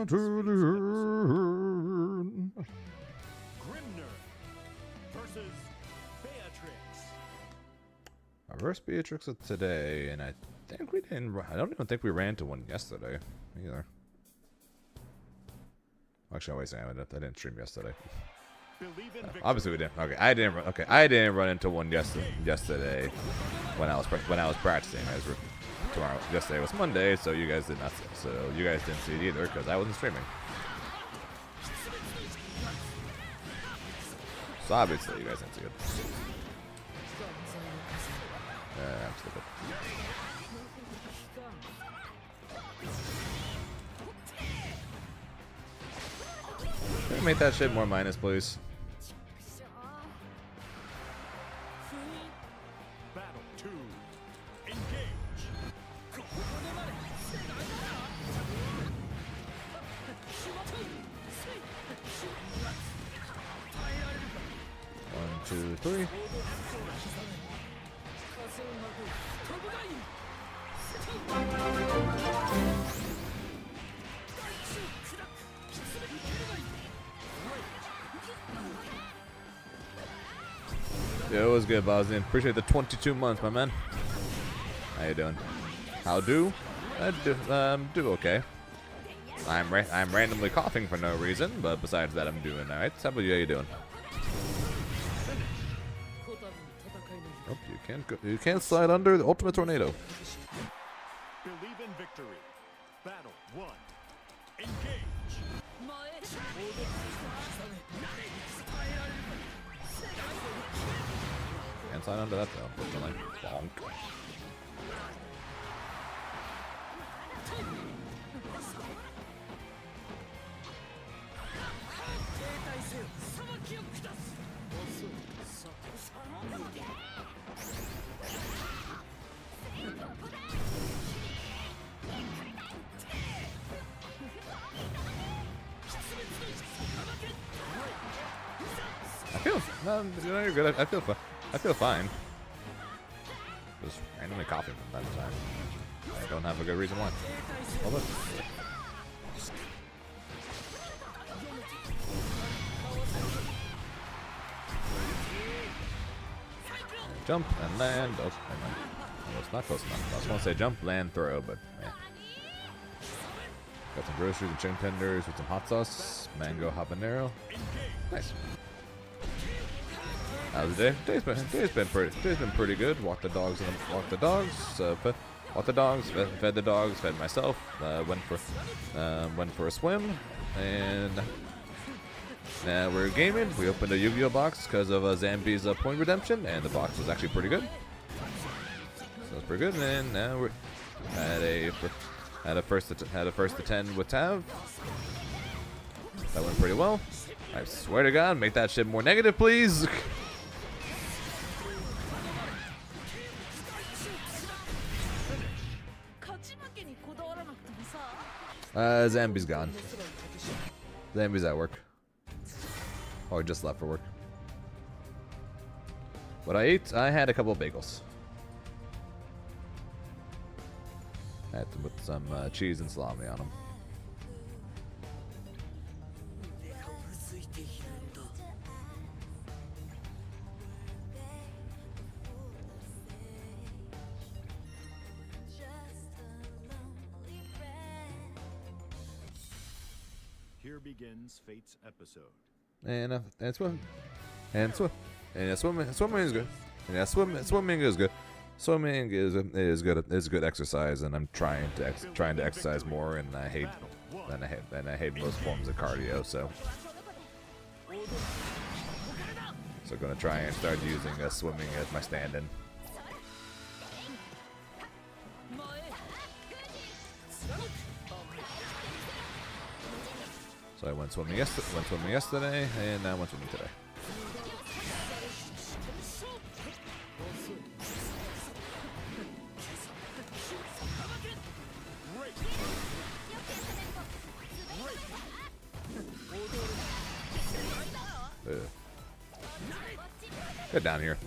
Grimner versus Beatrix. Reverse Beatrix of today, and I think we didn't. I don't even think we ran to one yesterday either. Actually, wait a second. I didn't stream yesterday. Believe in victory. Obviously, we didn't. Okay, I didn't. Okay, I didn't run into one yesterday when I was practicing. Yesterday was Monday, so you guys did not. So you guys didn't see it either because I wasn't streaming. So obviously, you guys didn't see it. I'm stupid. Can we make that shit more minus, please? Battle 2. Engage. One, two, three. Yeah, it was good, Bosnian. Appreciate the 22 months, my man. How you doing? How do? I do okay. I'm randomly coughing for no reason, but besides that, I'm doing alright. How about you? How you doing? Oh, you can't slide under the ultimate tornado. Believe in victory. Battle 1. Engage. Can't slide under that though, unfortunately. Bonk. No, you're good. I feel fine. Just randomly coughing from time to time. I don't have a good reason why. Hold it. Jump and land. Oh, no, it's not close enough. I was going to say jump, land, throw, but yeah. Got some groceries and chicken tenders with some hot sauce, mango habanero. Nice. How's the day? Day's been pretty good. Walked the dogs, fed the dogs, fed myself. Went for a swim, and now we're gaming. We opened a Yu-Gi-Oh box because of Zambi's point redemption, and the box was actually pretty good. So it's pretty good. And now we're had a first to 10 with Tav. That went pretty well. I swear to God, make that shit more negative, please. Zambi's gone. Zambi's at work. Or just left for work. What I ate? I had a couple of bagels. I had them with some cheese and salami on them. Here begins Fate's episode. Swimming is good. Yeah, swimming is good. Swimming is good exercise, and I'm trying to exercise more, and I hate most forms of cardio. So gonna try and start using swimming as my stand-in. So I went swimming yesterday, and now I went swimming today. Get down here.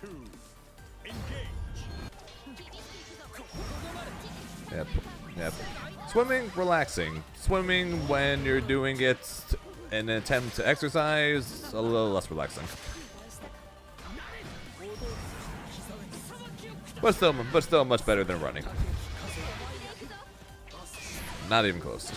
2. Engage. Yep. Yep. Swimming, relaxing. Swimming when you're doing it in an attempt to exercise, a little less relaxing. But still much better than running. Not even close.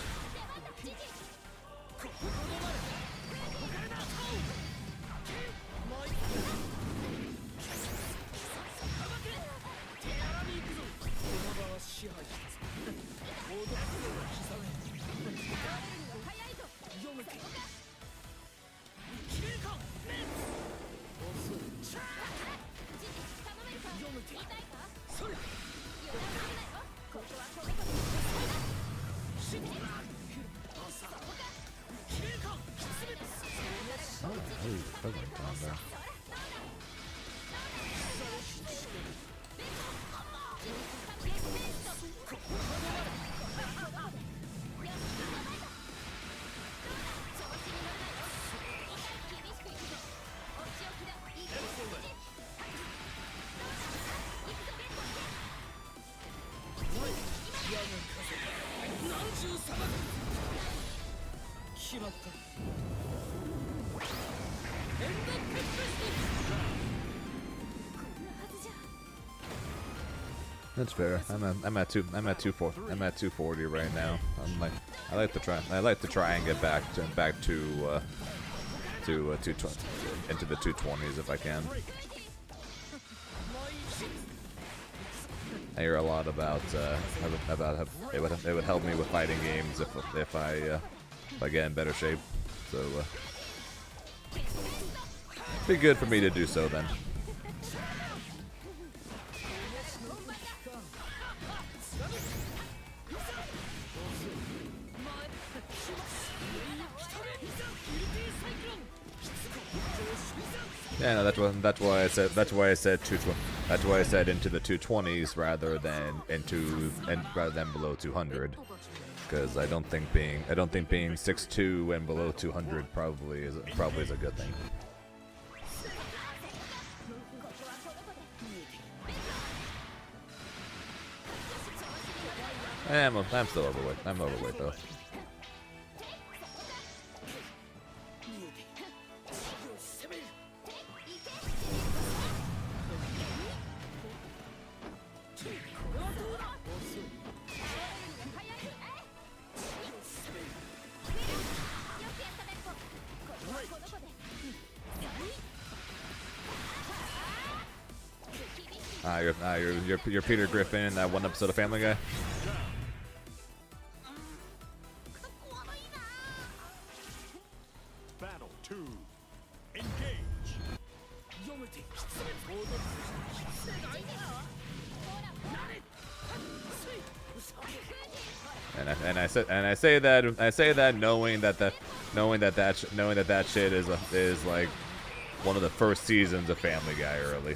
That's fair. I'm at 240 right now. I like to try and get back to 220 into the 220s if I can. I hear a lot about how it would help me with fighting games if I get in better shape. So be good for me to do so then. Yeah, no, that's why I said 220. That's why I said into the 220s rather than below 200, because I don't think being 6'2" and below 200 probably is a good thing. I'm still overweight. I'm overweight though. You're Peter Griffin in that one episode of Family Guy. Battle 2. Engage. And I say that knowing that shit is like one of the first seasons of Family Guy early.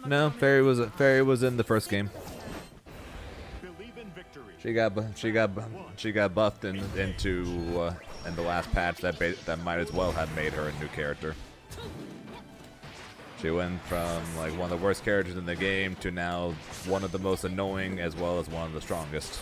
No, Fairy was in the first game. Believe in victory. She got buffed into in the last patch that might as well have made her a new character. She went from like one of the worst characters in the game to now one of the most annoying as well as one of the strongest.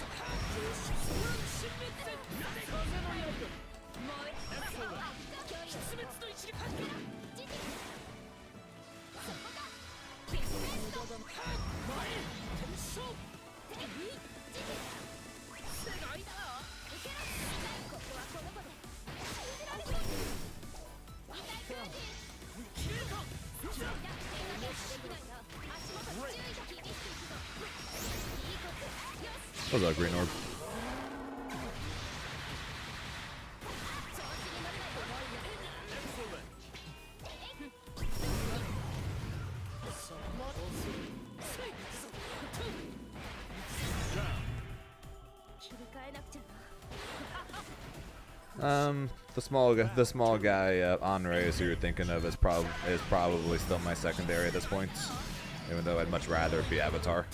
What's up, Green Orb? The small guy, Anres, who you're thinking of, is probably still my secondary at this point. Even though I'd much rather it be Avatar.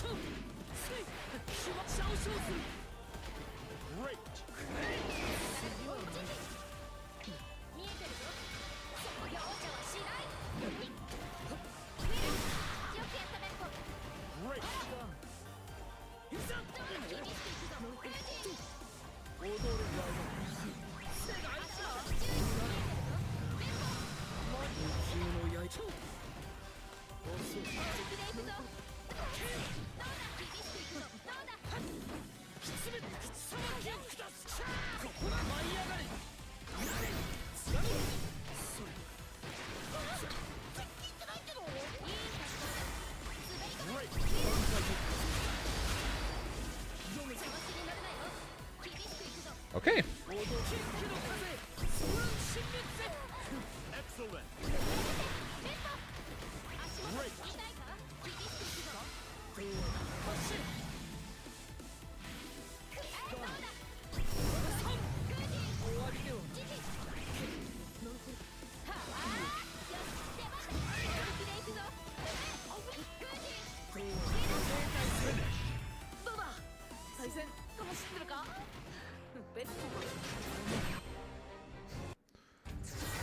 Okay. Excellent.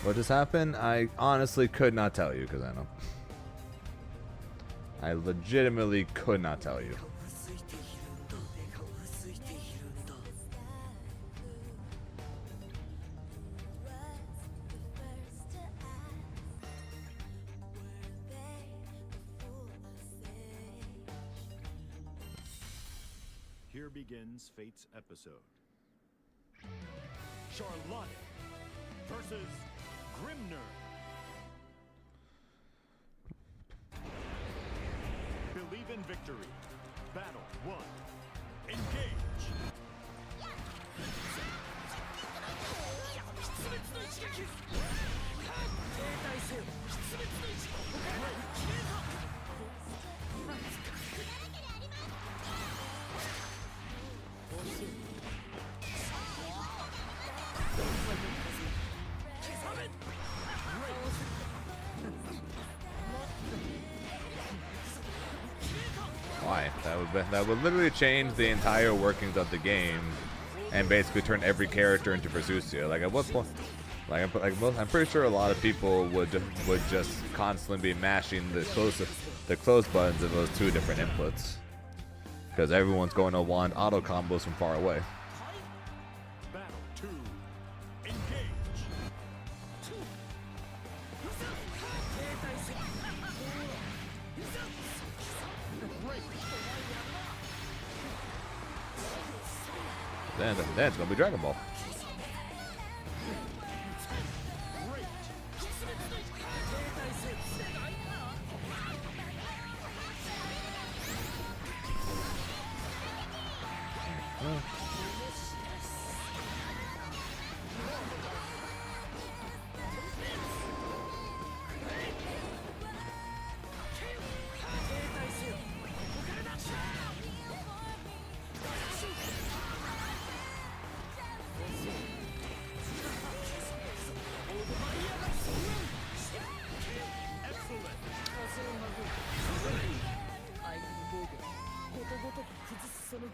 What just happened? I honestly could not tell you because I know. I legitimately could not tell you. Here begins Fate's episode. Charlotte versus Grimner. Believe in victory. Battle 1. Engage. Why? That would literally change the entire workings of the game, and basically turn every character into Versucia. Like at what point? I'm pretty sure a lot of people would just constantly be mashing the close buttons of those two different inputs, because everyone's going to want auto combos from far away. Battle 2. Engage. Then it's gonna be Dragon Ball.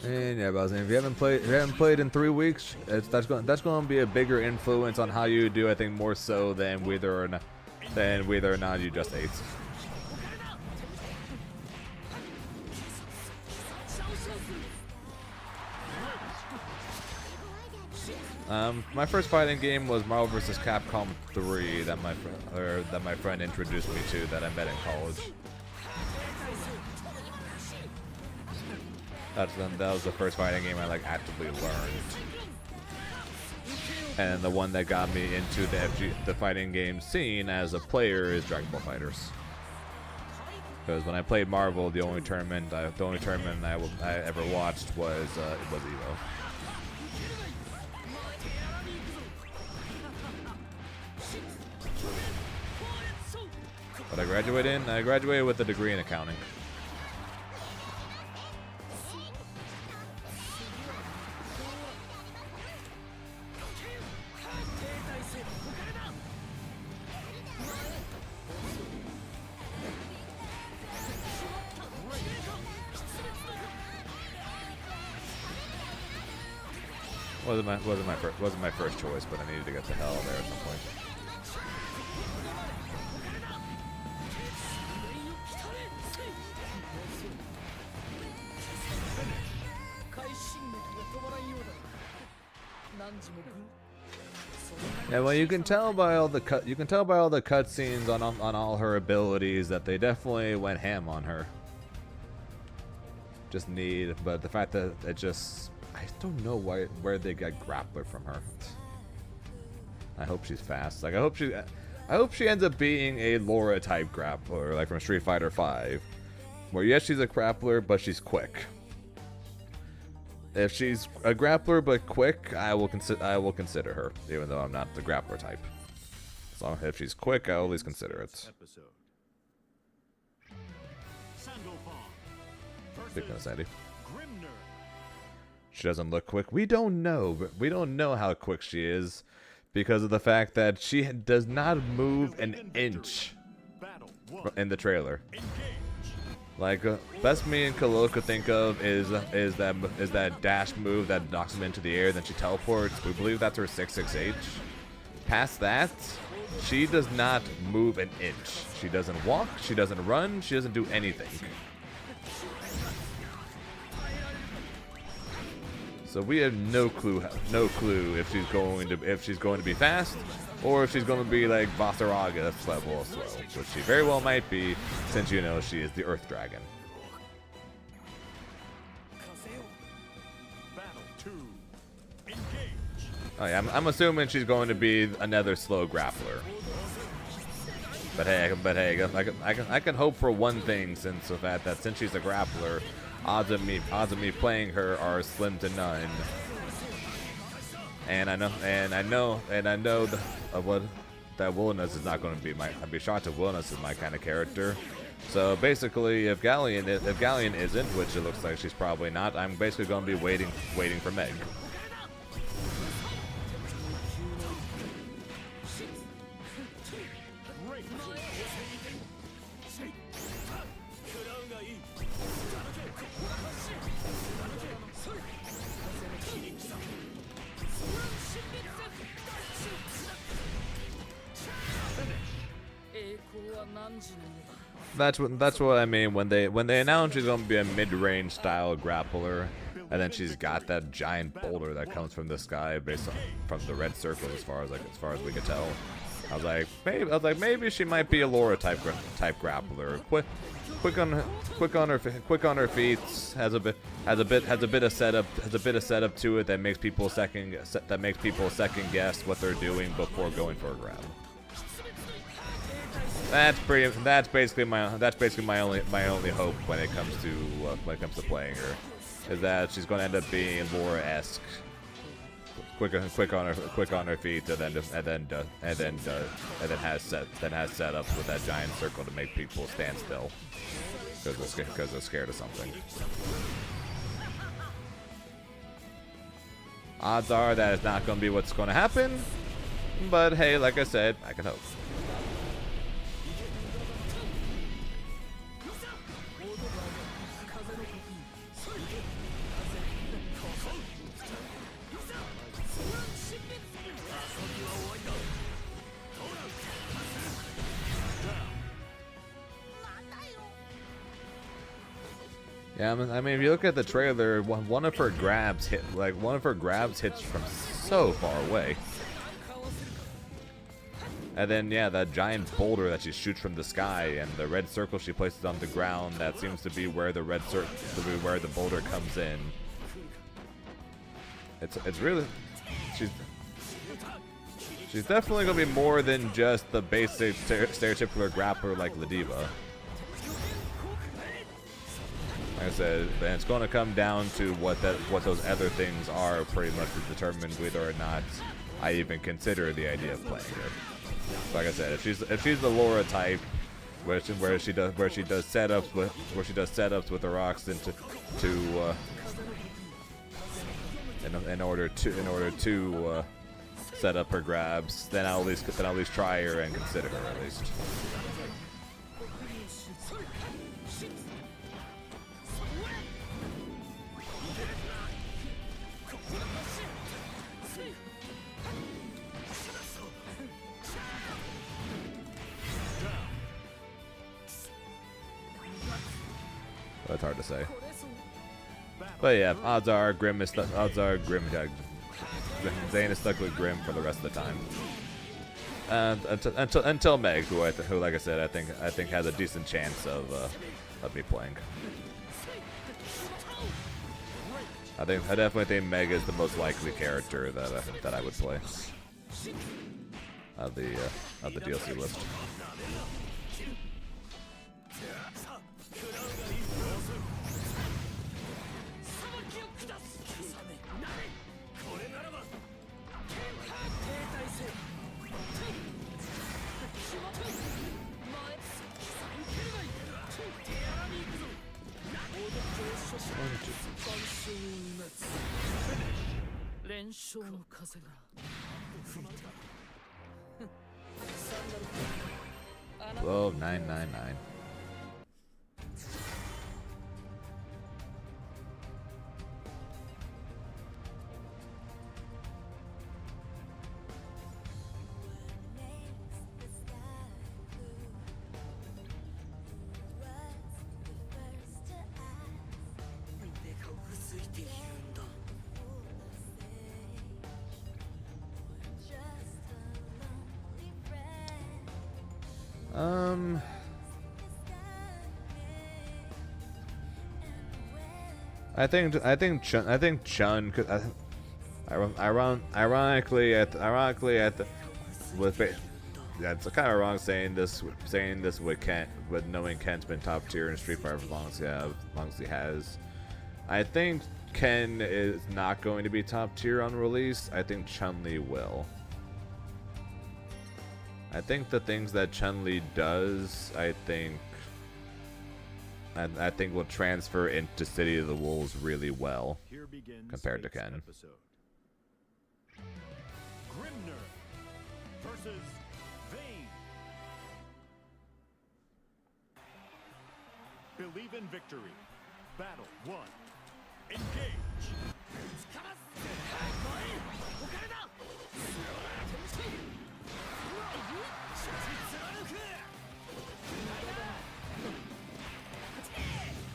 And yeah, Bowser, if you haven't played in 3 weeks, that's going to be a bigger influence on how you do. I think more so than whether or not you just ate. My first fighting game was Marvel vs. Capcom 3 that my friend introduced me to, that I met in college. That was the first fighting game I actively learned, and the one that got me into the fighting game scene as a player is Dragon Ball FighterZ. Because when I played Marvel, the only tournament I ever watched was Evo. What I graduated with a degree in accounting. wasn't my first choice, but I needed to get the hell there at some point. Yeah, well, you can tell by all the cutscenes on all her abilities that they definitely went ham on her. But the fact that it just, I don't know where they got grappler from her. I hope she's fast. Like I hope she ends up being a Laura type grappler, like from Street Fighter V, where yes, she's a grappler, but she's quick. If she's a grappler but quick, I will consider her, even though I'm not the grappler type. So if she's quick, I'll at least consider it. Episode. Sandalphon Speaking of Sandy, Grimner. she doesn't look quick. We don't know, but we don't know how quick she is because of the fact that she does not move an inch Battle 1. in the trailer. Engage. Like best me and Kalo could think of is that dash move that knocks him into the air, then she teleports. We believe that's her 668. Past that, she does not move an inch. She doesn't walk. She doesn't run. She doesn't do anything. So we have no clue if she's going to be fast, or if she's going to be like Vasaraga level of slow, which she very well might be, since you know she is the Earth Dragon. Battle 2. Engage. Oh yeah, I'm assuming she's going to be another slow grappler. But hey, I can hope for one thing, since the fact that since she's a grappler, odds of me playing her are slim to none. And I know that Willingness is not going to be I'd be shocked if Willingness is my kind of character. So basically, if Galleon isn't, which it looks like she's probably not, I'm basically going to be waiting for Meg. That's what I mean when they announce she's gonna be a mid-range style grappler, and then she's got that giant boulder that comes from the sky from the red circle as far as we could tell. I was like maybe she might be a Laura type grappler. Quick on her feet, has a bit of setup to it that makes people second guess what they're doing before going for a grab. That's basically my only hope when it comes to playing her, is that she's going to end up being Laura-esque, quick on her feet, and then has setups with that giant circle to make people stand still because they're scared of something. Odds are that it's not going to be what's going to happen, but hey, like I said, I can hope. Yeah, I mean, if you look at the trailer, one of her grabs hits from so far away. And then, yeah, that giant boulder that she shoots from the sky, and the red circle she places on the ground, that seems to be where the boulder comes in. It's really, she's definitely gonna be more than just the basic stereotypical grappler like Ladiva. Like I said, and it's going to come down to what those other things are pretty much to determine whether or not I even consider the idea of playing her. So like I said, if she's the Laura type, where she does setups with the rocks in order to set up her grabs, then I'll at least try her and consider her at least. That's hard to say. But yeah, odds are Grim is Zane is stuck with Grim for the rest of the time. Until Meg, who like I said, I think has a decent chance of me playing. I definitely think Meg is the most likely character that I would play of the DLC list. Whoa, 999. I think Chun could. Ironically, it's kind of wrong saying this with Kent, but knowing Kent's been top tier in Street Fighter for as long as he has. I think Ken is not going to be top tier on release. I think Chun-Li will. I think the things that Chun-Li does, I think will transfer into City of the Wolves really well compared to Ken. Grimner versus Vayne. Believe in victory. Battle 1. Engage.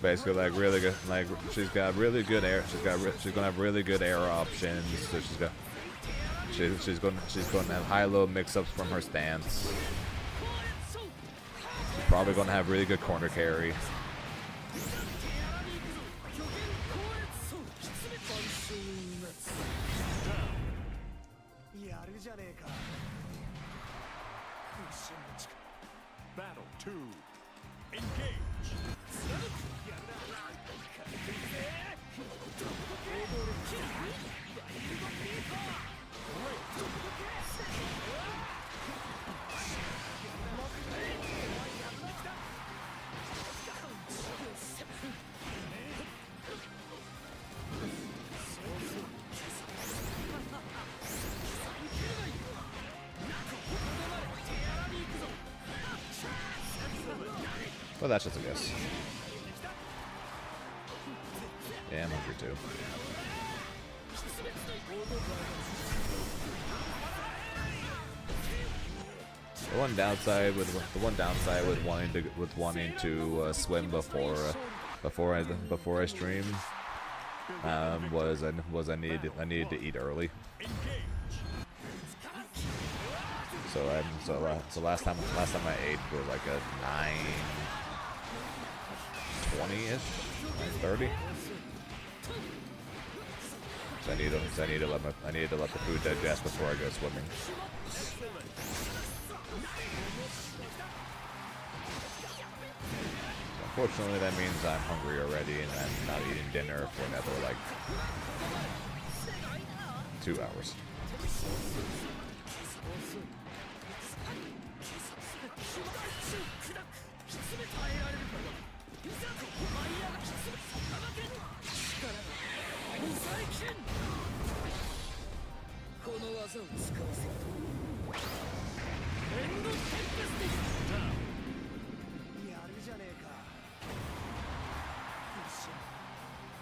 Basically, like really good, like she's got really good air. She's gonna have really good air options. So she's going to have high-low mix-ups from her stance. She's probably going to have really good corner carry. Battle 2. Engage. Well, that's just a guess. Yeah, I'm hungry too. The one downside with wanting to swim before I stream was I needed to eat early. So last time I ate was like a 9:20ish, 9:30. So I need to let the food digest before I go swimming. Unfortunately, that means I'm hungry already, and I'm not eating dinner for another like 2 hours.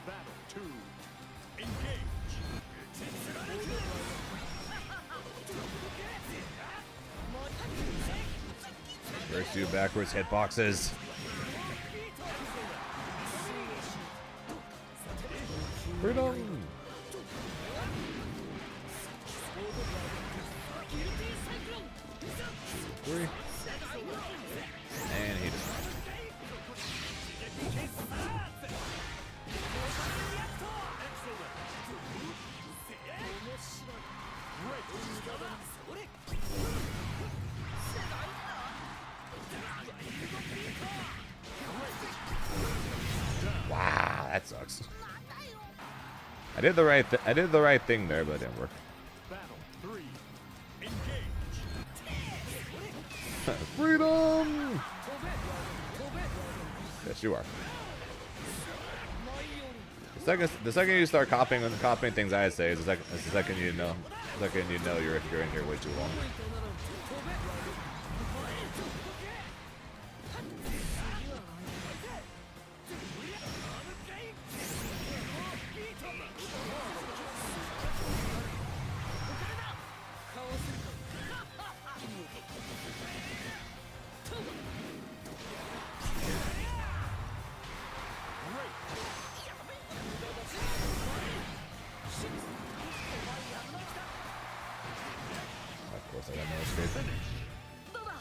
Battle 2. Engage. First two backwards hitboxes. Freedom! Three. And he just. Wow, that sucks. I did the right thing there, but it didn't work. Battle 3. Engage. Freedom! Yes, you are. The second you start copying things I say is the second you know you're in here way too long. Of course, I got no escape. どうだ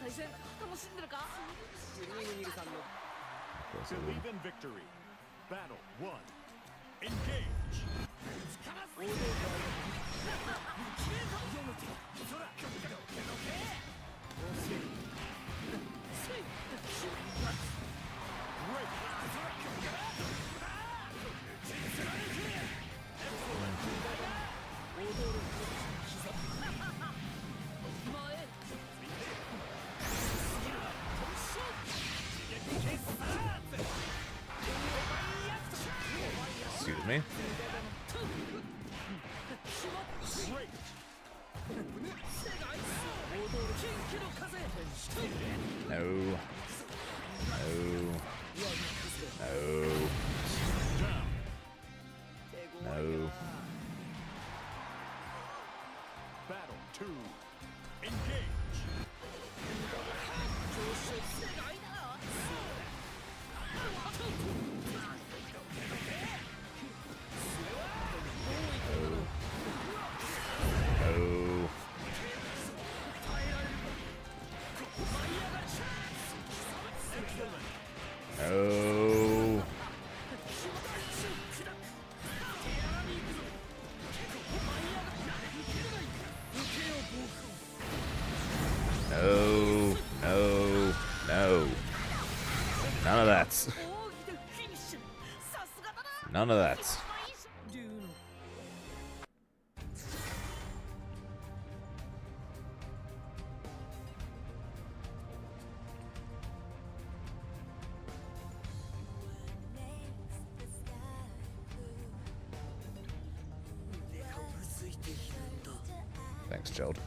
対戦楽しんでるか Of course, I Believe in victory. Battle 1. Engage. Excuse me. No. No. No. No. Battle 2. Engage. No. No. No. No. No. None of that. 奥義でフィニッシュさすがだな None of that. 竜の Thanks, Chilled.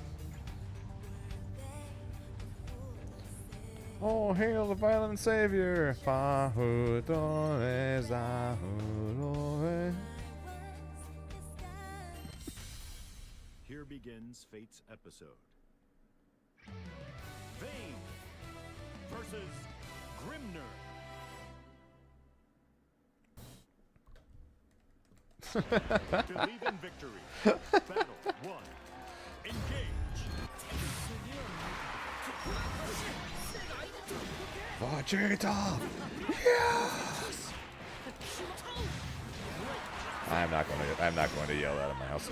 Oh, hail the violent savior! Fahudore Zahurore. Here begins Fate's episode. Vayne versus Grimner. Believe in victory. Battle 1. Engage. Vegeta! Yes! I'm not going to yell out of my house.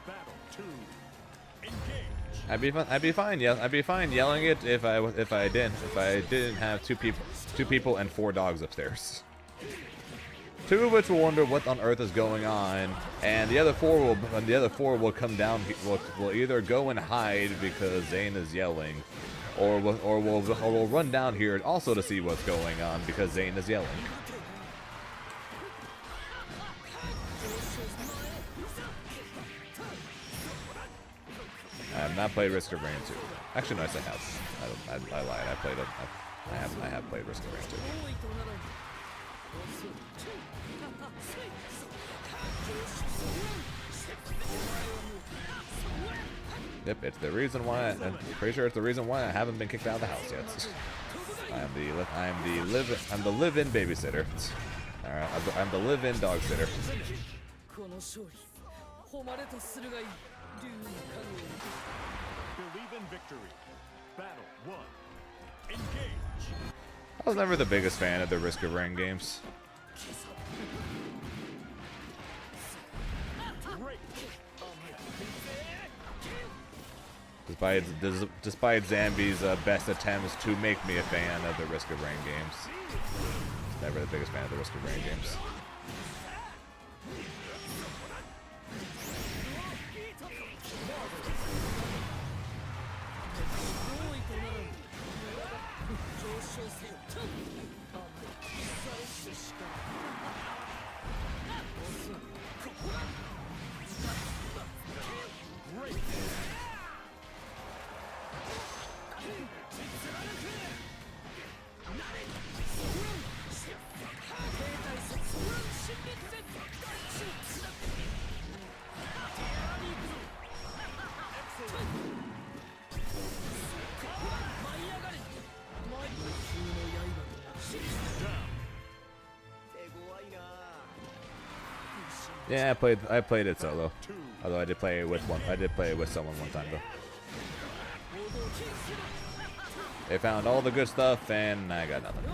Battle 2. Engage. I'd be fine. Yeah, I'd be fine yelling it if I didn't have two people and 4 dogs upstairs. 2 of which will wonder what on earth is going on, and the other 4 will come down. Will either go and hide because Zane is yelling, or will run down here also to see what's going on because Zane is yelling. not played Risk of Rain 2. Actually, no, I have. I lied. I played it. I have played Risk of Rain 2. Yep, it's the reason why. I'm pretty sure it's the reason why I haven't been kicked out of the house yet. I'm the live-in babysitter. All right, I'm the live-in dog sitter. この勝利誉れとするがいい竜の影 Believe in victory. Battle 1. Engage. I was never the biggest fan of the Risk of Rain games. Despite Zambi's best attempts to make me a fan of the Risk of Rain games. Never the biggest fan of the Risk of Rain games. Yeah, I played it solo. Although I did play it with someone one time though. They found all the good stuff and I got nothing.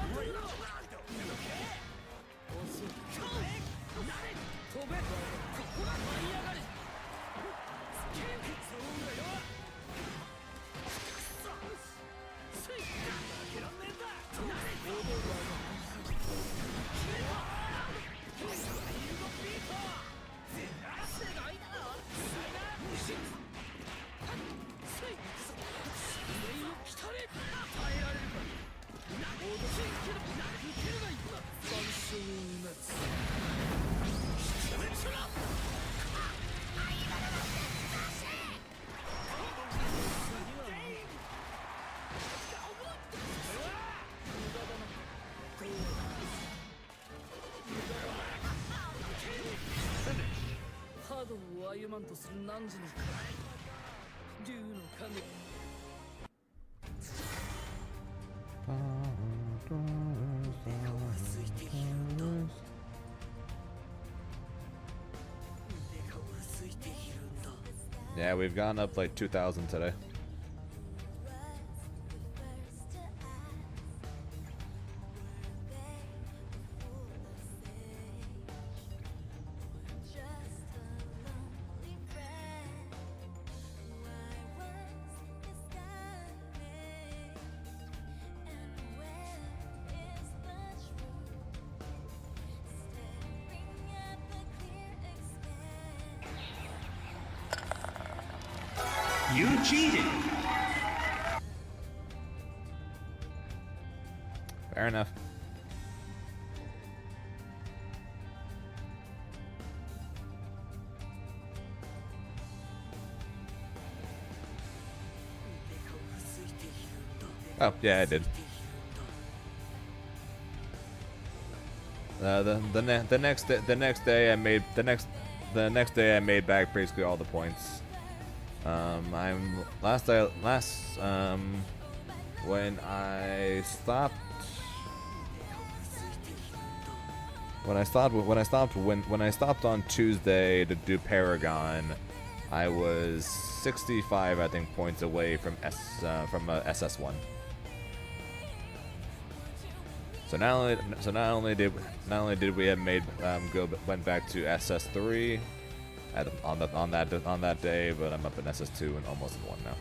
Yeah, we've gone up like 2,000 today. You cheated! Fair enough. Oh, yeah, I did. The next day I made back basically all the points. When I stopped on Tuesday to do Paragon, I was 65, I think, points away from SS1. So not only did we have went back to SS3 on that day, but I'm up in SS2 and almost in 1 now.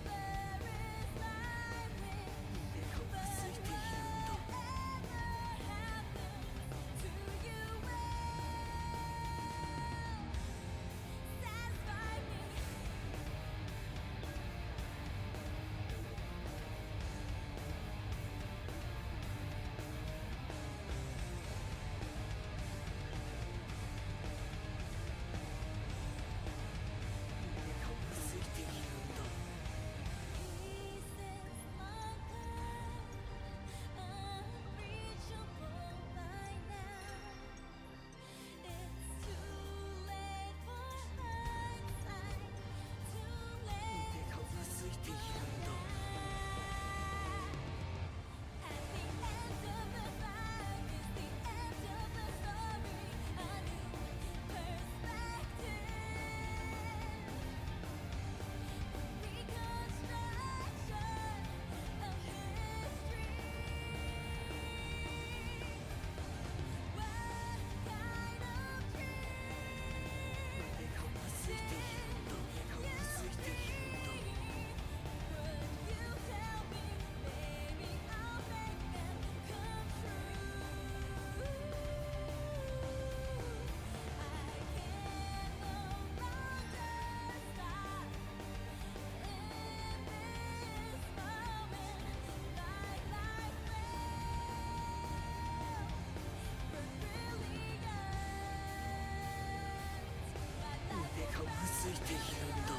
ついているんだ。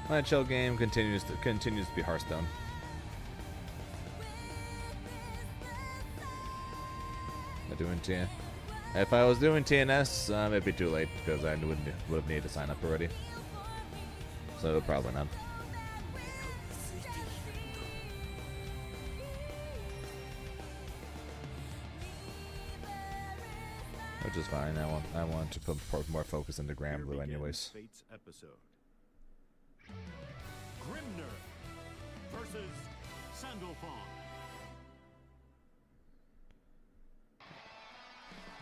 My chill game continues to be Hearthstone. Not doing TN. If I was doing TNS, it'd be too late because I would have needed to sign up already. So probably not. Which is fine. I want to put more focus into Grand Blue anyways. Fates episode. Grimner versus Sandalphon.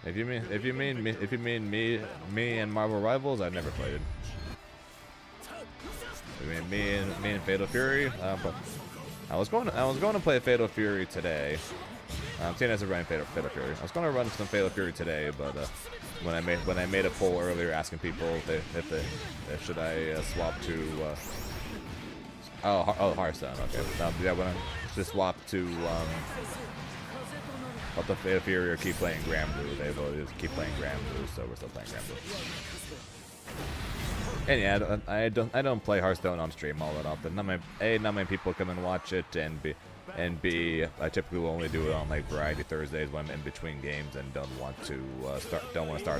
If you mean me and Marvel Rivals, I've never played it. I mean me and Fatal Fury. But I was going to play Fatal Fury today. TNS is running Fatal Fury. I was going to run some Fatal Fury today, but when I made a poll earlier asking people if should I swap to Hearthstone. Okay. Yeah, when I just swap to the Fatal Fury or keep playing Grand Blue. They voted to keep playing Grand Blue, so we're still playing Grand Blue. And yeah, I don't play Hearthstone on stream all that often. Not many people come and watch it, and B, I typically will only do it on like Variety Thursdays when I'm in between games and don't want to start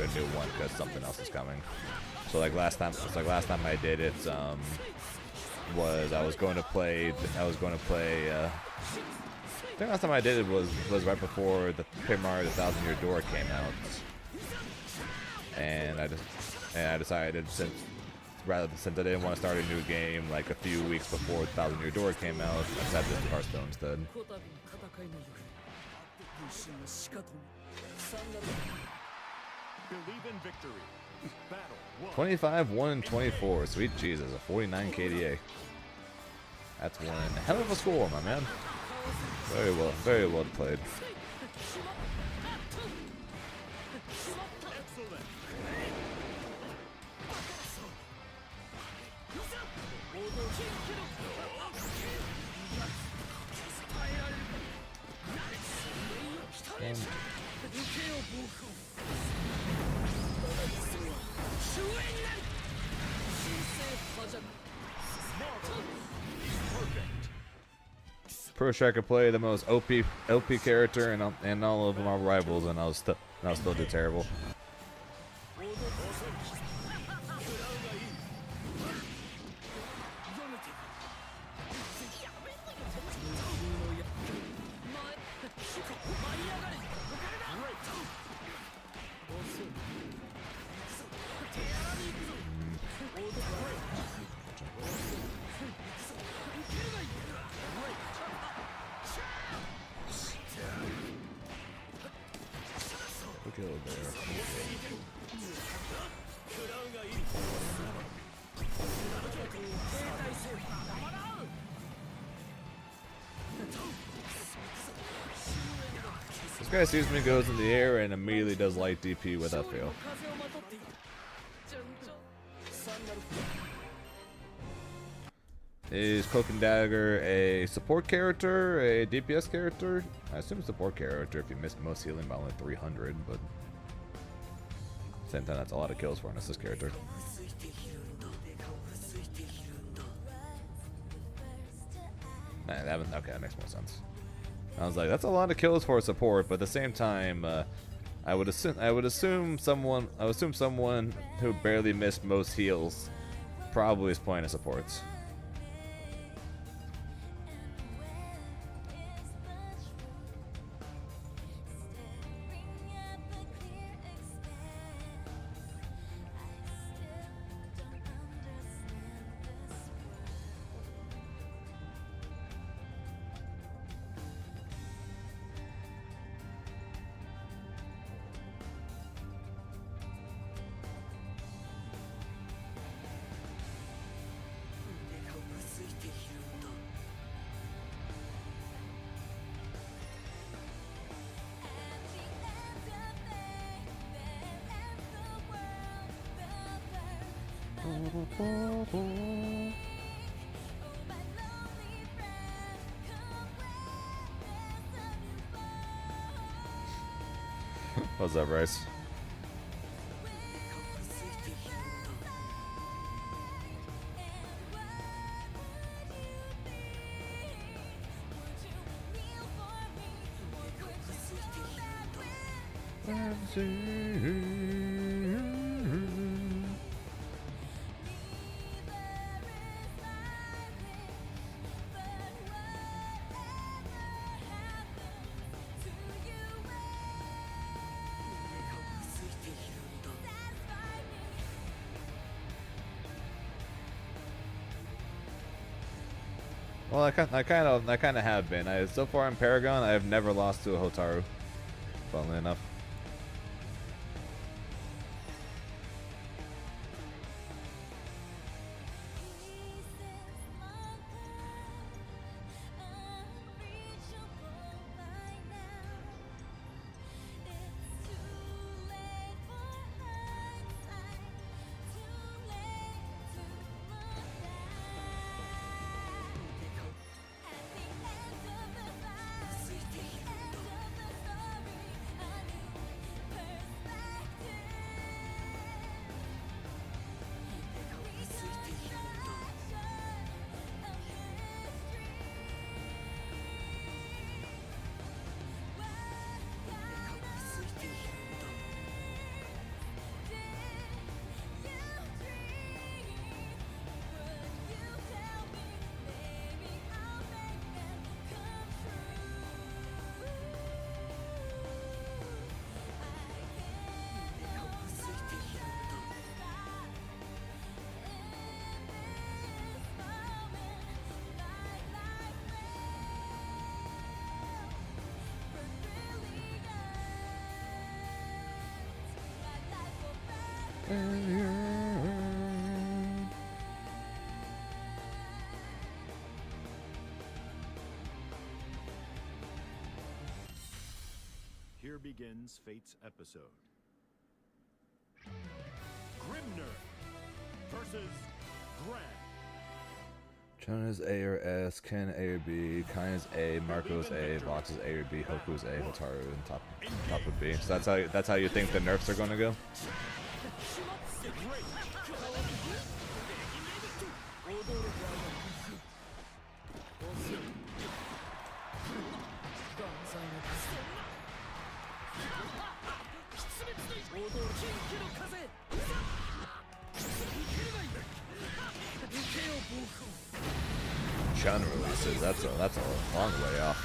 a new one because something else is coming. So like last time I did it was I was going to play. I think last time I did it was right before the Paper Mario: The Thousand Year Door came out, and I decided since I didn't want to start a new game like a few weeks before The Thousand Year Door came out, I decided to do Hearthstone instead. Believe in victory. Battle 1. 25, 1, and 24. Sweet Jesus, a 49 KDA. That's one hell of a score, my man. Very well played. Excellent. And pretty sure I could play the most OP character and all of my rivals, and I'll still do terrible. Look over there. This guy sees me, goes in the air, and immediately does light DP without fail. Is Cloak and Dagger a support character, a DPS character? I assume support character if you missed most healing by only 300, but same time that's a lot of kills for an assist character. Nah, okay, that makes more sense. I was like, that's a lot of kills for a support, but at the same time, I would assume someone who barely missed most heals probably is playing a support. What's up, Bryce? Well, I kind of have been. So far in Paragon, I have never lost to a Hotaru. Funnily enough. Here begins Fate's episode. Grimner versus Gran. Chun is A or S, Ken A or B, Kain is A, Marco is A, Vox is A or B, Hoku is A, Hotaru and top would B. So that's how you think the nerfs are going to go? Chun releases, that's a long way off.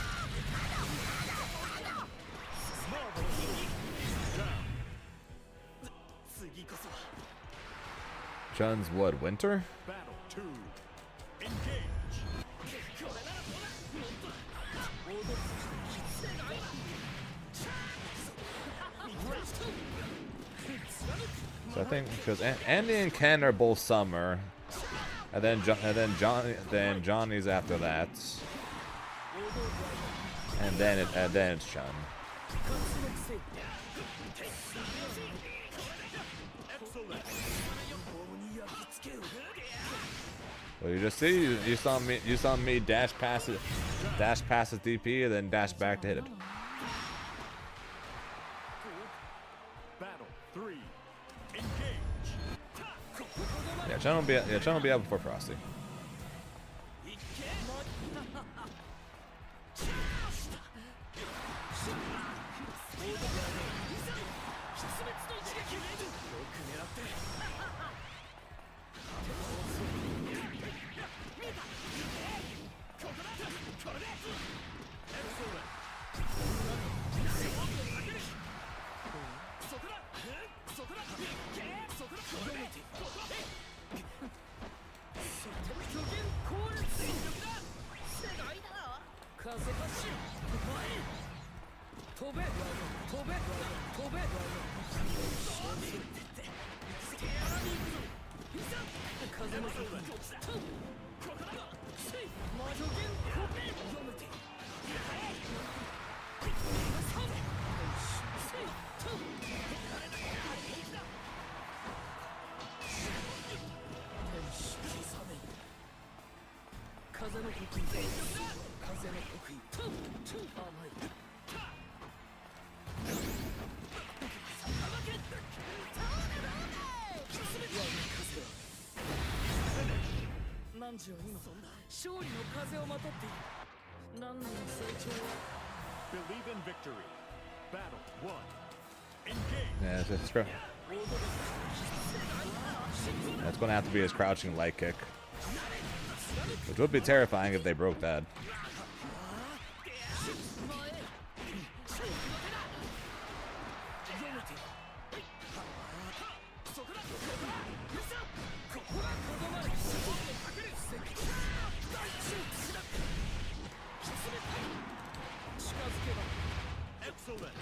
Chun's what, winter? Battle 2. Engage. So I think because Andy and Ken are both summer, and then Johnny's after that, and then it's Chun. Well, you just see you saw me dash past his DP and then dash back to hit it. Battle 3. Engage. Yeah, Chun will be out before Frosty. 風の刻印風の刻印甘い何時は今勝利の風をまとっている何時の成長は Believe in victory. Battle 1. Engage. Yeah, it's great. That's going to have to be his crouching light kick, which would be terrifying if they broke that. Excellent.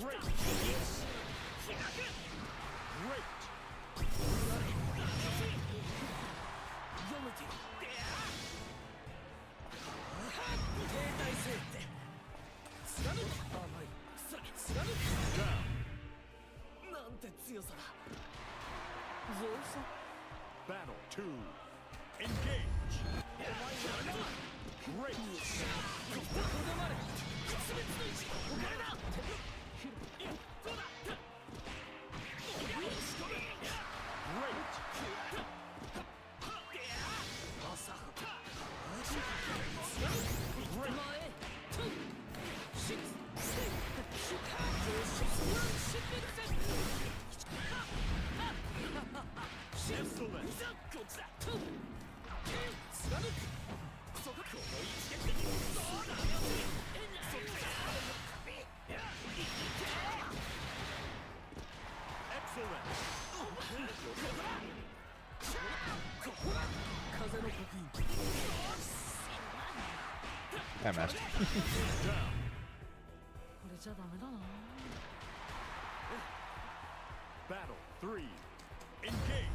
Great. Great. Down. なんて強さだゾウさん Battle 2. Engage. Great. Excellent. Excellent. 風の刻印 I missed. これじゃダメだな Battle 3. Engage.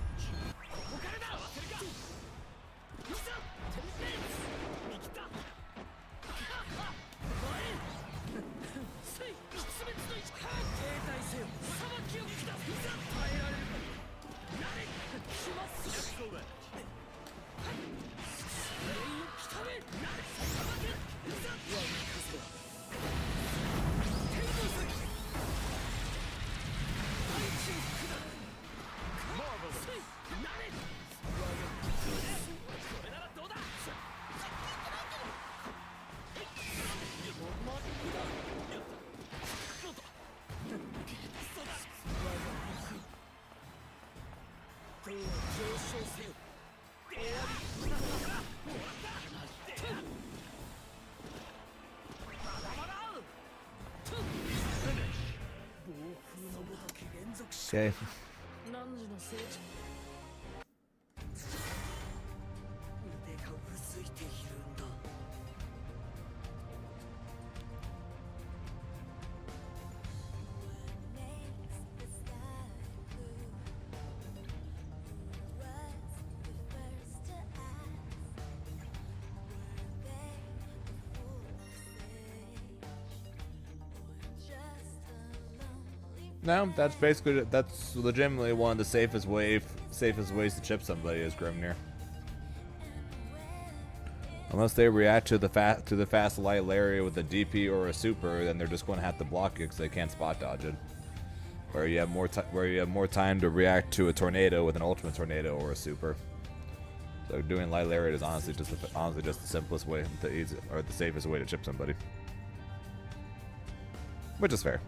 連続し Okay. 何時の成長腕がうずいているんだ No, that's legitimately one of the safest ways to chip somebody is Grimnir. Unless they react to the fast light Lariat with a DP or a super, then they're just going to have to block it because they can't spot dodge it. Where you have more time to react to a tornado with an ultimate tornado or a super. So doing light Lariat is honestly just the simplest way, the safest way to chip somebody, which is fair.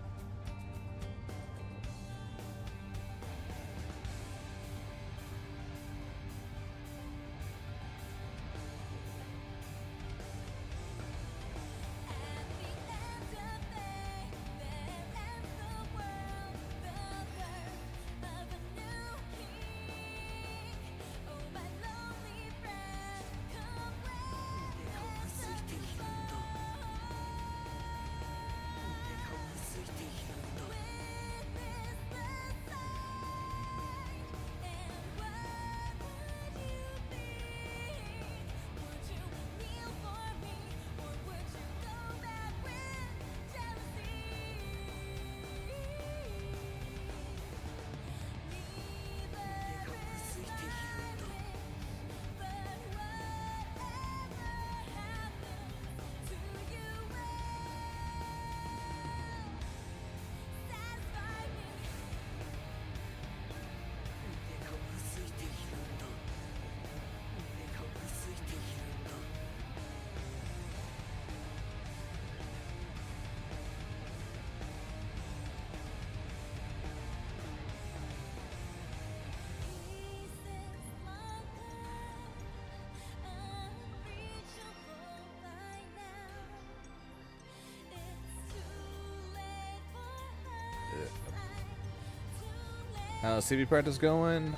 How's CB practice going?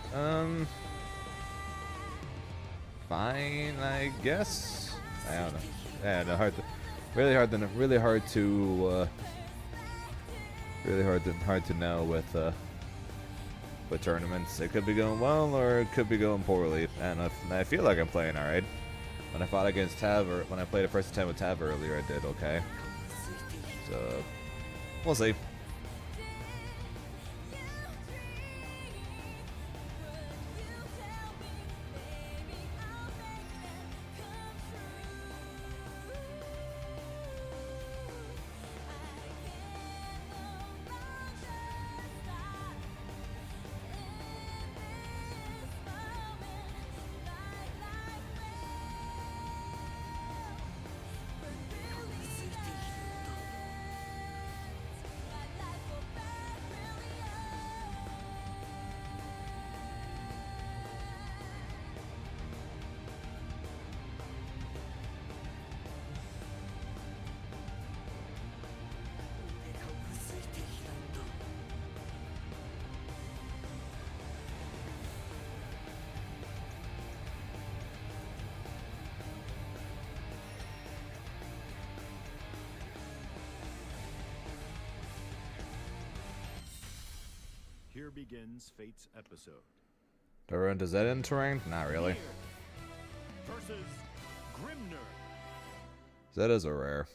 Fine, I guess. I don't know. Yeah, no, really hard to know with tournaments. It could be going well or it could be going poorly. And I feel like I'm playing all right. When I fought against Tav, or when I played a first attempt with Tav earlier, I did okay. So we'll see. Here begins Fate's episode. Does that end terrain? Not really. Versus Grimner. That is a rare.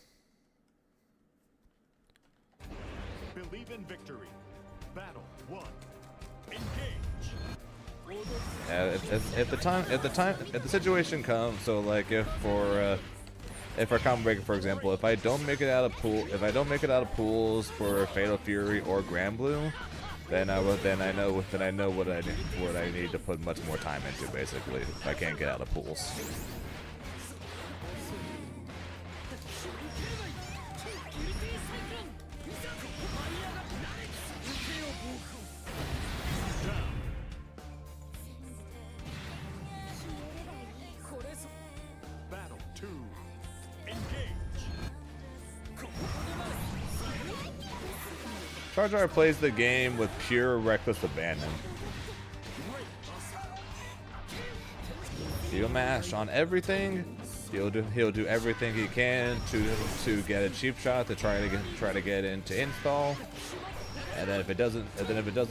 Believe in victory. Battle 1. Engage. If the situation comes, so like if for Combo Breaker, for example, if I don't make it out of pools for Fatal Fury or Granblue, then I know what I need to put much more time into, basically, if I can't get out of pools. Battle 2. Engage. Charizard plays the game with pure reckless abandon. He'll mash on everything. He'll do everything he can to get a cheap shot to try to get into install. And then if it doesn't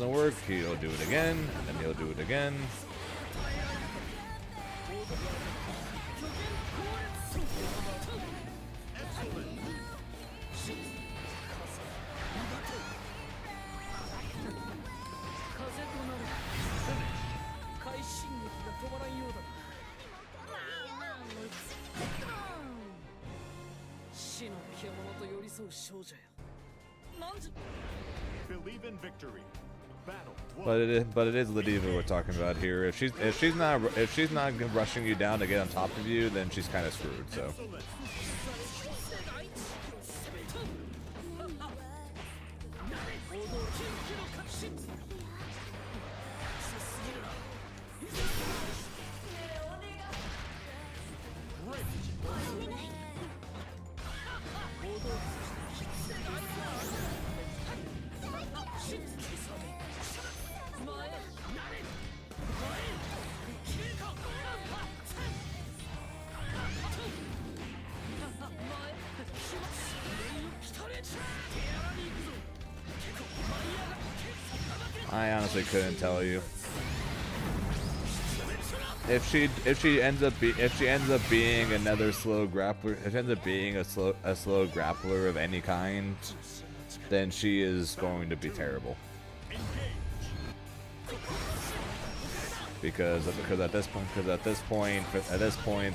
work, he'll do it again, and then he'll do it again. Believe in victory. Battle 1. But it is Ladiva we're talking about here. If she's not rushing you down to get on top of you, then she's kind of screwed. So. Excellent. I honestly couldn't tell you. If she ends up being another slow grappler, if she ends up being a slow grappler of any kind, then she is going to be terrible. Because at this point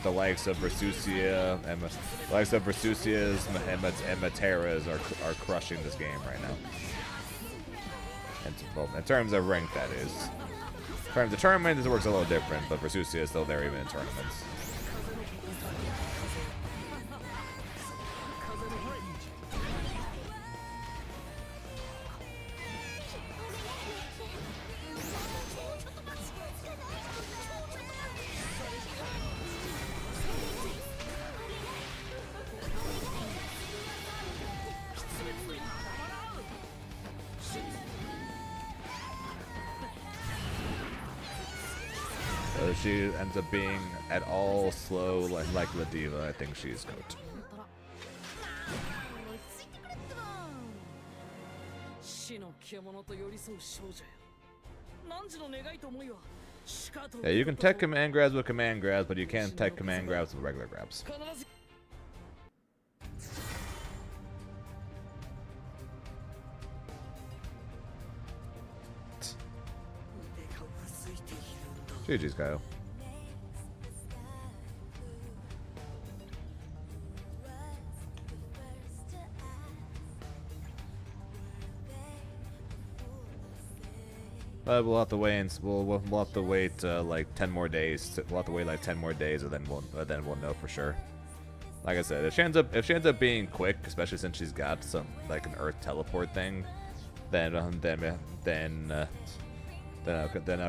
the likes of Versusia and Materas are crushing this game right now. And, well, in terms of rank, that is. In terms of tournaments, it works a little different, but Versusia is still there even in tournaments. if she ends up being at all slow like Ladiva, I think she's goat. 死の獣と寄り添う少女よ。汝の願いと思いはしかと Yeah, you can tech command grabs with command grabs, but you can't tech command grabs with regular grabs. 必ず GG's, Kyle. But we'll have to wait. We'll have to wait like 10 more days. We'll have to wait like 10 more days, and then we'll know for sure. Like I said, if she ends up being quick, especially since she's got some like an Earth teleport thing, then I'll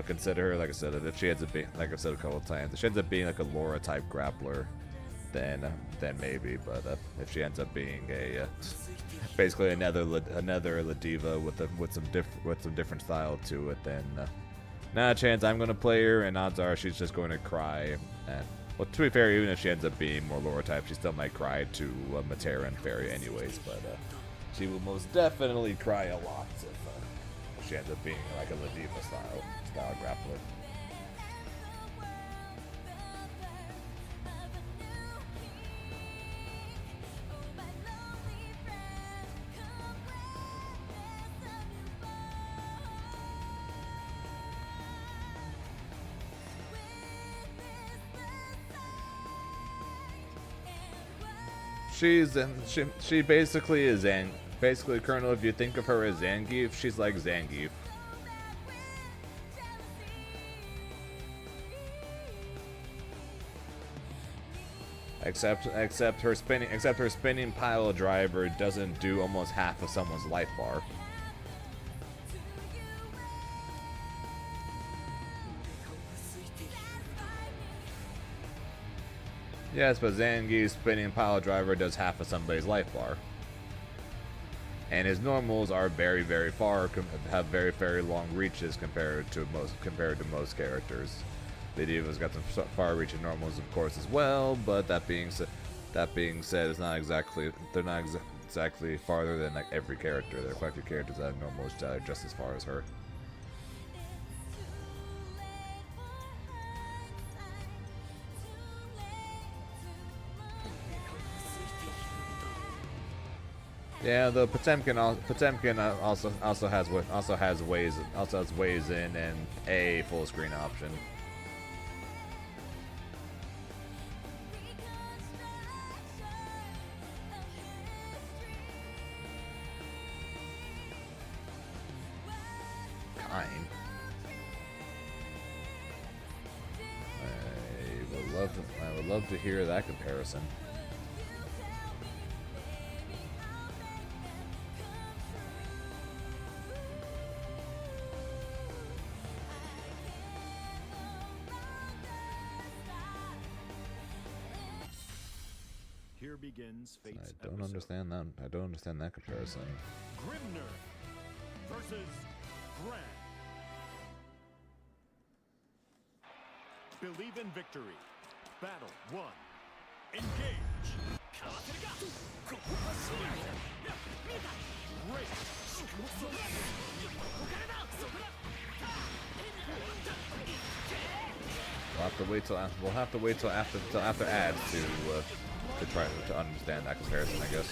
consider her. Like I said, if she ends up being, like I've said a couple of times, if she ends up being like a Laura type grappler, then maybe. But if she ends up being a basically another Ladiva with some different style to it, then not a chance I'm gonna play her, and odds are she's just going to cry. And well, to be fair, even if she ends up being more Laura type, she still might cry to Matera and Fairy anyways. But she will most definitely cry a lot if she ends up being like a Ladiva style grappler. She basically is basically, Colonel, if you think of her as Zangief, she's like Zangief. Except her spinning pile driver doesn't do almost half of someone's life bar. Yes, but Zangief's spinning pile driver does half of somebody's life bar. And his normals are very, very far, have very, very long reaches compared to most characters. Ladiva's got some far-reaching normals, of course, as well. But that being said, it's not exactly exactly farther than like every character. There are quite a few characters that have normals that are just as far as her. Yeah, the Potemkin also has ways in and a full screen option. I would love to hear that comparison. Here begins Fate's I don't understand that. I don't understand that comparison. Grimner versus Gran. Believe in victory. Battle 1. Engage. Great. We'll have to wait till after ads to try to understand that comparison, I guess.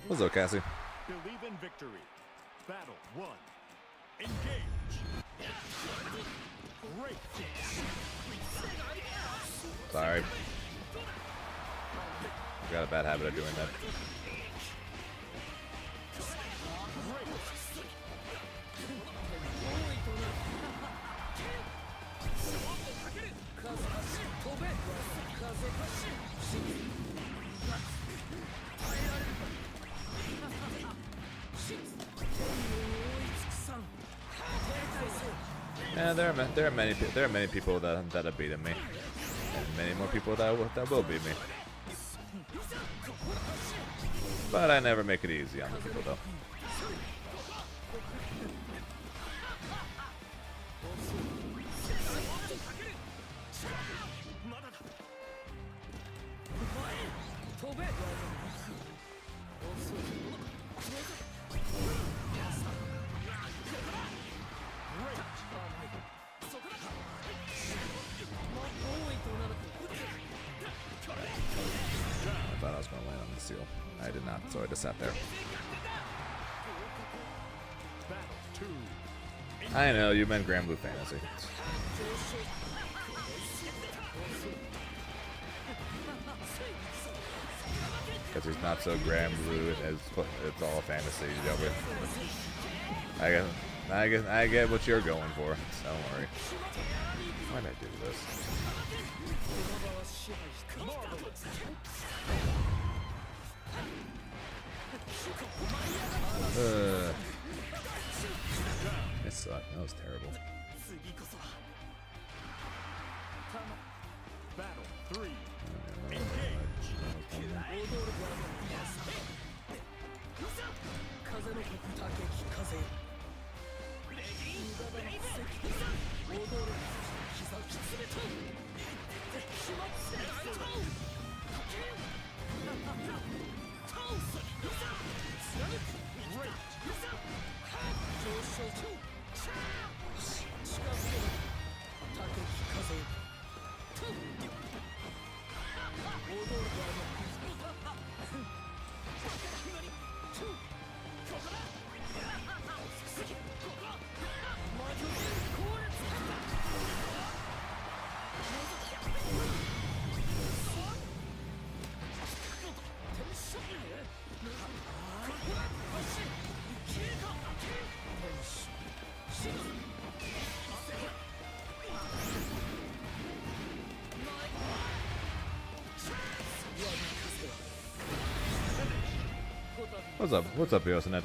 What's up, Cassie? Believe in victory. Battle 1. Engage. Great. Sorry. Got a bad habit of doing that. Yeah, there are many people that have beaten me, and many more people that will beat me. But I never make it easy on the people, though. I thought I was going to land on the seal. I did not, so I just sat there. Battle 2. I know, you meant Grand Blue Fantasy. Because he's not so Grand Blue, it's all fantasy. I get what you're going for. Don't worry. Why did I do this? It sucked. That was terrible. Battle 3. What's up? What's up, Yosenet?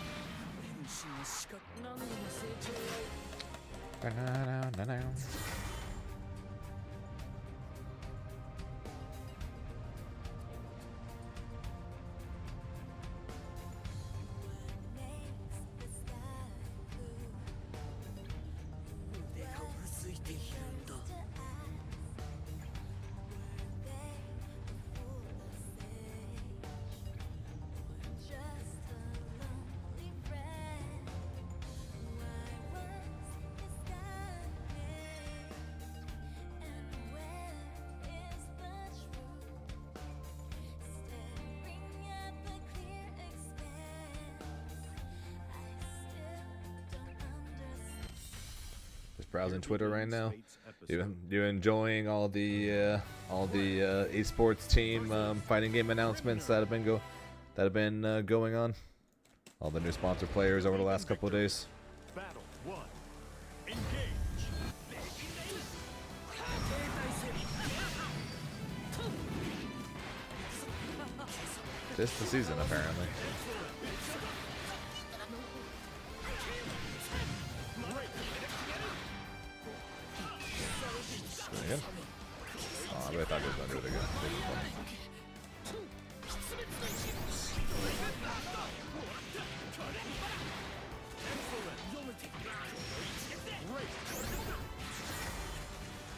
Browsing Twitter right now. You enjoying all the esports team fighting game announcements that have been going on? All the new sponsor players over the last couple of days. Battle 1. Engage. This the season apparently. Again? Oh, I really thought he was gonna do it again.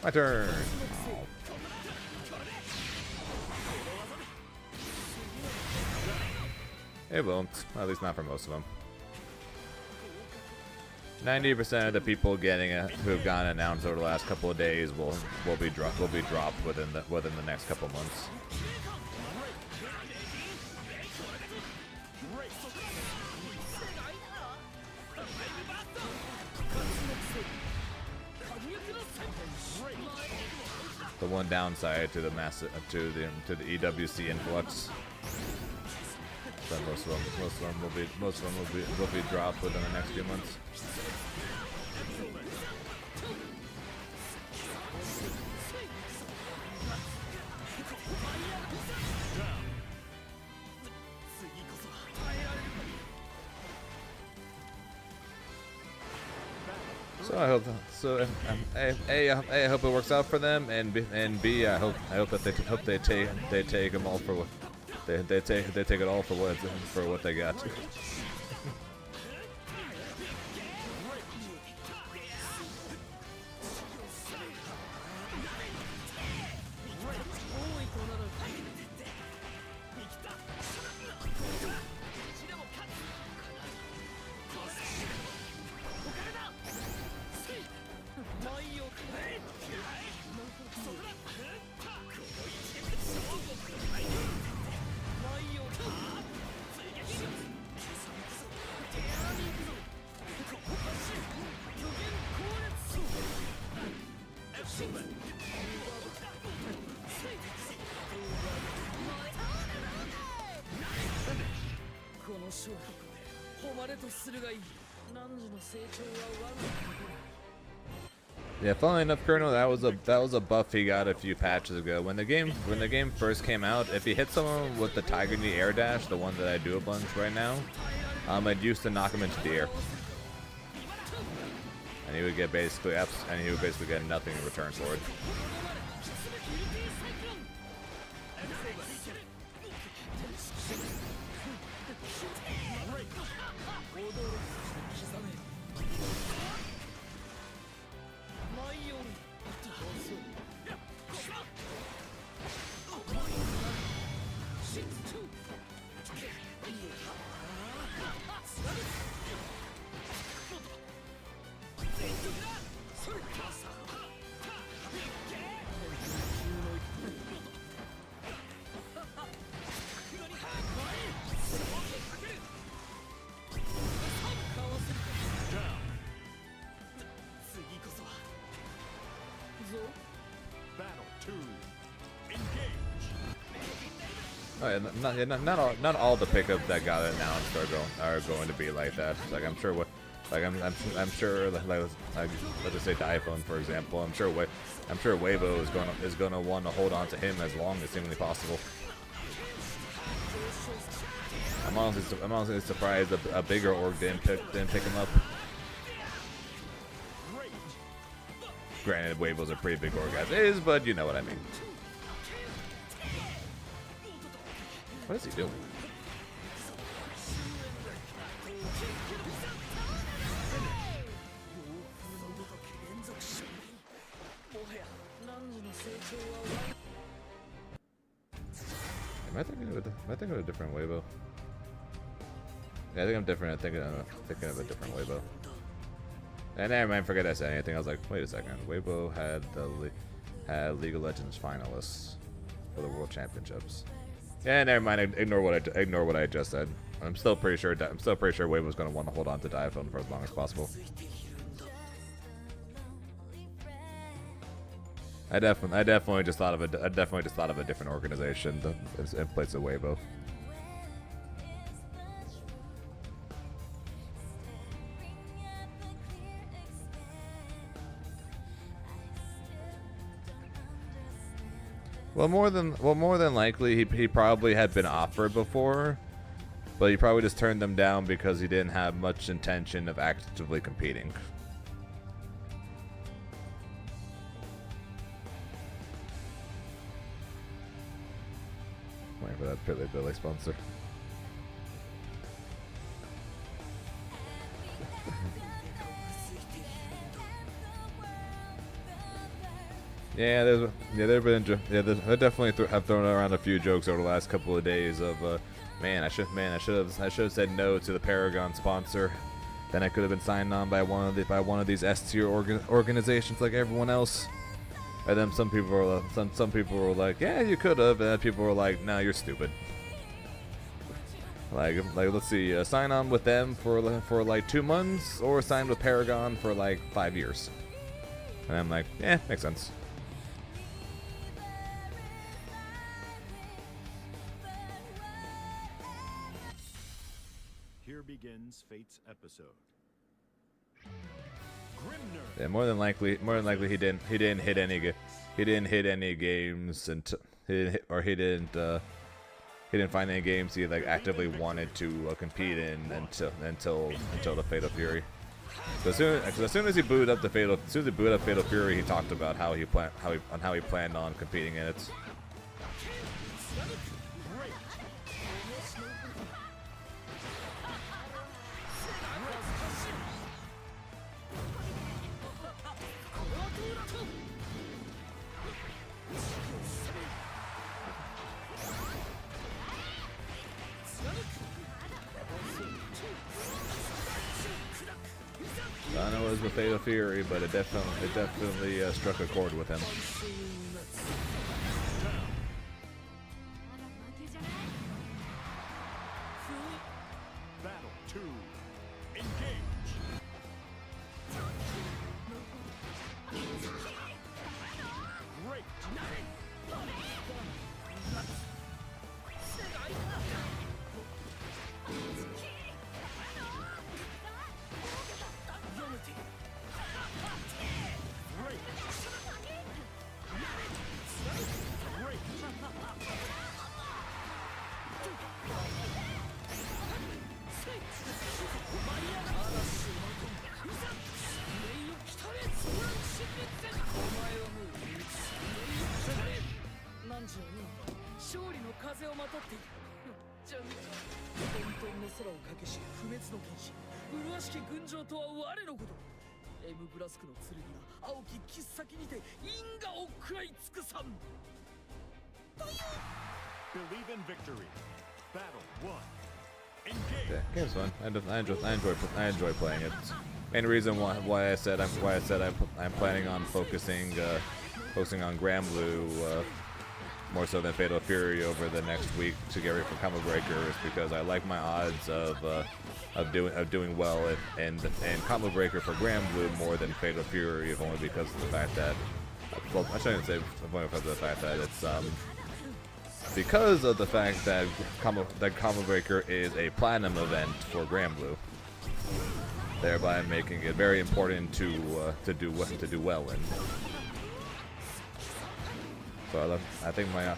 My turn. Oh. It won't. At least not for most of them. 90% of the people who have gotten announced over the last couple of days will be dropped within the next couple months. the one downside to the to the EWC influx. But most of them will be dropped within the next few months. So I hope I hope it works out for them, and B I hope that they take them all for what they take it all for what they got. Yeah, funnily enough, Colonel, that was a buff he got a few patches ago. When the game first came out, if he hit someone with the Tiger Knee air dash, the one that I do a bunch right now, it used to knock him into the air, and he would basically get nothing in return for it. Oh, yeah, not all the pickups that got announced are going to be like that. Like I'm sure I'm sure like let's just say the iPhone, for example. I'm sure Weibo is going to want to hold on to him as long as humanly possible. I'm honestly surprised a bigger org didn't pick him up. Granted, Weibo's a pretty big org as is, but you know what I mean. What is he doing? Am I thinking of a different Weibo? Yeah, I think I'm different. I'm thinking of a different Weibo. And never mind, forget I said anything. I was like, wait a second. Weibo had League of Legends finalists for the World Championships. Yeah, never mind. Ignore what I just said. I'm still pretty sure Weibo's going to want to hold on to Diaphone for as long as possible. I definitely just thought of a different organization in place of Weibo. Well, more than likely, he probably had been offered before, but he probably just turned them down because he didn't have much intention of actively competing. Waiting for that Pilly Billy sponsor. Yeah, they definitely have thrown around a few jokes over the last couple of days of, I should have said no to the Paragon sponsor. Then I could have been signed on by one of these S tier organizations like everyone else. And then some people were like, yeah, you could have, and then people were like, no, you're stupid. Like let's see, sign on with them for like 2 months, or sign with Paragon for like 5 years. And I'm like, makes sense. Here begins Fate's episode. Grimner. Yeah, more than likely he didn't hit any games until he didn't find any games he like actively wanted to compete in until the Fatal Fury. So as soon as he booted up Fatal Fury, he talked about how he planned on competing in it. I know it was the Fatal Fury, but it definitely struck a chord with him. Battle 2. Engage. Great. M ブラスクの剣が青き切っ先にて因果を食らい尽くさん。 Believe in victory. Battle 1. Engage. Yeah, game's fun. I enjoy playing it. Main reason why I said I'm planning on focusing on Granblue more so than Fatal Fury over the next week to get ready for Combo Breaker is because I like my odds of doing well and Combo Breaker for Granblue more than Fatal Fury, only because of the fact that, well, I shouldn't say only because of the fact that it's because of the fact that Combo Breaker is a platinum event for Granblue, thereby making it very important to do well in. So I think my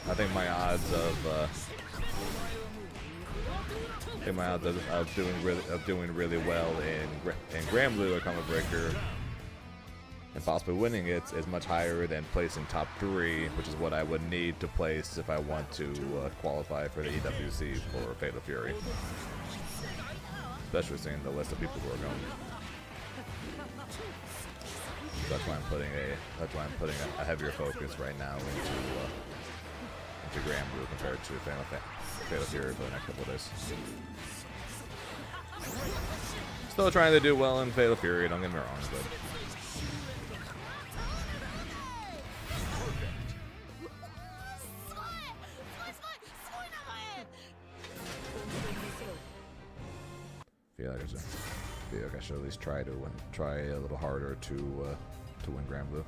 odds of doing really well in Granblue or Combo Breaker and possibly winning it is much higher than placing top 3, which is what I would need to place if I want to qualify for the EWC for Fatal Fury. Especially seeing the list of people who are going. That's why I'm putting a heavier focus right now into Granblue compared to Fatal Fury for the next couple of days. Still trying to do well in Fatal Fury, don't get me wrong, but feel like I should at least try a little harder to win Granblue.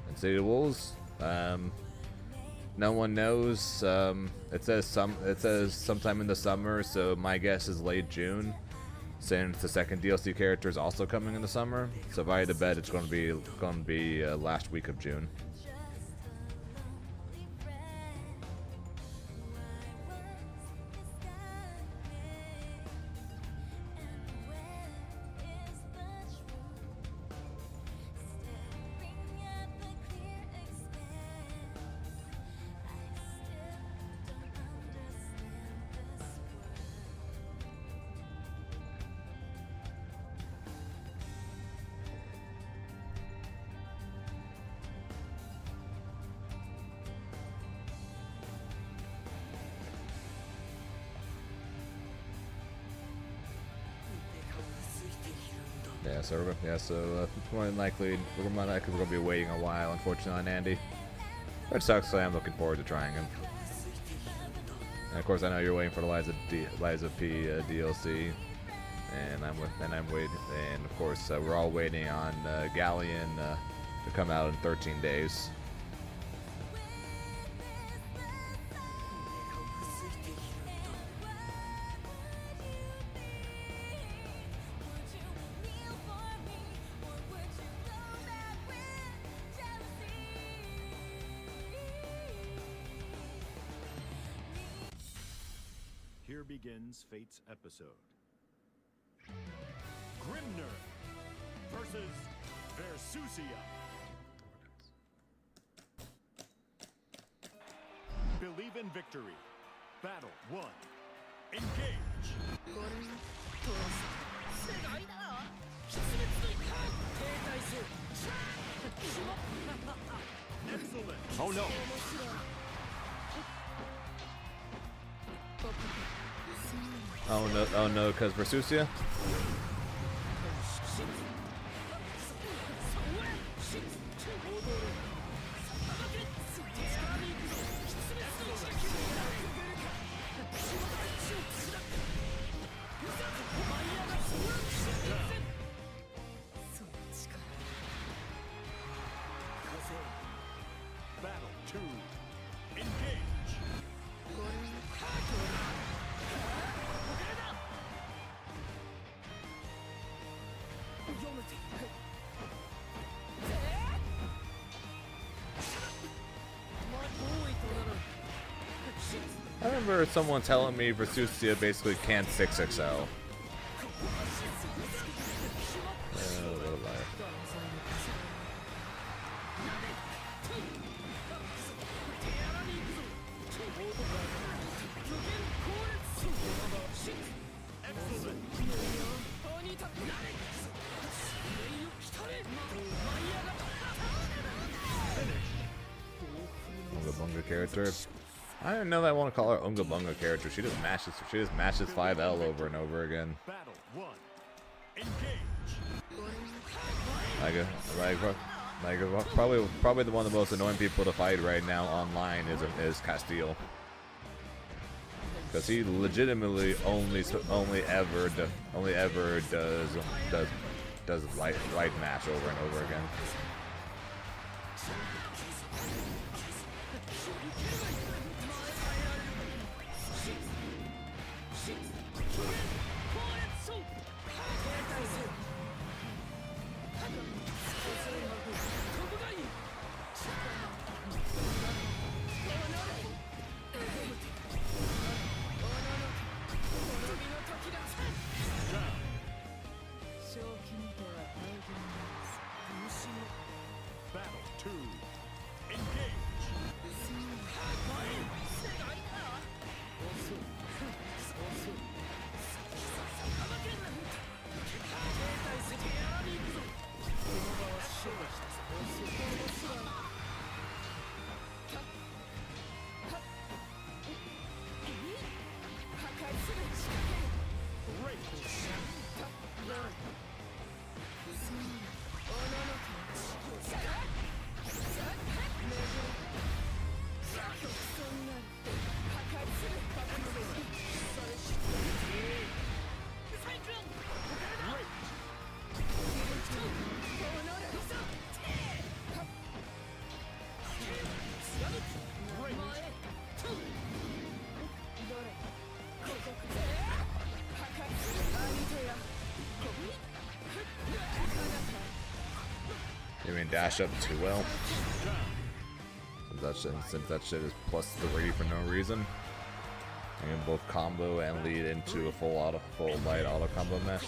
And City of Wolves, no one knows. It says sometime in the summer, so my guess is late June. Since the second DLC character is also coming in the summer, so if I had to bet, it's going to be last week of June. So more than likely we're gonna be waiting a while, unfortunately, on Andy. Which sucks. So I'm looking forward to trying him. And of course, I know you're waiting for the Liza P DLC, and I'm waiting. And of course, we're all waiting on Galleon to come out in 13 days. Here begins Fate's episode. Grimner versus Versusia. Believe in victory. Battle 1. Engage. これがトラス世界だろ出滅の停滞せよ Excellent. Oh no. Oh no, because Versusia? Battle 2. Engage. 読めている I remember someone telling me Versusia basically can't 6XL. What a liar. Unga Bunga character. I didn't know that I want to call her Unga Bunga character. She just mashes 5L over and over again. Battle 1. Engage. Probably the one of the most annoying people to fight right now online is Castile. Because he legitimately only ever does light match over and over again. Battle 2. Engage. You mean dash up too well? Since that shit is plus 3 for no reason. I can both combo and lead into a full light auto combo mesh.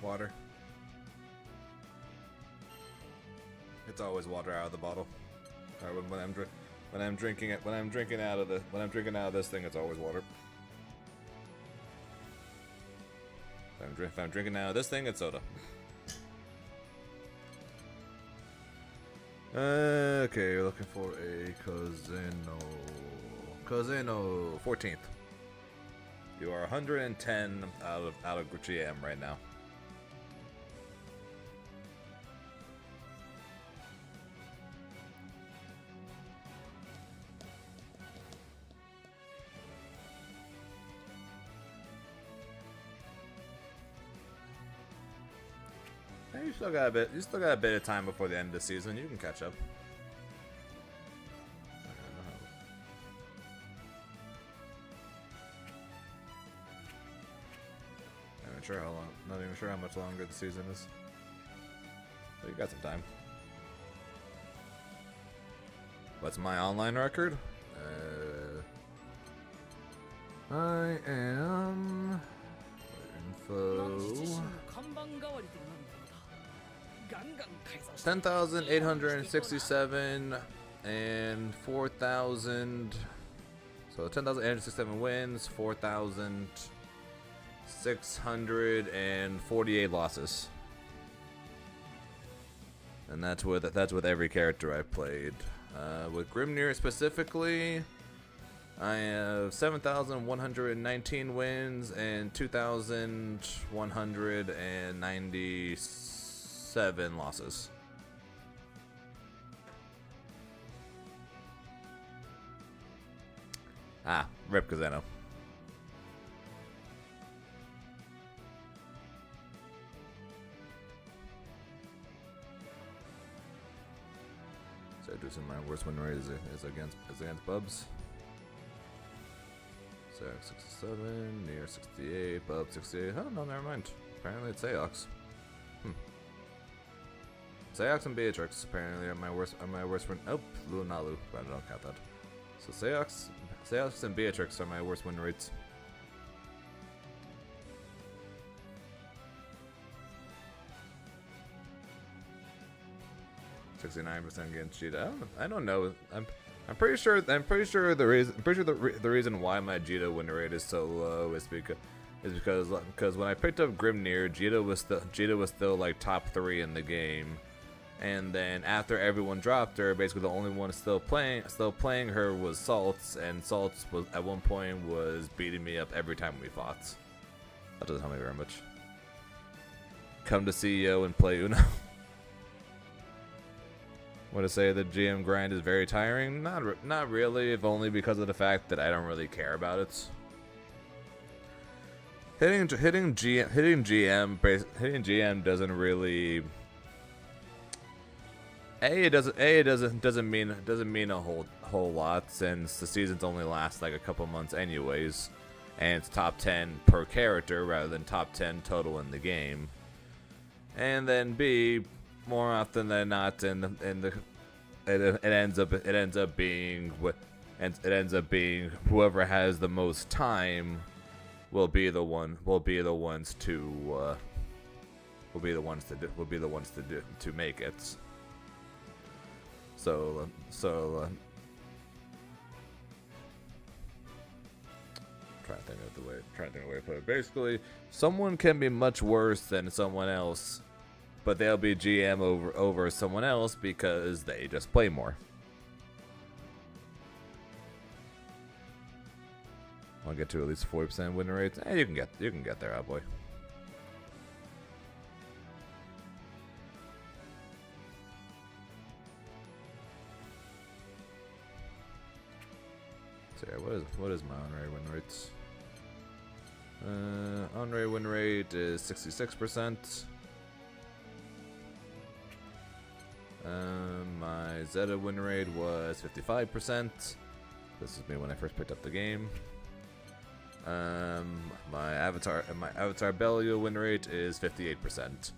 Water. It's always water out of the bottle. Or when I'm drinking out of this thing, it's always water. If I'm drinking out of this thing, it's soda. Okay, you're looking for a Casino 14th. You are 110 out of GM right now. You still got a bit. You still got a bit of time before the end of the season. You can catch up. Not even sure how long. Not even sure how much longer the season is. But you got some time. What's my online record? I am. Info. 10,867 and 4,000. So 10,867 wins, 4,648 losses. And that's with every character I've played. With Grimnir specifically, I have 7,119 wins and 2,197 losses. Rip Kazeno. So do some of my worst win rate is against Bubs. Zarak 67, Nier 68, Bub 68. Oh no, never mind. Apparently it's Seox. Seox and Beatrix apparently are my worst win. Oh, Lunalu, but I don't count that. So Seox and Beatrix are my worst win rates. %69% against Cheetah. I don't know. I'm pretty sure the reason why my Jita win rate is so low is because when I picked up Grimnir, Jita was still like top 3 in the game, and then after everyone dropped her, basically the only one still playing her was Saltz, and Saltz was at one point was beating me up every time we fought. That doesn't help me very much. Come to CEO and play Uno. Want to say the GM grind is very tiring? Not really, if only because of the fact that I don't really care about it. Hitting GM doesn't really. It doesn't mean a whole lot, since the seasons only last like a couple months anyways, and it's top 10 per character rather than top 10 total in the game. And then B, more often than not, it ends up being whoever has the most time will be the ones to make it. So trying to think of the way to put it. Basically, someone can be much worse than someone else, but they'll be GM over someone else because they just play more. I'll get to at least 40% win rates. You can get there, oh boy. So yeah, what is my on-raid win rates? On-raid win rate is 66%. My Zeta win rate was 55%. This is me when I first picked up the game. My Avatar Belial win rate is 58%.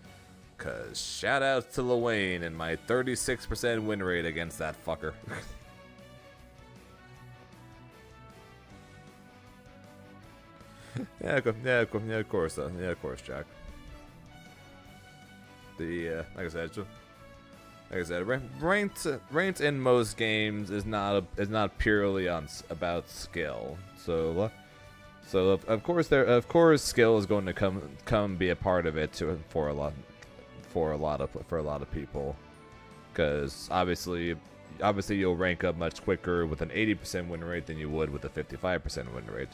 Cause shout out to Luane and my 36% win rate against that fucker. Yeah, of course, Jack. Like I said, ranked in most games is not purely about skill. So of course skill is going to come be a part of it for a lot of people, because obviously you'll rank up much quicker with an 80% win rate than you would with a 55% win rate.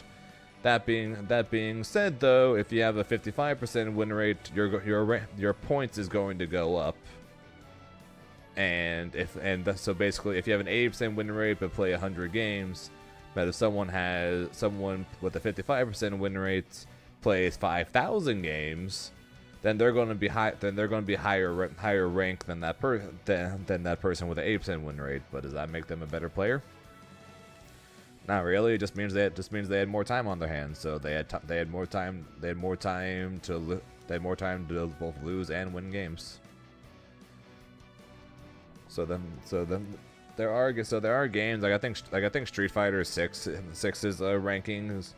That being said, though, if you have a 55% win rate, your points is going to go up. So basically, if you have an 80% win rate but play 100 games, but if someone with a 55% win rate plays 5,000 games, then they're going to be higher rank than that person with an 80% win rate. But does that make them a better player? Not really. It just means they had more time on their hands, so they had more time to both lose and win games. So there are games like I think Street Fighter 6's rankings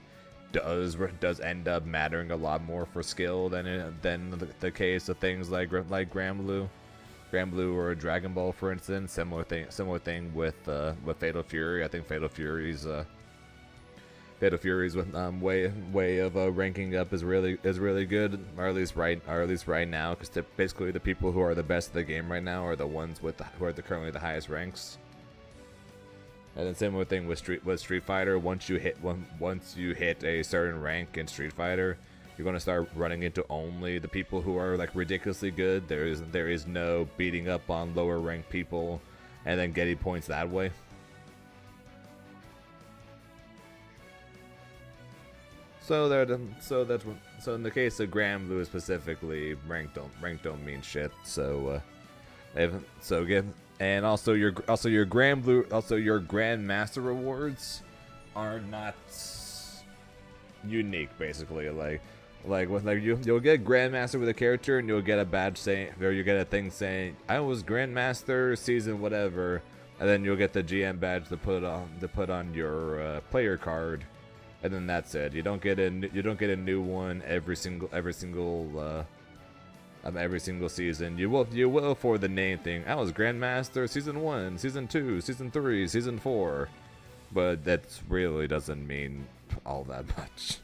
does end up mattering a lot more for skill than the case of things like Granblue or Dragon Ball, for instance. Similar thing with Fatal Fury. I think Fatal Fury's way of ranking up is really good, or at least right now, because basically the people who are the best of the game right now are the ones who are currently the highest ranks. And then similar thing with Street Fighter. Once you hit a certain rank in Street Fighter, you're going to start running into only the people who are like ridiculously good. There is no beating up on lower ranked people and then getting points that way. So in the case of Granblue specifically, rank don't mean shit. And also your Grandmaster rewards are not unique, basically. You'll get Grandmaster with a character, and you'll get a badge saying, or you get a thing saying, "I was Grandmaster season whatever," and then you'll get the GM badge to put on your player card, and then that's it. You don't get a new one every single season. You will for the name thing. I was Grandmaster season 1, season 2, season 3, season 4, but that really doesn't mean all that much.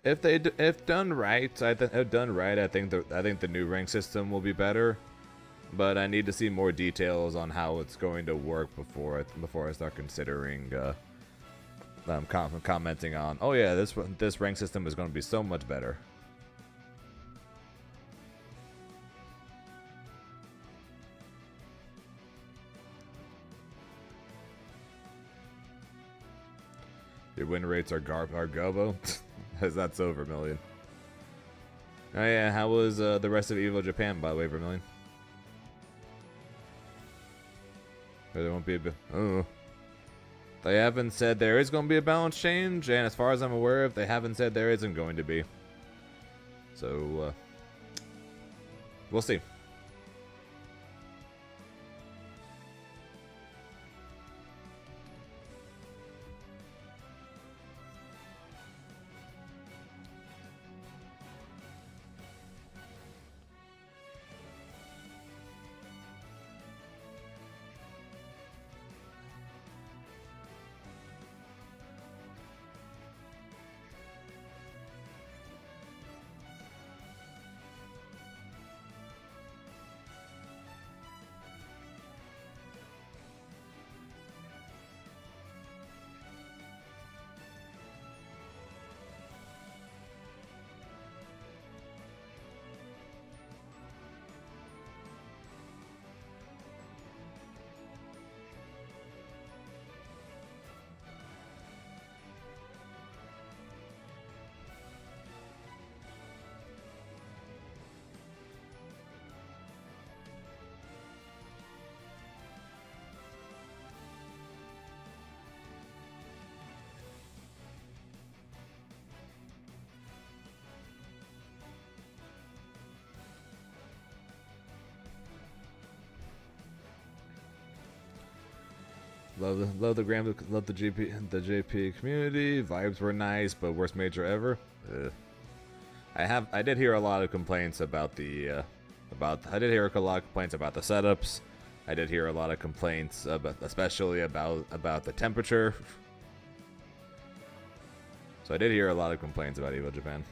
If done right, I think the new rank system will be better. But I need to see more details on how it's going to work before I start considering commenting on, oh yeah, this rank system is going to be so much better. Your win rates are Gobo? That's so, Vermilion. Oh yeah, how was the rest of Evo Japan, by the way, Vermilion? There won't be they haven't said there is going to be a balance change, and as far as I'm aware of, they haven't said there isn't going to be. So, we'll see. Love the JP community. Vibes were nice, but worst major ever. Ugh. I did hear a lot of complaints about the I did hear a lot of complaints about the setups. I did hear a lot of complaints especially about the temperature. So I did hear a lot of complaints about Evo Japan.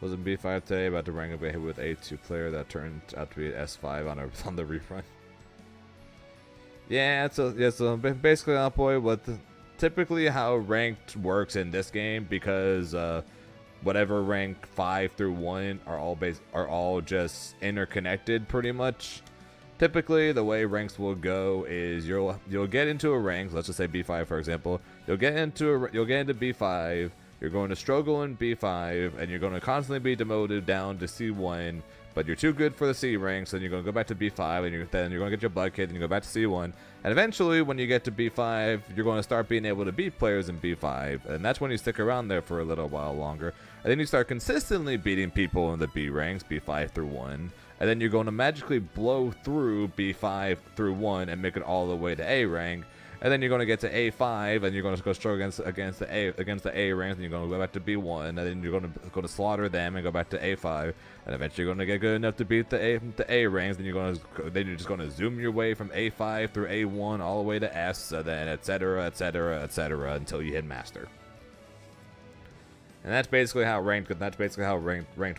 Was in B5 today about to rank up with A2 player that turned out to be S5 on the refront. Yeah, so basically, boy, typically how ranked works in this game, because whatever rank 5 through 1 are all just interconnected pretty much. Typically, the way ranks will go is you'll get into a rank. Let's just say B5, for example. You'll get into B5. You're going to struggle in B5, and you're going to constantly be demoted down to C1. But you're too good for the C ranks, and you're going to go back to B5, and then you're going to get your butt kicked, and you go back to C1. And eventually, when you get to B5, you're going to start being able to beat players in B5, and that's when you stick around there for a little while longer. And then you start consistently beating people in the B ranks, B5 through 1. And then you're going to magically blow through B5 through 1 and make it all the way to A rank. And then you're going to get to A5, and you're going to go struggle against the A ranks, and you're going to go back to B1, and then you're going to slaughter them and go back to A5, and eventually you're going to get good enough to beat the A ranks, and you're just going to zoom your way from A5 through A1 all the way to S, and then etc. until you hit master. And that's basically how ranked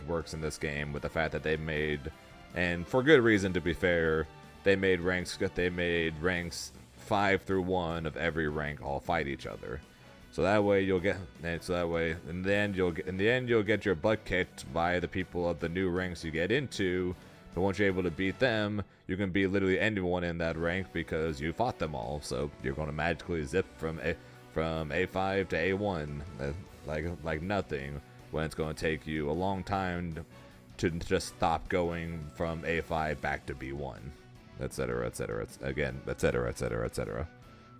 works in this game, with the fact that they made, and for good reason to be fair, they made ranks 5 through 1 of every rank all fight each other. So that way in the end you'll get your butt kicked by the people of the new ranks you get into. But once you're able to beat them, you can beat literally anyone in that rank because you fought them all. So you're going to magically zip from A5 to A1 like nothing, when it's going to take you a long time to just stop going from A5 back to B1. Etc.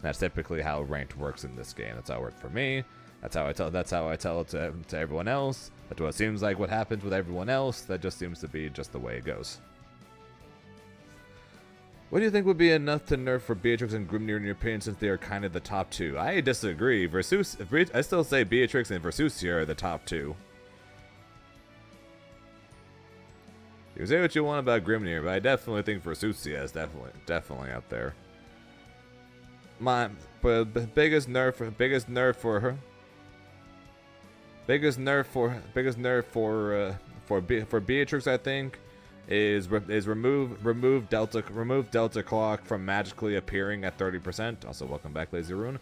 That's typically how ranked works in this game. That's how it worked for me. That's how I tell it to everyone else. That's what it seems like what happens with everyone else. That just seems to be just the way it goes. What do you think would be enough to nerf for Beatrix and Grimnir in your opinion, since they are kind of the top two? I disagree. I still say Beatrix and Versusia are the top two. You can say what you want about Grimnir, but I definitely think Versusia is definitely up there. My biggest nerf for Beatrix, I think, is remove Delta Clock from magically appearing at 30%. Also, welcome back, Lazy Rune.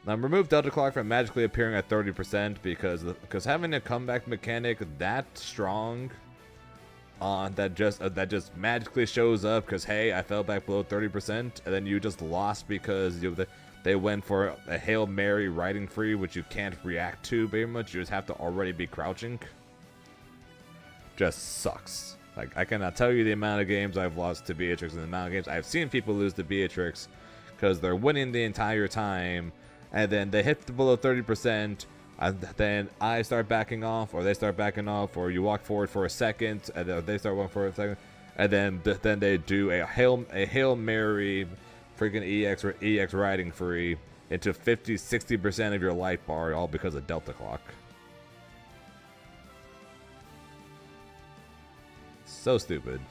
Remove Delta Clock from magically appearing at 30% because having a comeback mechanic that strong that just magically shows up because, hey, I fell back below 30%, and then you just lost because they went for a Hail Mary riding free, which you can't react to very much. You just have to already be crouching. Just sucks. Like, I cannot tell you the amount of games I've lost to Beatrix and the amount of games I've seen people lose to Beatrix because they're winning the entire time, and then they hit below 30%, and then I start backing off, or they start backing off, or you walk forward for a second, and then they start walking forward for a second, and then they do a Hail Mary freaking EX riding free into 50-60% of your light bar, all because of Delta Clock. So stupid.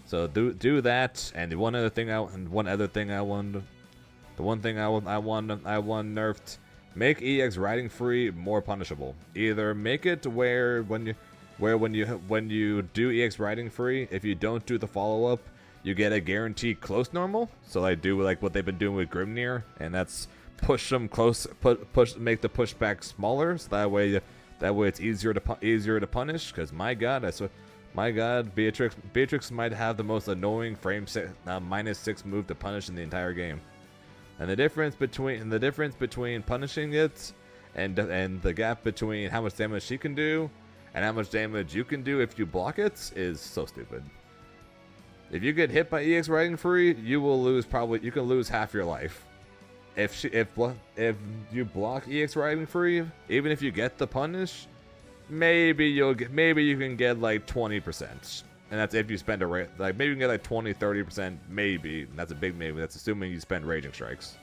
So do that, and the one thing I want nerfed. Make EX riding free more punishable. Either make it where when you do EX riding free, if you don't do the follow up, you get a guaranteed close normal. So I do like what they've been doing with Grimnir, and that's push them close, make the pushback smaller, so that way it's easier to punish. Because my God, Beatrix might have the most annoying -6 move to punish in the entire game. And the difference between punishing it and the gap between how much damage she can do and how much damage you can do if you block it is so stupid. If you get hit by EX riding free, you can lose half your life. If you block EX riding free, even if you get the punish, maybe you can get like 20%. And that's if you spend a like maybe you can get like 20-30%, maybe. And that's a big maybe. That's assuming you spend Raging Strikes.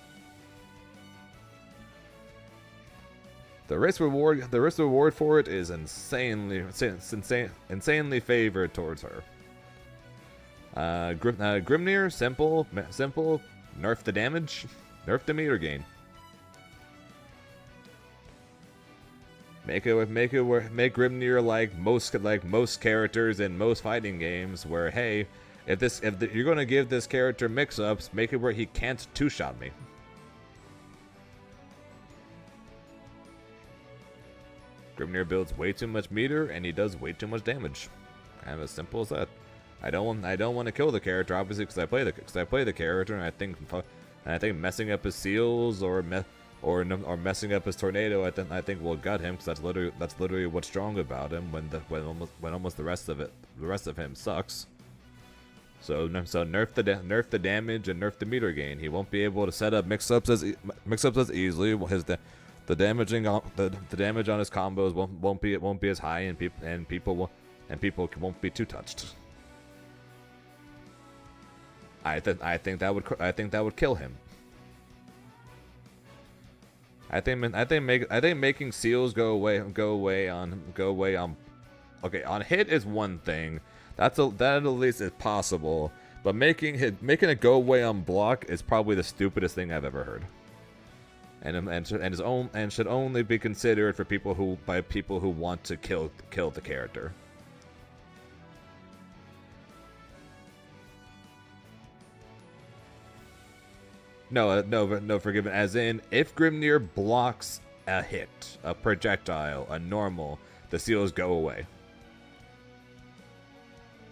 The risk reward for it is insanely favored towards her. Grimnir, simple, nerf the damage, nerf the meter gain. Make Grimnir like most characters in most fighting games, where hey, if you're gonna give this character mix-ups, make it where he can't two-shot me. Grimnir builds way too much meter and he does way too much damage. Kind of as simple as that. I don't want to kill the character, obviously, because I play the character, and I think messing up his seals or messing up his tornado, I think will gut him, because that's literally what's strong about him. When almost the rest of him sucks. So nerf the damage and nerf the meter gain. He won't be able to set up mix-ups as easily. The damage on his combos won't be as high, and people won't be too touched. I think that would kill him. I think making seals go away on okay, on hit is one thing. That at least is possible. But making it go away on block is probably the stupidest thing I've ever heard. And should only be considered for people who want to kill the character. No, forgive me. As in, if Grimnir blocks a hit, a projectile, a normal, the seals go away.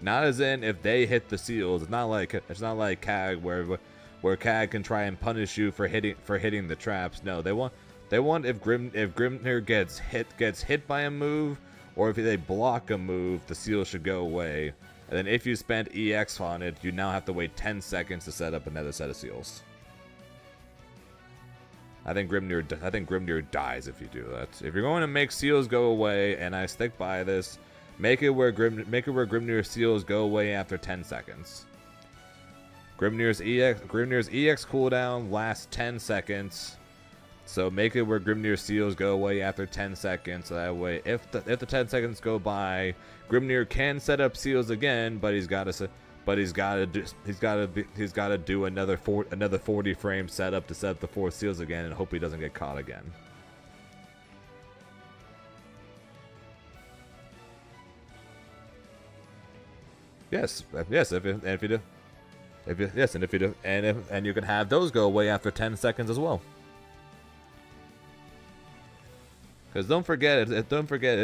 Not as in if they hit the seals. It's not like CAG where CAG can try and punish you for hitting the traps. No, they want if Grimnir gets hit by a move, or if they block a move, the seal should go away. And then if you spend EX on it, you now have to wait 10 seconds to set up another set of seals. I think Grimnir dies if you do that. If you're going to make seals go away, and I stick by this, make it where Grimnir seals go away after 10 seconds. Grimnir's EX cooldown lasts 10 seconds. So make it where Grimnir seals go away after 10 seconds. So that way, if the 10 seconds go by, Grimnir can set up seals again, but he's got to do another 40 frame setup to set up the 4 seals again, and hope he doesn't get caught again. Yes, if you do, and you can have those go away after 10 seconds as well. Because don't forget it.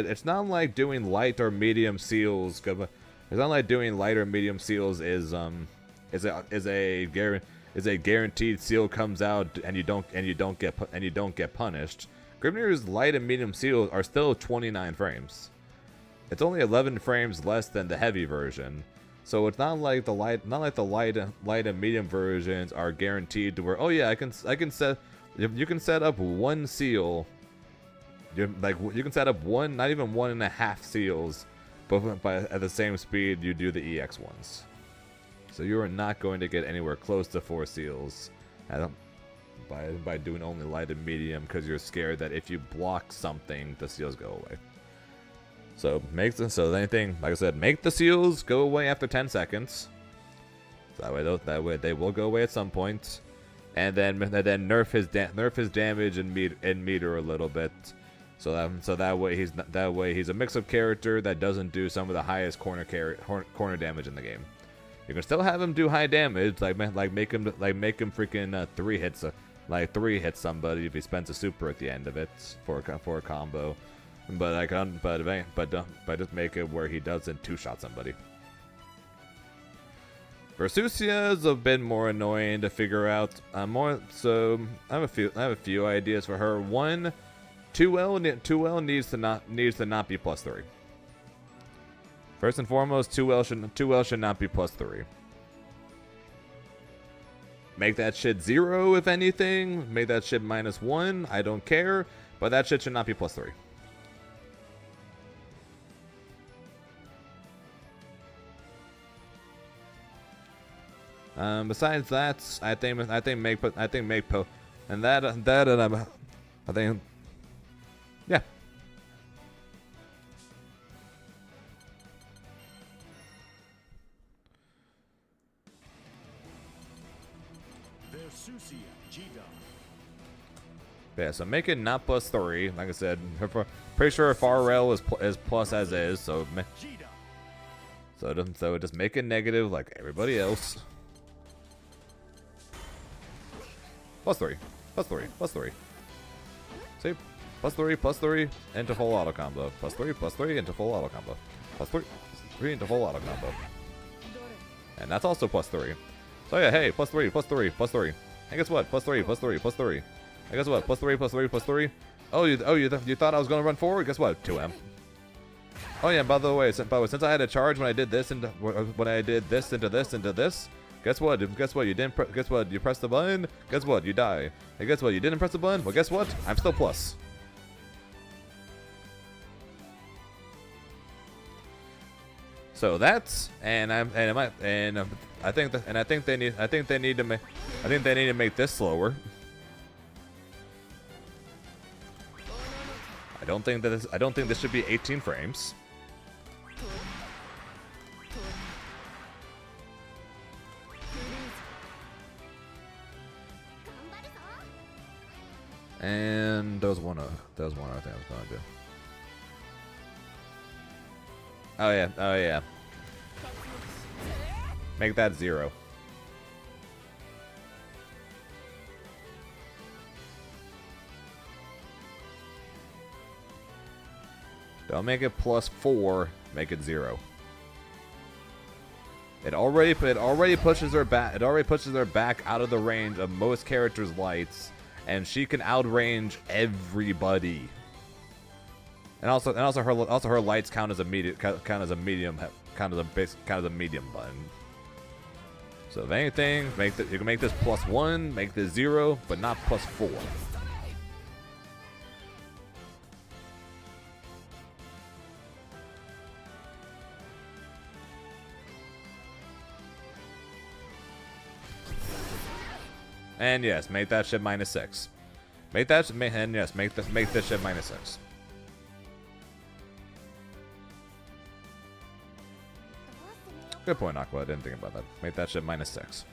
It's not like doing light or medium seals. It's not like doing light or medium seals is a guaranteed seal comes out and you don't get punished. Grimnir's light and medium seals are still 29 frames. It's only 11 frames less than the heavy version. So it's not like the light and medium versions are guaranteed to where, oh yeah, you can set up one seal. You can set up one, not even 1.5 seals, but at the same speed you do the EX ones. So you are not going to get anywhere close to 4 seals by doing only light and medium, because you're scared that if you block something, the seals go away. So make the seals go away after 10 seconds. So that way they will go away at some point, and then nerf his damage and meter a little bit. So that way he's a mix-up character that doesn't do some of the highest corner damage in the game. You can still have him do high damage, like make him freaking 3 hits somebody if he spends a super at the end of it for a combo. But just make it where he doesn't 2-shot somebody. Versusia is a bit more annoying to figure out. So I have a few ideas for her. One, 2L needs to not be +3. First and foremost, 2L should not be +3. Make that shit 0 if anything. Make that shit -1. I don't care, but that shit should not be +3. Besides that, I think make po, and I think, yeah. Versusia Jida. Yeah, so make it not +3. Like I said, pretty sure far rail is plus as is. So Jida. so just make it negative like everybody else. +3, +3, +3. See, +3 into full auto combo. +3 into full auto combo. +3 into full auto combo. And that's also +3. So yeah, hey, +3. And guess what? +3. And guess what? +3. Oh, you thought I was gonna run forward? Guess what? 2M. Oh yeah, by the way, since I had to charge when I did this into this, guess what? You didn't. Guess what? You pressed the button. Guess what? You die. And guess what? You didn't press the button. Well, guess what? I'm still plus. So that's I think they need to make this slower. I don't think this should be 18 frames. And there was one other thing I was gonna do. Oh yeah. Make that 0. Don't make it +4. Make it 0. It already pushes her back. It already pushes her back out of the range of most characters' lights, and she can outrange everybody. And also her lights count as a medium button. So if anything, you can make this +1, make this 0, but not +4. And yes, make that shit -6. Make this shit -6. Good point, Aqua. I didn't think about that. Make that shit -6.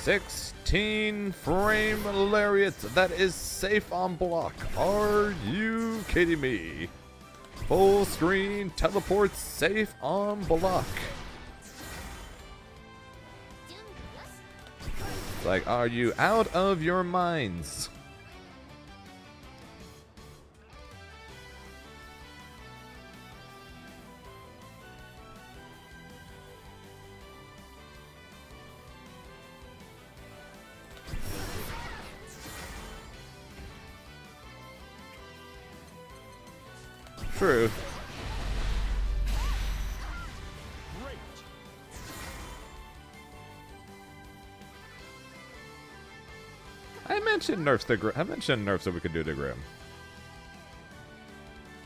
"16 frame lariat that is safe on block. Are you kidding me? Full screen teleport safe on block." Like, are you out of your minds? True. I mentioned nerfs that we could do to Grim.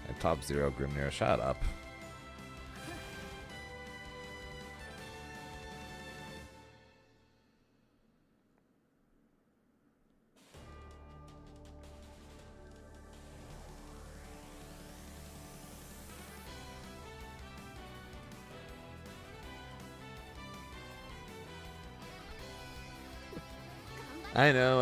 And top 0 Grimnir, shut up. I know.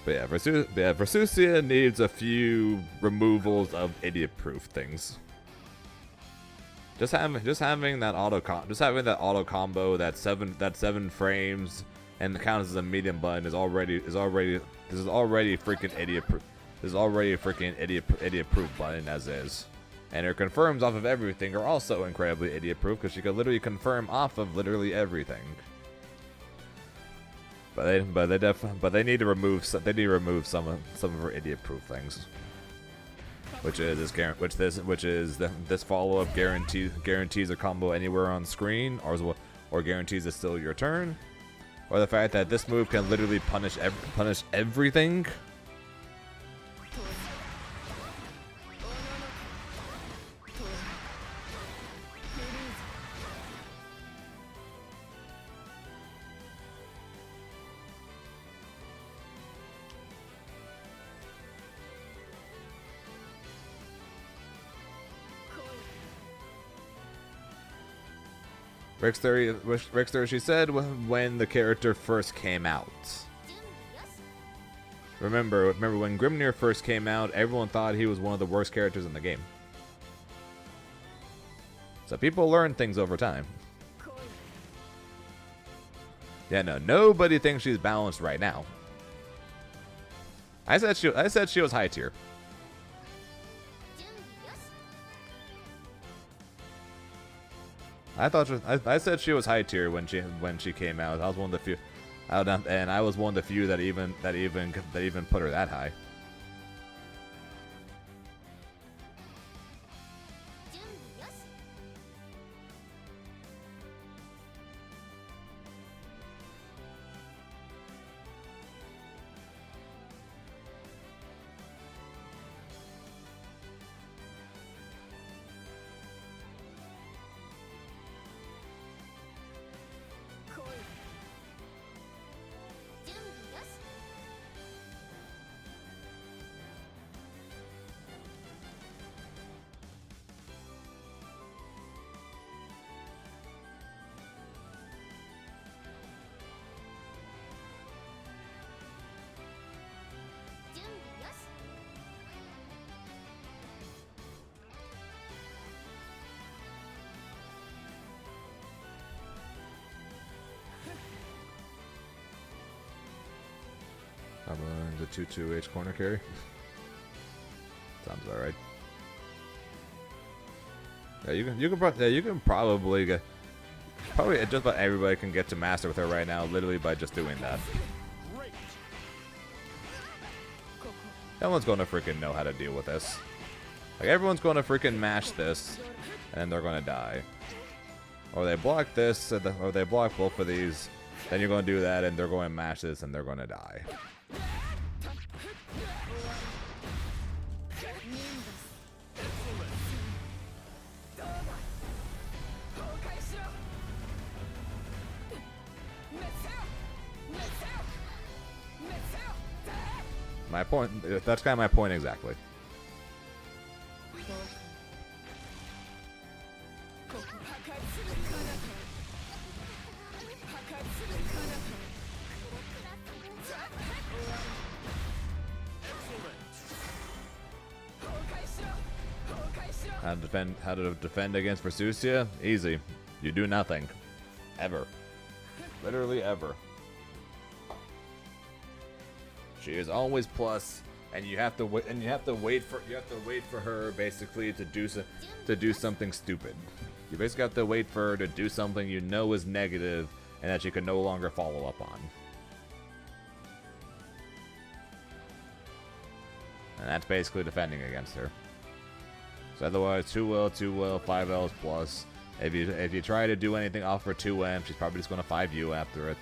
But yeah, Versusia needs a few removals of idiot-proof things. Just having that auto combo, that seven frames, and counts as a medium button is already freaking idiot-proof. This is already a freaking idiot-proof button as is. And her confirms off of everything are also incredibly idiot-proof because she could literally confirm off of literally everything. But they need to remove some of her idiot-proof things, this follow-up guarantees a combo anywhere on screen, or guarantees it's still your turn, or the fact that this move can literally punish everything. Rick's theory, she said when the character first came out. Remember when Grimnir first came out, everyone thought he was one of the worst characters in the game. So people learn things over time. Yeah, no, nobody thinks she's balanced right now. I said she was high tier. I said she was high tier when she came out. I was one of the few, and I was one of the few that even put her that high. The 2-2H corner carry. Sounds about right. Yeah, you can probably get just about everybody can get to master with her right now, literally by just doing that. Everyone's going to freaking know how to deal with this. Like everyone's going to freaking mash this, and they're going to die. Or they block this, or they block both of these. Then you're going to do that, and they're going to mash this, and they're going to die. My point, that's kind of my point exactly. How to defend against Versusia? Easy. You do nothing. Ever. Literally ever. She is always plus, and you have to wait. And you have to wait for her basically to do something stupid. You basically have to wait for her to do something you know is negative, and that you can no longer follow up on. And that's basically defending against her. So otherwise, 2L, 5Ls plus. If you try to do anything off her 2M, she's probably just going to 5U after it.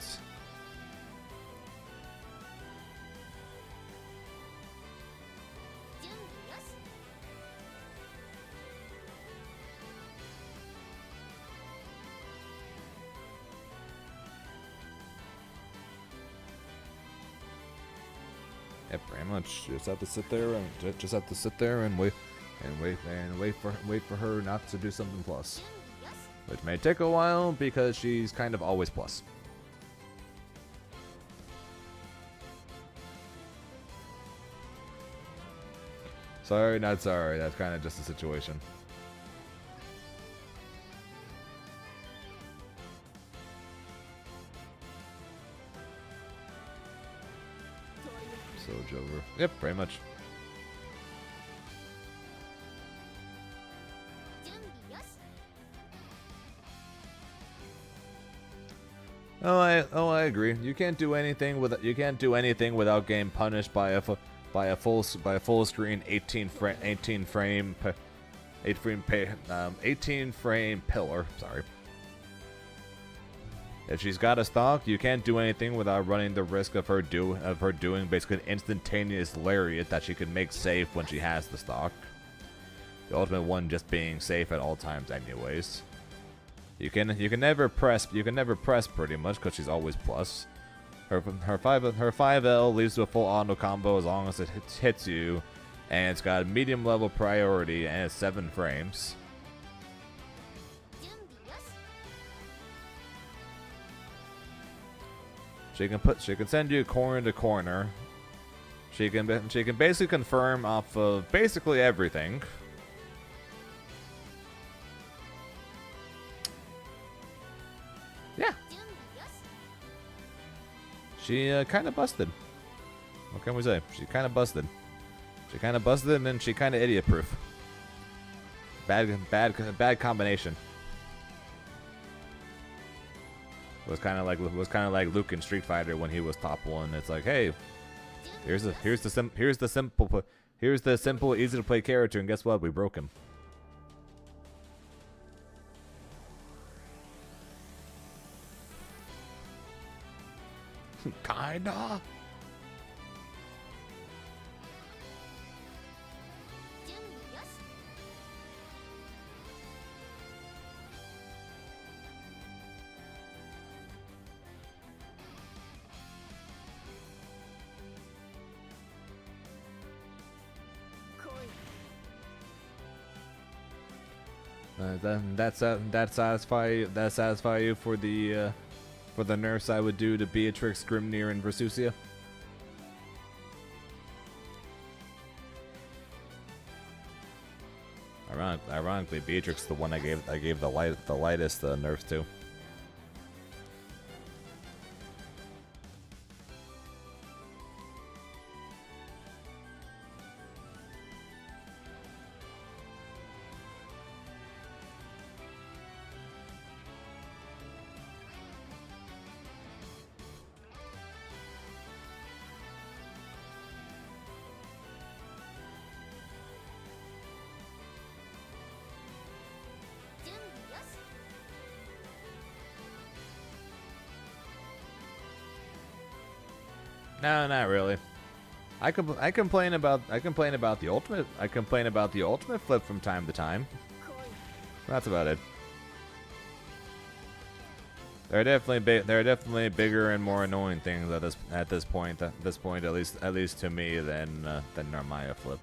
Yep, pretty much. Just have to sit there and wait for her not to do something plus, which may take a while because she's kind of always plus. Sorry, not sorry. That's kind of just the situation. Over. Yep, pretty much. I agree. You can't do anything without getting punished by a full screen 18 frame pillar. Sorry. If she's got a stock, you can't do anything without running the risk of her doing basically an instantaneous lariat that she can make safe when she has the stock. The ultimate one just being safe at all times, anyways. You can never press pretty much because she's always plus. Her 5L leads to a full auto combo as long as it hits you, and it's got medium level priority and it's 7 frames. She can send you corner to corner. She can basically confirm off of basically everything. Yeah. She kind of busted. What can we say? She kind of busted. She kind of busted and she kind of idiot proof. Bad combination. Was kind of like Luke in Street Fighter when he was top 1. It's like, hey, here's the simple, easy to play character, and guess what? We broke him. Kinda. That satisfy you for the nerfs I would do to Beatrix, Grimnir, and Versusia. Ironically, Beatrix the one I gave the lightest nerfs to. No, not really. I complain about the ultimate. I complain about the ultimate flip from time to time. That's about it. There are definitely bigger and more annoying things at this point. At least to me than Narmaya flip.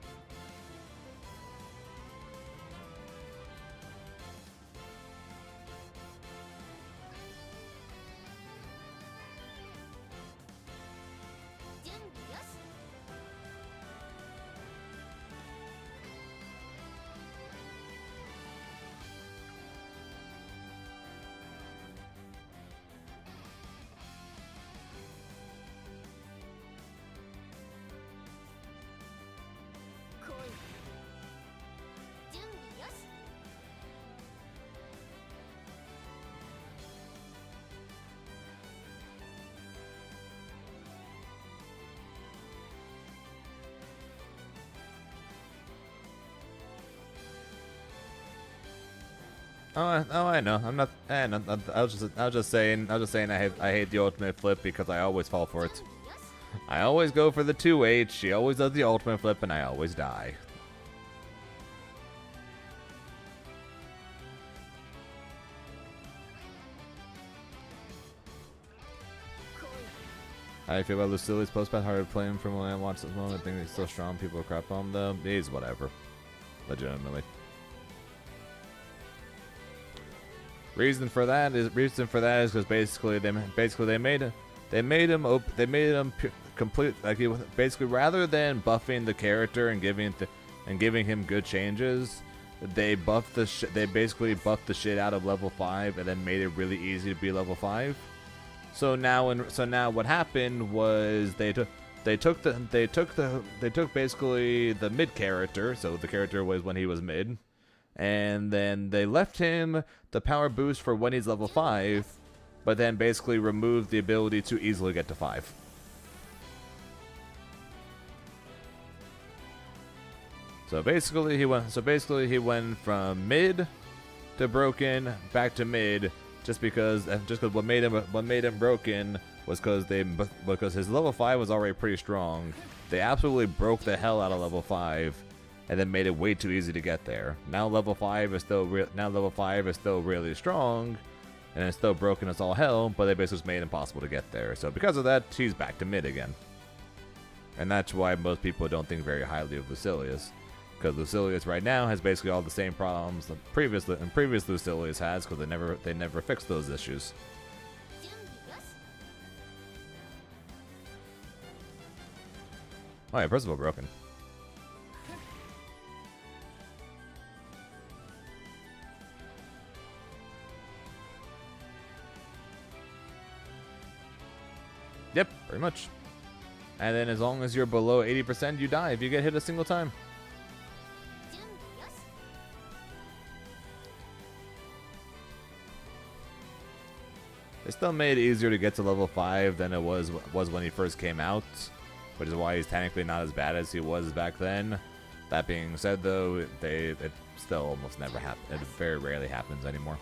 Oh, I know. I'm not. I was just saying. I hate the ultimate flip because I always fall for it. I always go for the 2H. She always does the ultimate flip, and I always die. How do you feel about Lucili's post-pat hard playing from when I watched this moment? I think he's still strong. People crap on him though. He's whatever. Legitimately. Reason for that is because basically they made him complete, like he basically, rather than buffing the character and giving him good changes, they basically buffed the shit out of level 5 and then made it really easy to be level 5. So now what happened was they took basically the mid character, so the character was when he was mid, and then they left him the power boost for when he's level 5, but then basically removed the ability to easily get to 5. So basically he went from mid to broken, back to mid, just because what made him broken was because his level 5 was already pretty strong. They absolutely broke the hell out of level 5, and then made it way too easy to get there. Now level 5 is still really strong, and it's still broken as all hell, but they basically just made it impossible to get there. So because of that, he's back to mid again, and that's why most people don't think very highly of Lucilius. Because Lucilius right now has basically all the same problems the previous Lucilius has, because they never fixed those issues. Oh yeah, Percival broken. Yep, pretty much. And then as long as you're below 80%, you die if you get hit a single time. They still made it easier to get to level 5 than it was when he first came out, which is why he's technically not as bad as he was back then. That being said, though, it still almost never happens. It very rarely happens anymore.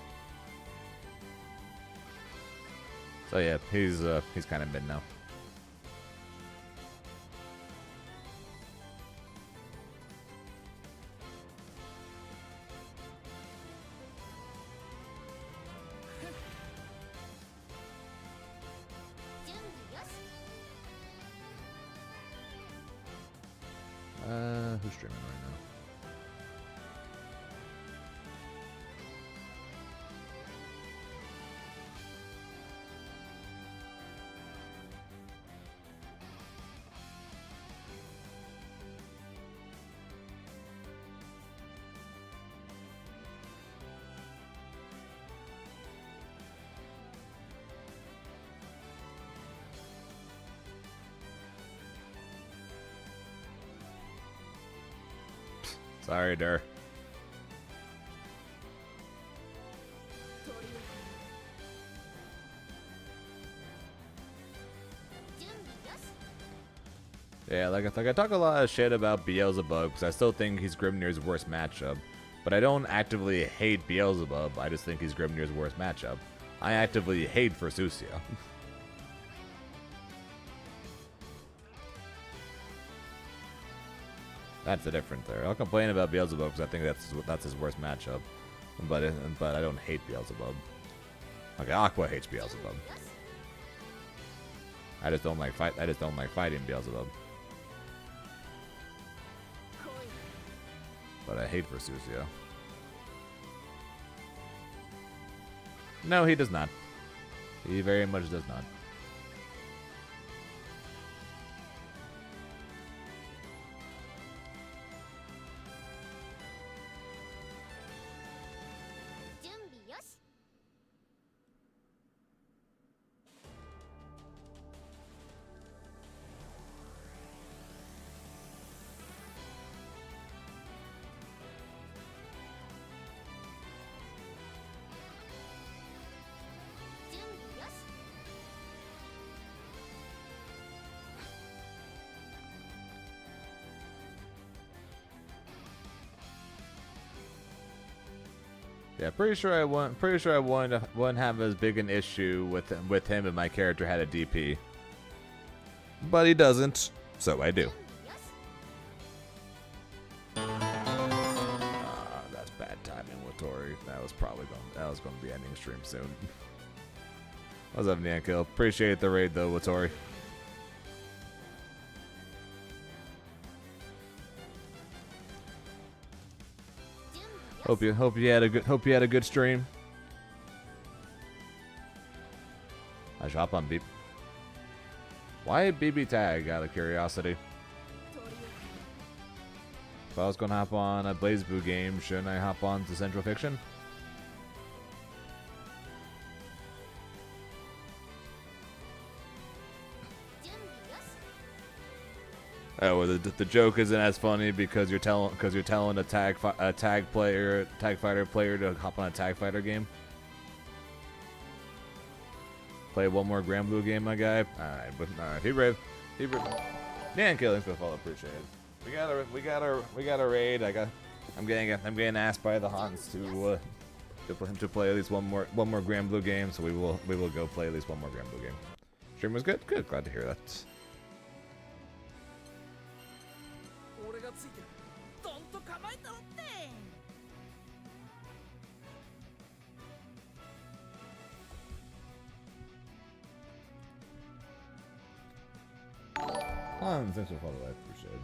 So yeah, he's kind of mid now. Who's streaming right now? Sorry, Dur. Yeah, like I talk a lot of shit about Beelzebub because I still think he's Grimnir's worst matchup. But I don't actively hate Beelzebub, I just think he's Grimnir's worst matchup. I actively hate Versusia. That's the difference there. I'll complain about Beelzebub because I think that's his worst matchup, but I don't hate Beelzebub. Okay, Aqua hates Beelzebub. I just don't like fighting Beelzebub. But I hate Versusia. No, he does not. He very much does not. Yeah, pretty sure I wouldn't have as big an issue with him if my character had a DP. But he doesn't, so I do. That's bad timing with Tori. That was going to be ending stream soon. What's up, Niankill? Appreciate the raid though, Watori. Hope you had a good stream. I should hop on Beep. Why BB tag? Out of curiosity. If I was gonna hop on a BlazBlue game, shouldn't I hop on to Central Fiction? Oh, well, the joke isn't as funny because you're telling a tag fighter player to hop on a tag fighter game. Play one more Granblue game, my guy. Alright, but alright, he brave. Man, killing for the follow, appreciate it. We got a raid. I'm getting asked by the Hans to play at least one more Grand Blue game. So we will go play at least one more Grand Blue game. Stream was good. Good. Glad to hear that. 俺がついてる。どんと構えたろって。 Thanks for following. I appreciate it.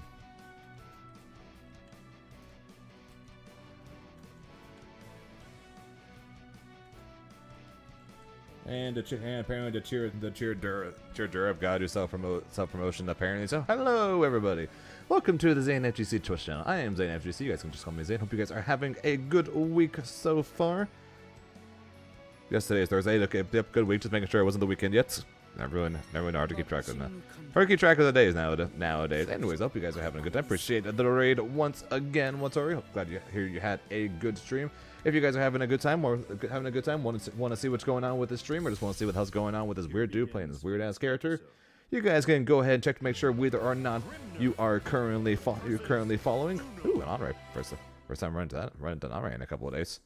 And apparently the cheer Durab guy do self promotion apparently. So hello everybody, welcome to the Zane FGC Twitch channel. I am Zane FGC. You guys can just call me Zane. Hope you guys are having a good week so far. Yes, today is Thursday. Okay, yep, good week. Just making sure it wasn't the weekend yet. Never know hard to keep track of that. Hard to keep track of the days nowadays. Anyways, hope you guys are having a good time. Appreciate the raid once again. What's already? Glad you hear you had a good stream. If you guys are having a good time want to see what's going on with this stream, or just want to see what the hell's going on with this weird dude playing this weird ass character, you guys can go ahead and check to make sure whether or not you are currently following. Ooh, an on-raid. First time running an on-raid in a couple of days.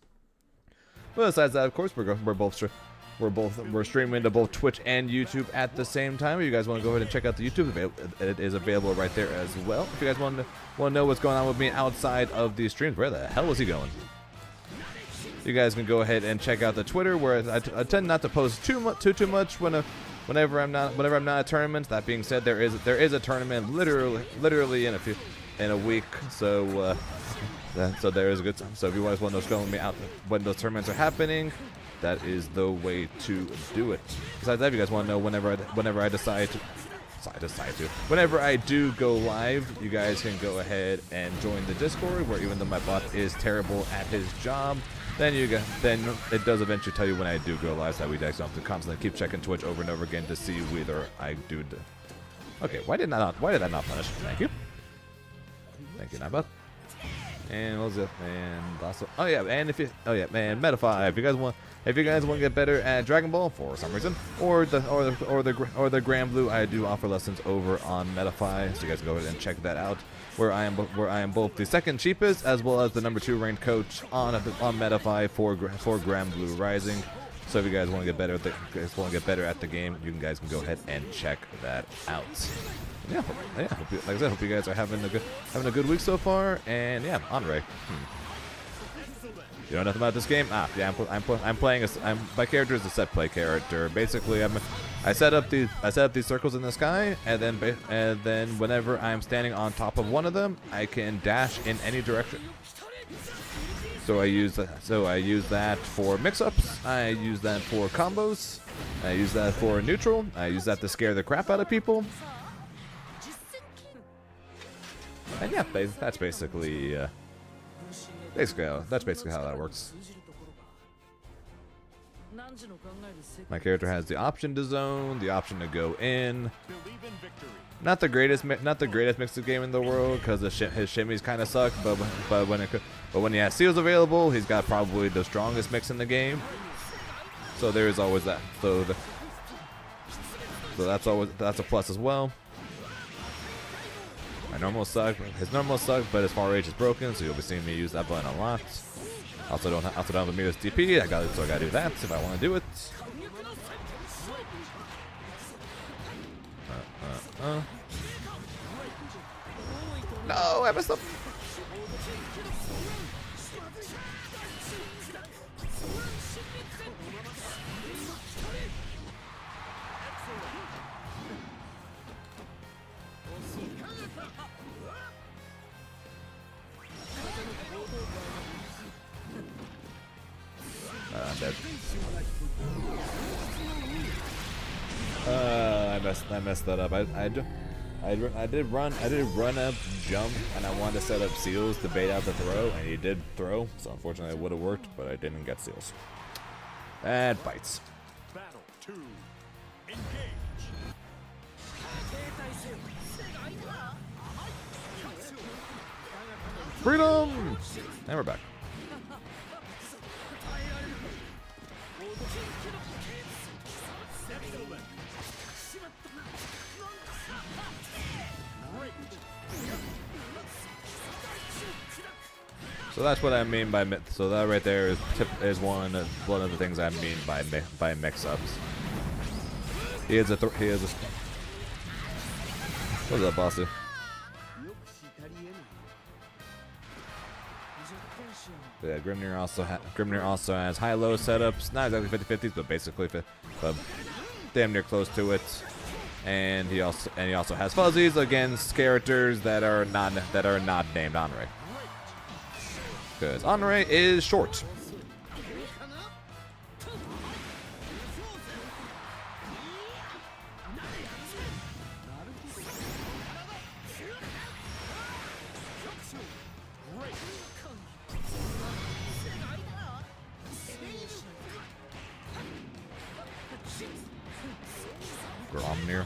But besides that, of course, we're streaming to both Twitch and YouTube at the same time. If you guys want to go ahead and check out the YouTube, it is available right there as well. If you guys want to know what's going on with me outside of these streams, where the hell is he going? You guys can go ahead and check out the Twitter, where I tend not to post too much whenever I'm not at tournaments. That being said, there is a tournament literally in a week, so there is a good time. So if you guys want to know me out when those tournaments are happening, that is the way to do it. Besides that, if you guys want to know whenever I do go live, you guys can go ahead and join the Discord, where even though my bot is terrible at his job, then it does eventually tell you when I do go live, so that we guys don't have to constantly keep checking Twitch over and over again to see whether I do. Okay, why did that not punish? Thank you, Nightbot. And what was it? And also, Metafy. If you guys want to get better at Dragon Ball for some reason, or the Grand Blue, I do offer lessons over on Metafy, so you guys can go ahead and check that out. Where I am both the second cheapest as well as the number 2 ranked coach on Metafy for Grand Blue Rising. So if you guys want to get better at the game, you guys can go ahead and check that out. Yeah, like I said, hope you guys are having a good week so far. And yeah, Andre. You know nothing about this game? Yeah, I'm playing my character is a set play character. Basically, I set up these circles in the sky, and then whenever I'm standing on top of one of them, I can dash in any direction. So I use that for mix-ups. I use that for combos. I use that for neutral. I use that to scare the crap out of people. And yeah, that's basically how that works. My character has the option to zone, the option to go in. Not the greatest mixed game in the world, because his shimmies kind of suck. But when he has seals available, he's got probably the strongest mix in the game. So there is always that. So that's a plus as well. My normal suck. His normal suck, but his far range is broken, so you'll be seeing me use that button a lot. Also don't have a Midas DP. I gotta do that if I want to do it. No, I messed up. I'm dead. I messed that up. I did run up, jump, and I wanted to set up seals to bait out the throw, and he did throw. So unfortunately, it would have worked, but I didn't get seals. That bites. Battle 2. Engage. Freedom! And we're back. So that's what I mean by so that right there is one of the things I mean by mix-ups. He is a what's up, bossy? Yeah, Grimnir also has high-low setups, not exactly 50-50s, but basically damn near close to it. And he also has fuzzies against characters that are not named Anrei. Because Anrei is short. Gromnir.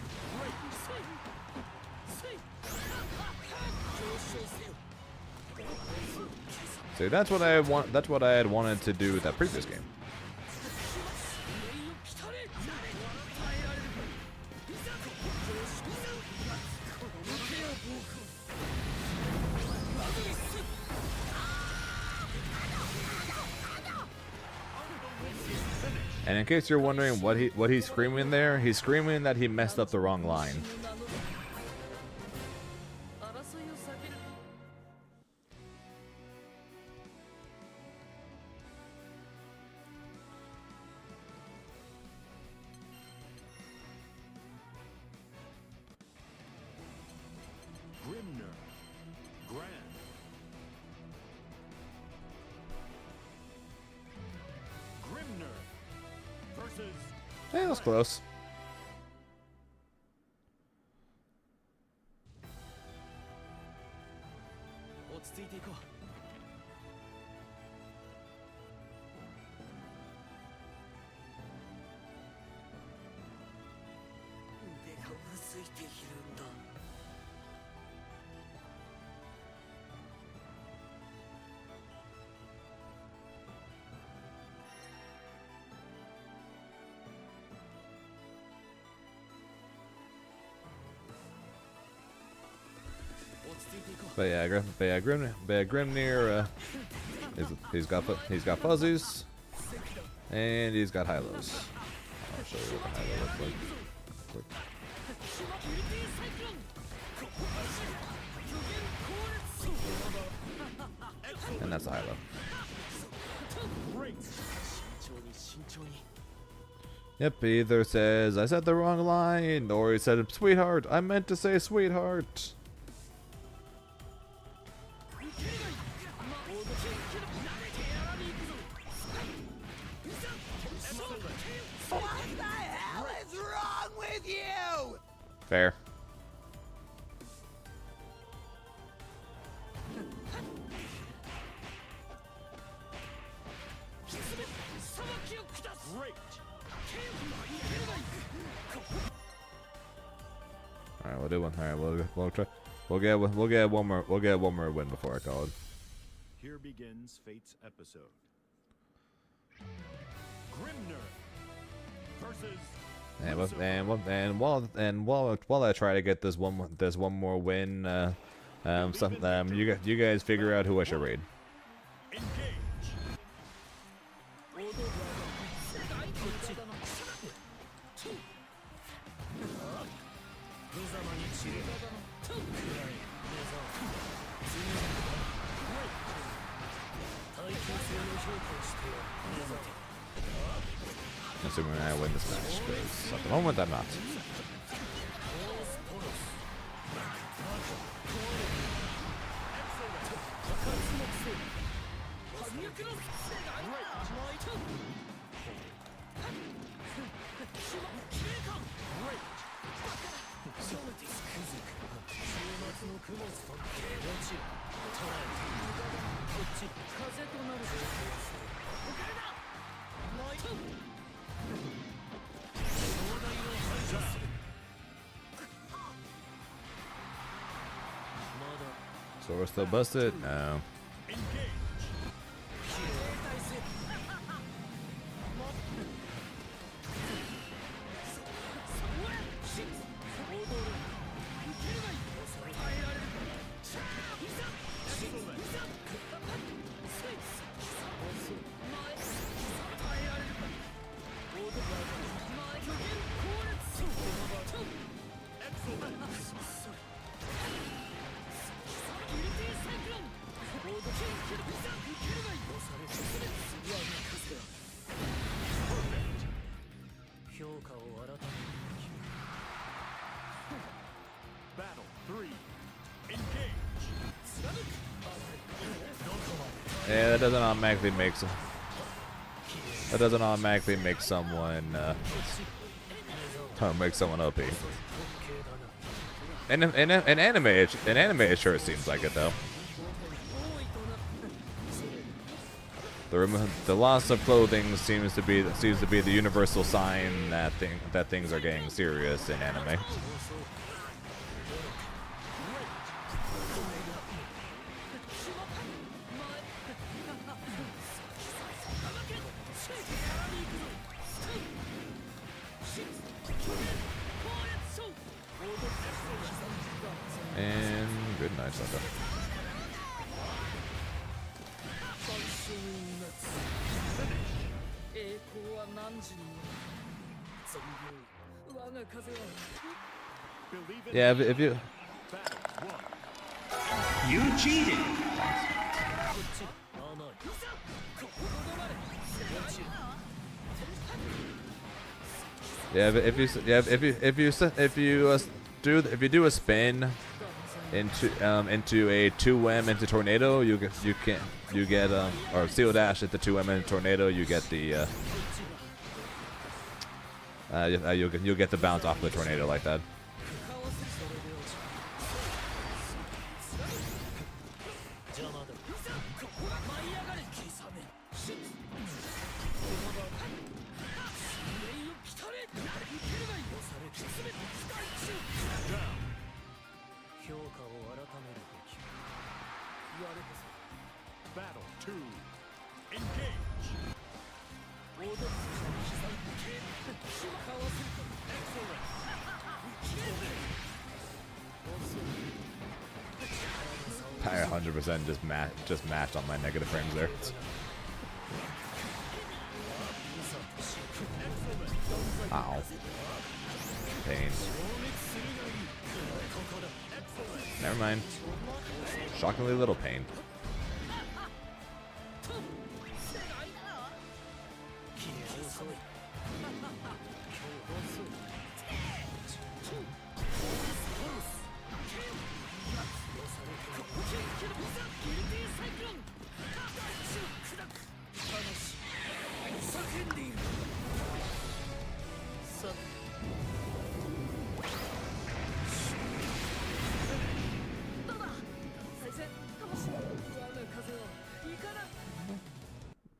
See, that's what I had wanted to do with that previous game. And in case you're wondering what he's screaming there, he's screaming that he messed up the wrong line. Grimnir. Gran. Grimnir versus Hey, that was close. But yeah, Grimnir, he's got fuzzies, and he's got high lows. I'll show you what the high low looks like. Quick. And that's the high low. Yep, he either says I said the wrong line, or he said sweetheart. I meant to say sweetheart. Fair. All right, we'll do one. All right, we'll try. We'll get one more win before I call it. Here begins Fate's episode. Grimnir versus And while I try to get this one more win, you guys figure out who I should raid. Assuming I win this match, because at the moment I'm not. So we're still busted? No. 3. Engage. Yeah, that doesn't automatically make that doesn't automatically make someone make someone OP. In anime, it sure seems like it though. The loss of clothing seems to be the universal sign that things are getting serious in anime. And good night, Santa. Yeah, if you You cheated. yeah, if you do a spin into a 2M into tornado, you get or seal dash at the 2M into tornado, you get the you'll get the bounce off the tornado like that. Battle 2. Engage. I 100% just matched on my negative frames there. Ow. Pain. Never mind. Shockingly little pain.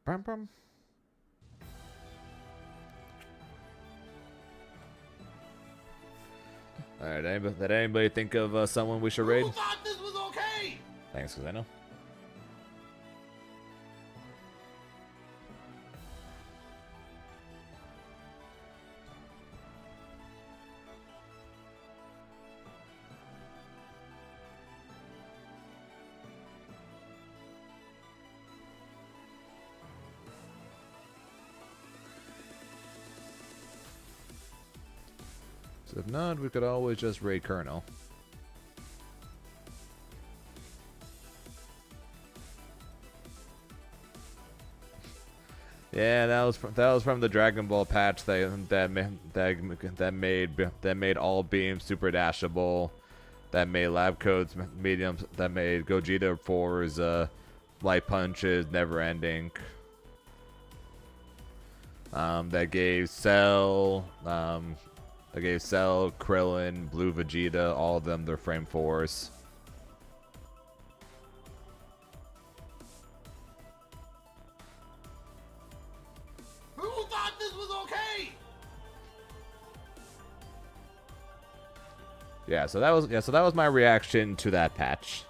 Brum, brum. Alright, did anybody think of someone we should raid? Who thought this was okay? Thanks, because I know. So if not, we could always just raid Colonel. Yeah, that was from the Dragon Ball patch that made all beams super dashable, that made lab codes mediums, that made Gogeta 4's light punches never ending. That gave Cell, Krillin, Blue Vegeta, all of them their frame 4s. Who thought this was okay? So that was my reaction to that patch.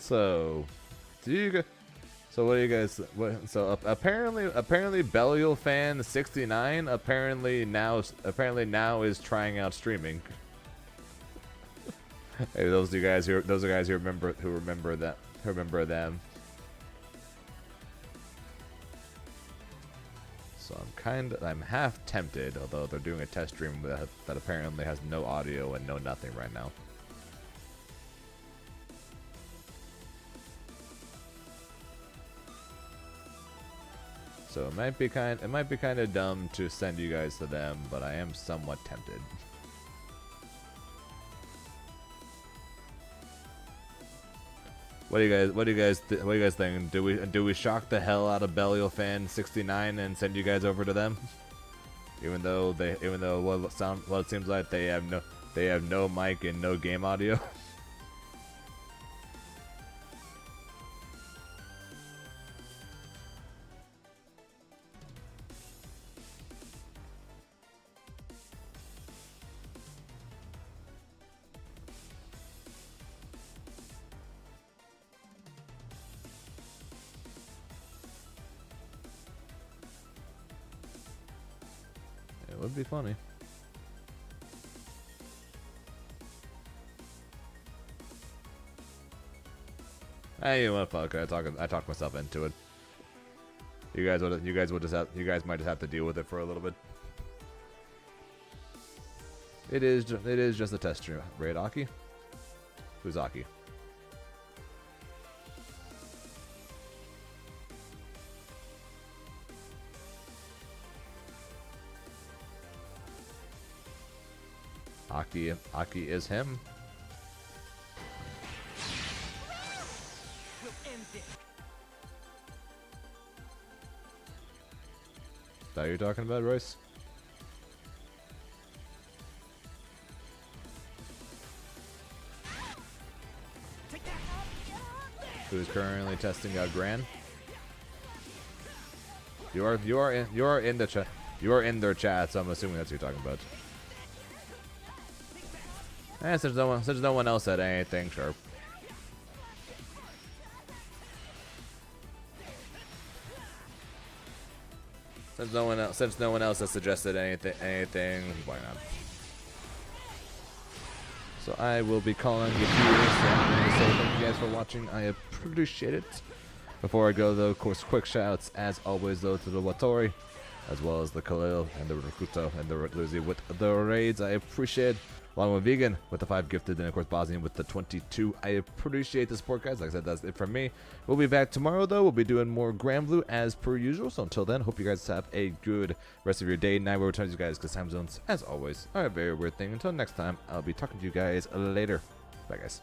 So, what do you guys? So apparently Belial fan 69 apparently now is trying out streaming. Hey, those are guys who remember them. So I'm half tempted, although they're doing a test stream that apparently has no audio and no nothing right now. So it might be kind of dumb to send you guys to them, but I am somewhat tempted. What do you guys think? Do we shock the hell out of Belial fan 69 and send you guys over to them? Even though what it seems like they have no mic and no game audio. It would be funny. Hey, you know what? Fuck it. I talked myself into it. You guys might just have to deal with it for a little bit. It is just a test stream, right, Aki? Who's Aki? Aki is him. Is that what you're talking about, Royce? Who's currently testing out Gran? You are in the chat. You are in their chat, so I'm assuming that's what you're talking about. Since no one else said anything, sure. Since no one else has suggested anything, why not? So I will be calling you here. So I'm going to say thank you guys for watching. I appreciate it. Before I go, though, of course, quick shouts as always, though, to the Watori, as well as the Khalil and the Rakuto and the Luzi with the raids. I appreciate. Along with Vegan with the 5 gifted, and of course Bosnian with the 22. I appreciate the support, guys. Like I said, that's it from me. We'll be back tomorrow, though. We'll be doing more Granblue as per usual. So until then, hope you guys have a good rest of your day, night, wherever time you guys, because time zones, as always, are a very weird thing. Until next time, I'll be talking to you guys later. Bye, guys.